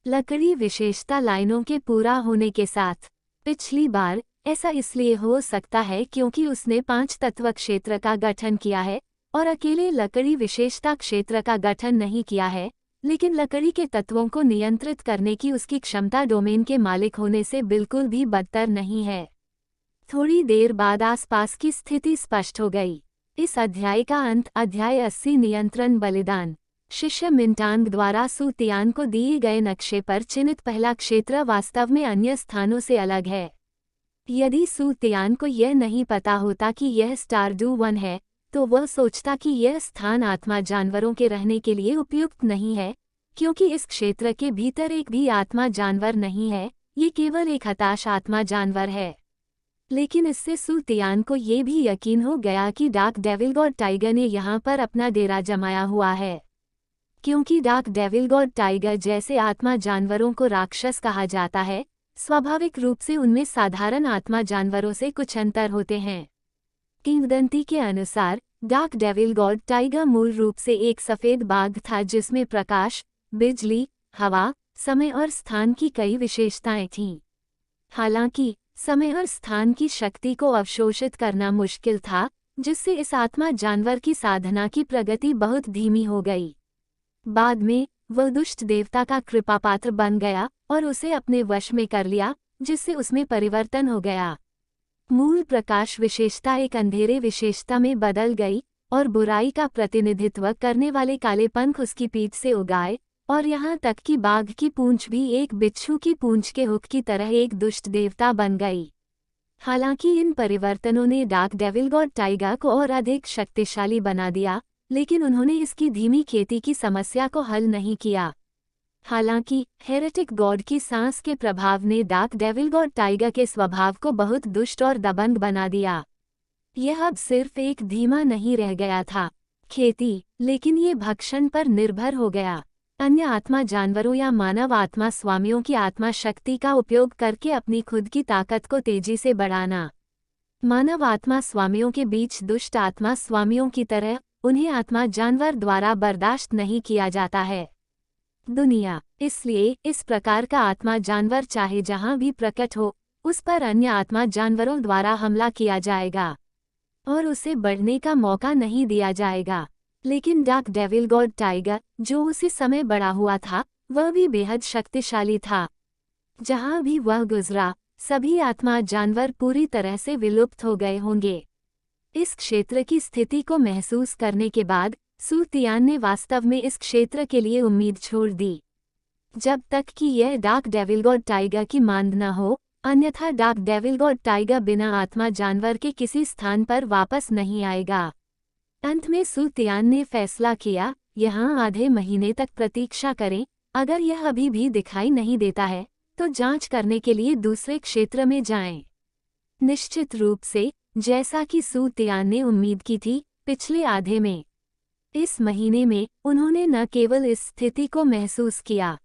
Speaker 2: लकड़ी विशेषता लाइनों के पूरा होने के साथ। पिछली बार ऐसा इसलिए हो सकता है क्योंकि उसने 5 तत्व क्षेत्र का गठन किया है और अकेले लकड़ी विशेषता क्षेत्र का गठन नहीं किया है, लेकिन लकड़ी के तत्वों को नियंत्रित करने की उसकी क्षमता डोमेन के मालिक होने से बिल्कुल भी बदतर नहीं है। थोड़ी देर बाद आसपास की स्थिति स्पष्ट हो गई। इस अध्याय का अंत अध्याय 80 नियंत्रण बलिदान। शिष्य मिंटांग द्वारा सू तियान को दिए गए नक्शे पर चिन्हित पहला क्षेत्र वास्तव में अन्य स्थानों से अलग है। यदि सू तियान को यह नहीं पता होता कि यह स्टारडू 1 है, तो वह सोचता कि यह स्थान आत्मा जानवरों के रहने के लिए उपयुक्त नहीं है, क्योंकि इस क्षेत्र के भीतर एक भी आत्मा जानवर नहीं है, ये केवल एक हताश आत्मा जानवर है। लेकिन इससे सू तियान को ये भी यकीन हो गया कि डार्क डेविल गॉड टाइगर ने यहाँ पर अपना डेरा जमाया हुआ है। क्योंकि डार्क डेविल गॉड टाइगर जैसे आत्मा जानवरों को राक्षस कहा जाता है, स्वाभाविक रूप से उनमें साधारण आत्मा जानवरों से कुछ अंतर होते हैं। किंवदंती के अनुसार डार्क डेविल गॉड टाइगर मूल रूप से एक सफ़ेद बाघ था जिसमें प्रकाश, बिजली, हवा समय और स्थान की कई विशेषताएं थीं। हालांकि समय और स्थान की शक्ति को अवशोषित करना मुश्किल था, जिससे इस आत्मा जानवर की साधना की प्रगति बहुत धीमी हो गई। बाद में वह दुष्ट देवता का कृपापात्र बन गया और उसे अपने वश में कर लिया, जिससे उसमें परिवर्तन हो गया। मूल प्रकाश विशेषता एक अंधेरे विशेषता में बदल गई और बुराई का प्रतिनिधित्व करने वाले काले पंख उसकी पीठ से उगाए, और यहाँ तक कि बाघ की पूंछ भी एक बिच्छू की पूंछ के हुक की तरह एक दुष्ट देवता बन गई। हालांकि इन परिवर्तनों ने डार्क डेविल गॉड टाइगर को और अधिक शक्तिशाली बना दिया, लेकिन उन्होंने इसकी धीमी खेती की समस्या को हल नहीं किया। हालांकि हेरेटिक गॉड की सांस के प्रभाव ने डार्क डेविल गॉड टाइगर के स्वभाव को बहुत दुष्ट और दबंग बना दिया। यह अब सिर्फ एक धीमा नहीं रह गया था खेती, लेकिन ये भक्षण पर निर्भर हो गया। अन्य आत्मा जानवरों या मानव आत्मा स्वामियों की आत्मा शक्ति का उपयोग करके अपनी खुद की ताकत को तेजी से बढ़ाना। मानव आत्मा स्वामियों के बीच दुष्ट आत्मा स्वामियों की तरह उन्हें आत्मा जानवर द्वारा बर्दाश्त नहीं किया जाता है। दुनिया इसलिए इस प्रकार का आत्मा जानवर चाहे जहां भी प्रकट हो, उस पर अन्य आत्मा जानवरों द्वारा हमला किया जाएगा और उसे बढ़ने का मौका नहीं दिया जाएगा। लेकिन डार्क डेविल गॉड टाइगर, जो उसी समय बड़ा हुआ था, वह भी बेहद शक्तिशाली था। जहां भी वह गुजरा, सभी आत्मा जानवर पूरी तरह से विलुप्त हो गए होंगे। इस क्षेत्र की स्थिति को महसूस करने के बाद सू तियान ने वास्तव में इस क्षेत्र के लिए उम्मीद छोड़ दी, जब तक कि यह डार्क डेविल गॉड टाइगर की मांद न हो। अन्यथा डार्क डेविल गॉड टाइगर बिना आत्मा जानवर के किसी स्थान पर वापस नहीं आएगा। अंत में सू तियान ने फैसला किया, यहाँ आधे महीने तक प्रतीक्षा करें। अगर यह अभी भी दिखाई नहीं देता है तो जांच करने के लिए दूसरे क्षेत्र में जाएं। निश्चित रूप से, जैसा कि सू तियान ने उम्मीद की थी, पिछले आधे में इस महीने में उन्होंने न केवल इस स्थिति को महसूस किया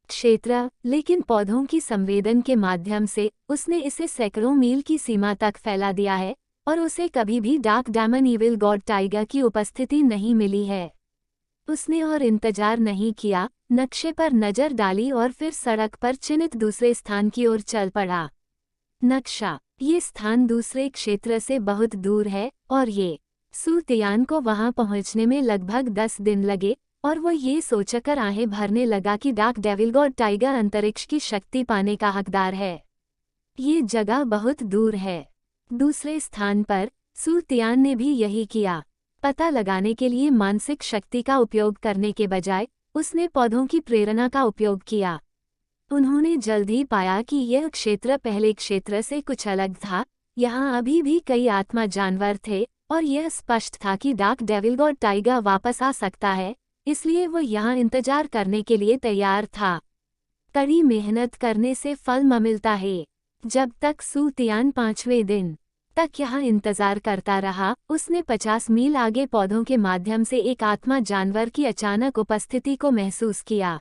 Speaker 2: क्षेत्र, लेकिन पौधों की संवेदन के माध्यम से उसने इसे सैकड़ों मील की सीमा तक फैला दिया है, और उसे कभी भी dark demon evil god tiger की उपस्थिति नहीं मिली है। उसने और इंतजार नहीं किया, नक्शे पर नजर डाली और फिर सड़क पर चिन्हित दूसरे स्थान की ओर चल पड़ा। नक्शा, ये स्थान दूसरे क्षेत्र से बहुत दूर है और ये सू तियान को वहां पहुंचने में लगभग 10 दिन लगे, और वो ये सोचकर आहें भरने लगा कि डार्क डेविल गॉड टाइगर अंतरिक्ष की शक्ति पाने का हकदार है। ये जगह बहुत दूर है। दूसरे स्थान पर सू तियान ने भी यही किया। पता लगाने के लिए मानसिक शक्ति का उपयोग करने के बजाय उसने पौधों की प्रेरणा का उपयोग किया। उन्होंने जल्द ही पाया कि यह क्षेत्र पहले क्षेत्र से कुछ अलग था। यहाँ अभी भी कई आत्मा जानवर थे और यह स्पष्ट था कि डार्क डेविल गॉड टाइगर वापस आ सकता है, इसलिए वो यहाँ इंतजार करने के लिए तैयार था। कड़ी मेहनत करने से फल मिलता है। जब तक सू तियान 5वें दिन तक यहाँ इंतजार करता रहा, उसने 50 मील आगे पौधों के माध्यम से एक आत्मा जानवर की अचानक उपस्थिति को महसूस किया।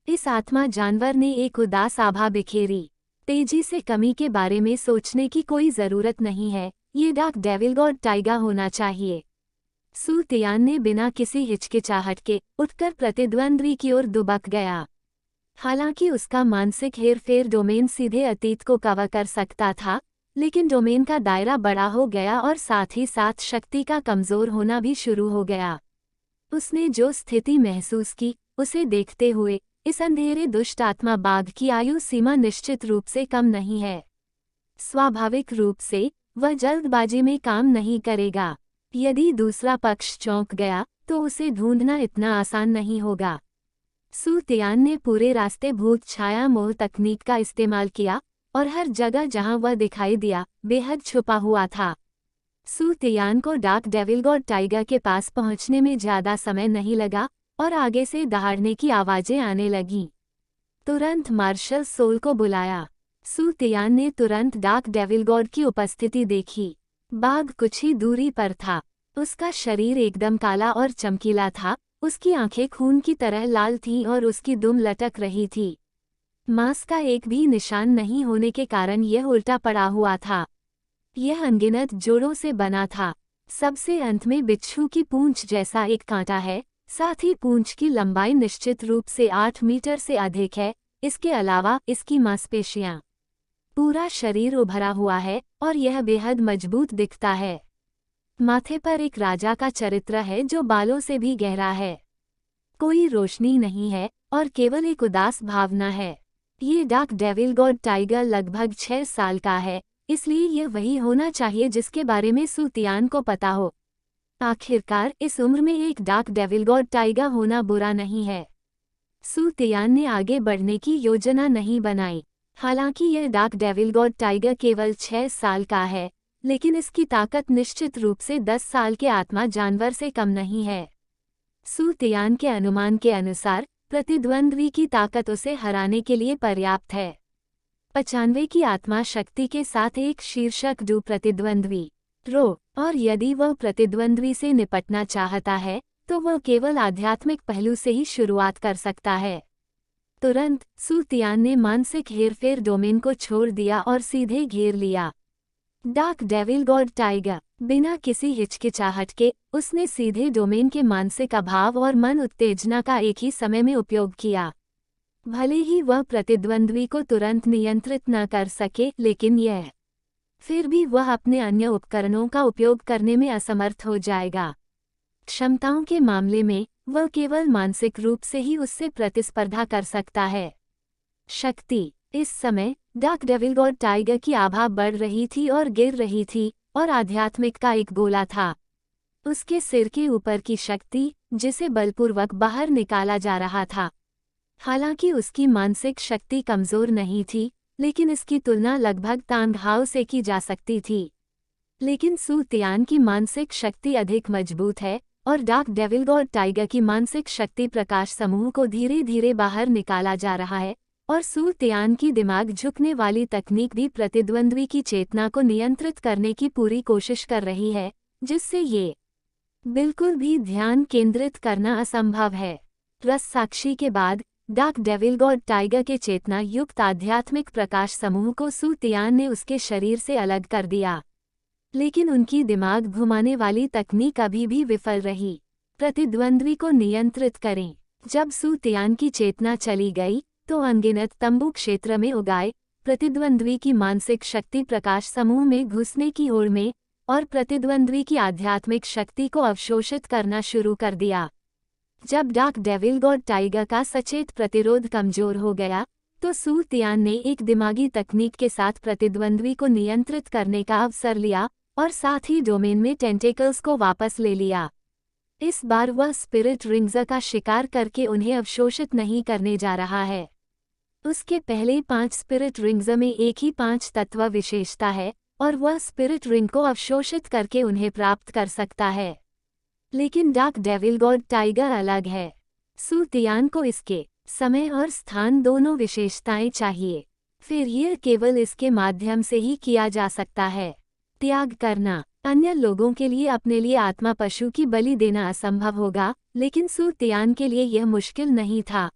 Speaker 2: इस आत्मा जानवर ने एक उदास आभा बिखेरी। तेजी से कमी के बारे में सोचने की कोई जरूरत नहीं है, ये डार्क डेविल गॉड टाइगर होना चाहिए। सू तियान ने बिना किसी हिचकिचाहट के उठकर प्रतिद्वंद्वी की ओर दुबक गया। हालांकि उसका मानसिक हेरफेर डोमेन सीधे अतीत को कवर कर सकता था, लेकिन डोमेन का दायरा बड़ा हो गया और साथ ही साथ शक्ति का कमजोर होना भी शुरू हो गया। उसने जो स्थिति महसूस की, उसे देखते हुए इस अंधेरे दुष्ट आत्मा बाघ की आयु सीमा निश्चित रूप से कम नहीं है। स्वाभाविक रूप से वह जल्दबाजी में काम नहीं करेगा। यदि दूसरा पक्ष चौंक गया तो उसे ढूंढना इतना आसान नहीं होगा। सू तियान ने पूरे रास्ते भूत छाया मोह तकनीक का इस्तेमाल किया और हर जगह जहां वह दिखाई दिया, बेहद छुपा हुआ था। सू तियान को डार्क डेविल गॉड टाइगर के पास पहुंचने में ज्यादा समय नहीं लगा और आगे से दहाड़ने की आवाजें आने लगीं। तुरंत मार्शल सोल को बुलाया। सू तियान ने तुरंत डार्क डेविल गॉड की उपस्थिति देखी। बाघ कुछ ही दूरी पर था। उसका शरीर एकदम काला और चमकीला था, उसकी आंखें खून की तरह लाल थीं और उसकी दुम लटक रही थी। मांस का एक भी निशान नहीं होने के कारण यह उल्टा पड़ा हुआ था। यह अनगिनत जोड़ों से बना था। सबसे अंत में बिच्छू की पूंछ जैसा एक कांटा है, साथ ही पूंछ की लंबाई निश्चित रूप से 8 मीटर से अधिक है। इसके अलावा इसकी मांसपेशियां, पूरा शरीर उभरा हुआ है और यह बेहद मजबूत दिखता है। माथे पर एक राजा का चरित्र है जो बालों से भी गहरा है। कोई रोशनी नहीं है और केवल एक उदास भावना है। ये डार्क डेविल गॉड टाइगर लगभग 6 साल का है, इसलिए यह वही होना चाहिए जिसके बारे में सू तियान को पता हो। आखिरकार इस उम्र में एक डार्क डेविल गॉड टाइगर होना बुरा नहीं है। सू तियान ने आगे बढ़ने की योजना नहीं बनाई। हालांकि यह डार्क डेविल गॉड टाइगर केवल 6 साल का है, लेकिन इसकी ताकत निश्चित रूप से 10 साल के आत्मा जानवर से कम नहीं है। सू तियान के अनुमान के अनुसार प्रतिद्वंद्वी की ताकत उसे हराने के लिए पर्याप्त है। 95 की आत्मा शक्ति के साथ एक शीर्षक डू प्रतिद्वंद्वी रो, और यदि वह प्रतिद्वंद्वी से निपटना चाहता है तो वह केवल आध्यात्मिक पहलू से ही शुरुआत कर सकता है। तुरंत सू तियान ने मानसिक हेरफेर डोमेन को छोड़ दिया और सीधे घेर लिया। डार्क डेविल गॉड टाइगर, बिना किसी हिचकिचाहट के उसने सीधे डोमेन के मानसिक अभाव और मन उत्तेजना का एक ही समय में उपयोग किया। भले ही वह प्रतिद्वंद्वी को तुरंत नियंत्रित न कर सके, लेकिन फिर भी वह अपने अन्य उपकरणों का उपयोग करने में असमर्थ हो जाएगा। क्षमताओं के मामले में वह केवल मानसिक रूप से ही उससे प्रतिस्पर्धा कर सकता है। शक्ति, इस समय डार्क डेविल गॉड टाइगर की आभा बढ़ रही थी और गिर रही थी, और आध्यात्मिक का एक गोला था। उसके सिर के ऊपर की शक्ति, जिसे बलपूर्वक बाहर निकाला जा रहा था। हालांकि उसकी मानसिक शक्ति कमजोर नहीं थी, लेकिन इसकी तुलना लगभग तांग हाओ से की जा सकती थी। लेकिन सू तियान की मानसिक शक्ति अधिक मजबूत है, और डार्क डेविल गॉड टाइगर की मानसिक शक्ति प्रकाश समूह को धीरे धीरे बाहर निकाला जा रहा है, और सू तियान की दिमाग झुकने वाली तकनीक भी प्रतिद्वंद्वी की चेतना को नियंत्रित करने की पूरी कोशिश कर रही है, जिससे ये बिल्कुल भी ध्यान केंद्रित करना असंभव है। रस साक्षी के बाद डार्क डेविल गॉड टाइगर के चेतना युक्त आध्यात्मिक प्रकाश समूह को सू तियान ने उसके शरीर से अलग कर दिया। लेकिन उनकी दिमाग घुमाने वाली तकनीक अभी भी विफल रही। प्रतिद्वंद्वी को नियंत्रित करें। जब सू तियान की चेतना चली गई तो अनगिनत तंबू क्षेत्र में उगाए प्रतिद्वंद्वी की मानसिक शक्ति प्रकाश समूह में घुसने की होड़ में, और प्रतिद्वंद्वी की आध्यात्मिक शक्ति को अवशोषित करना शुरू कर दिया। जब डार्क डेविल गॉड टाइगर का सचेत प्रतिरोध कमजोर हो गया तो सू तियान ने एक दिमागी तकनीक के साथ प्रतिद्वंद्वी को नियंत्रित करने का अवसर लिया, और साथ ही डोमेन में टेंटेकल्स को वापस ले लिया। इस बार वह स्पिरिट रिंग्स का शिकार करके उन्हें अवशोषित नहीं करने जा रहा है। उसके पहले 5 स्पिरिट रिंग्स में एक ही 5 तत्व विशेषता है, और वह स्पिरिट रिंग को अवशोषित करके उन्हें प्राप्त कर सकता है। लेकिन डार्क डेविल गॉड टाइगर अलग है। सू तियान को इसके समय और स्थान दोनों विशेषताएं चाहिए, फिर यह केवल इसके माध्यम से ही किया जा सकता है। त्याग करना, अन्य लोगों के लिए अपने लिए आत्मा पशु की बलि देना असंभव होगा, लेकिन सू तियान के लिए यह मुश्किल नहीं था।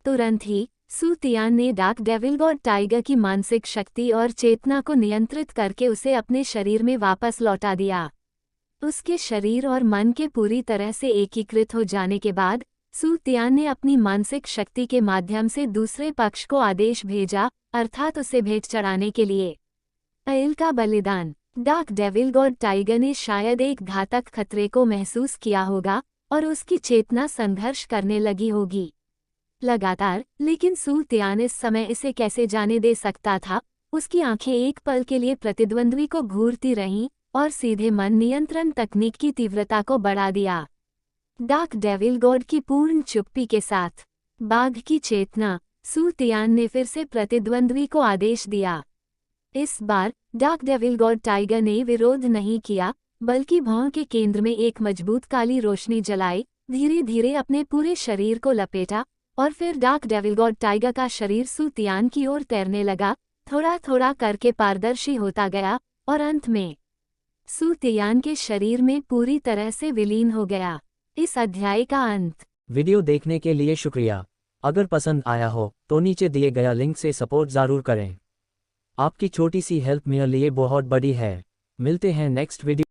Speaker 2: तुरंत ही सू तियान ने डार्क डेविल गॉड टाइगर की मानसिक शक्ति और चेतना को नियंत्रित करके उसे अपने शरीर में वापस लौटा दिया। उसके शरीर और मन के पूरी तरह से एकीकृत हो जाने के बाद सू तियान ने अपनी मानसिक शक्ति के माध्यम से दूसरे पक्ष को आदेश भेजा, अर्थात उसे भेंट चढ़ाने के लिए। अयल का बलिदान। डार्क डेविल गॉड टाइगर ने शायद एक घातक खतरे को महसूस किया होगा और उसकी चेतना संघर्ष करने लगी होगी लगातार, लेकिन सू तियान इस समय इसे कैसे जाने दे सकता था। उसकी आंखें एक पल के लिए प्रतिद्वंद्वी को घूरती रहीं और सीधे मन नियंत्रण तकनीक की तीव्रता को बढ़ा दिया। डार्क डेविल गॉड की पूर्ण चुप्पी के साथ बाघ की चेतना, सू तियान ने फिर से प्रतिद्वंद्वी को आदेश दिया। इस बार डार्क डेविल गॉड टाइगर ने विरोध नहीं किया, बल्कि भौं के केंद्र में एक मजबूत काली रोशनी जलाई, धीरे धीरे अपने पूरे शरीर को लपेटा, और फिर डार्क डेविल गॉड टाइगर का शरीर सू तियान की ओर तैरने लगा, थोड़ा थोड़ा करके पारदर्शी होता गया, और अंत में सू तियान के शरीर में पूरी तरह से विलीन हो गया। इस अध्याय का अंत।
Speaker 1: वीडियो देखने के लिए शुक्रिया। अगर पसंद आया हो तो नीचे दिए गया लिंक से सपोर्ट ज़रूर करें। आपकी छोटी सी हेल्प मेरे लिए बहुत बड़ी है। मिलते हैं नेक्स्ट वीडियो।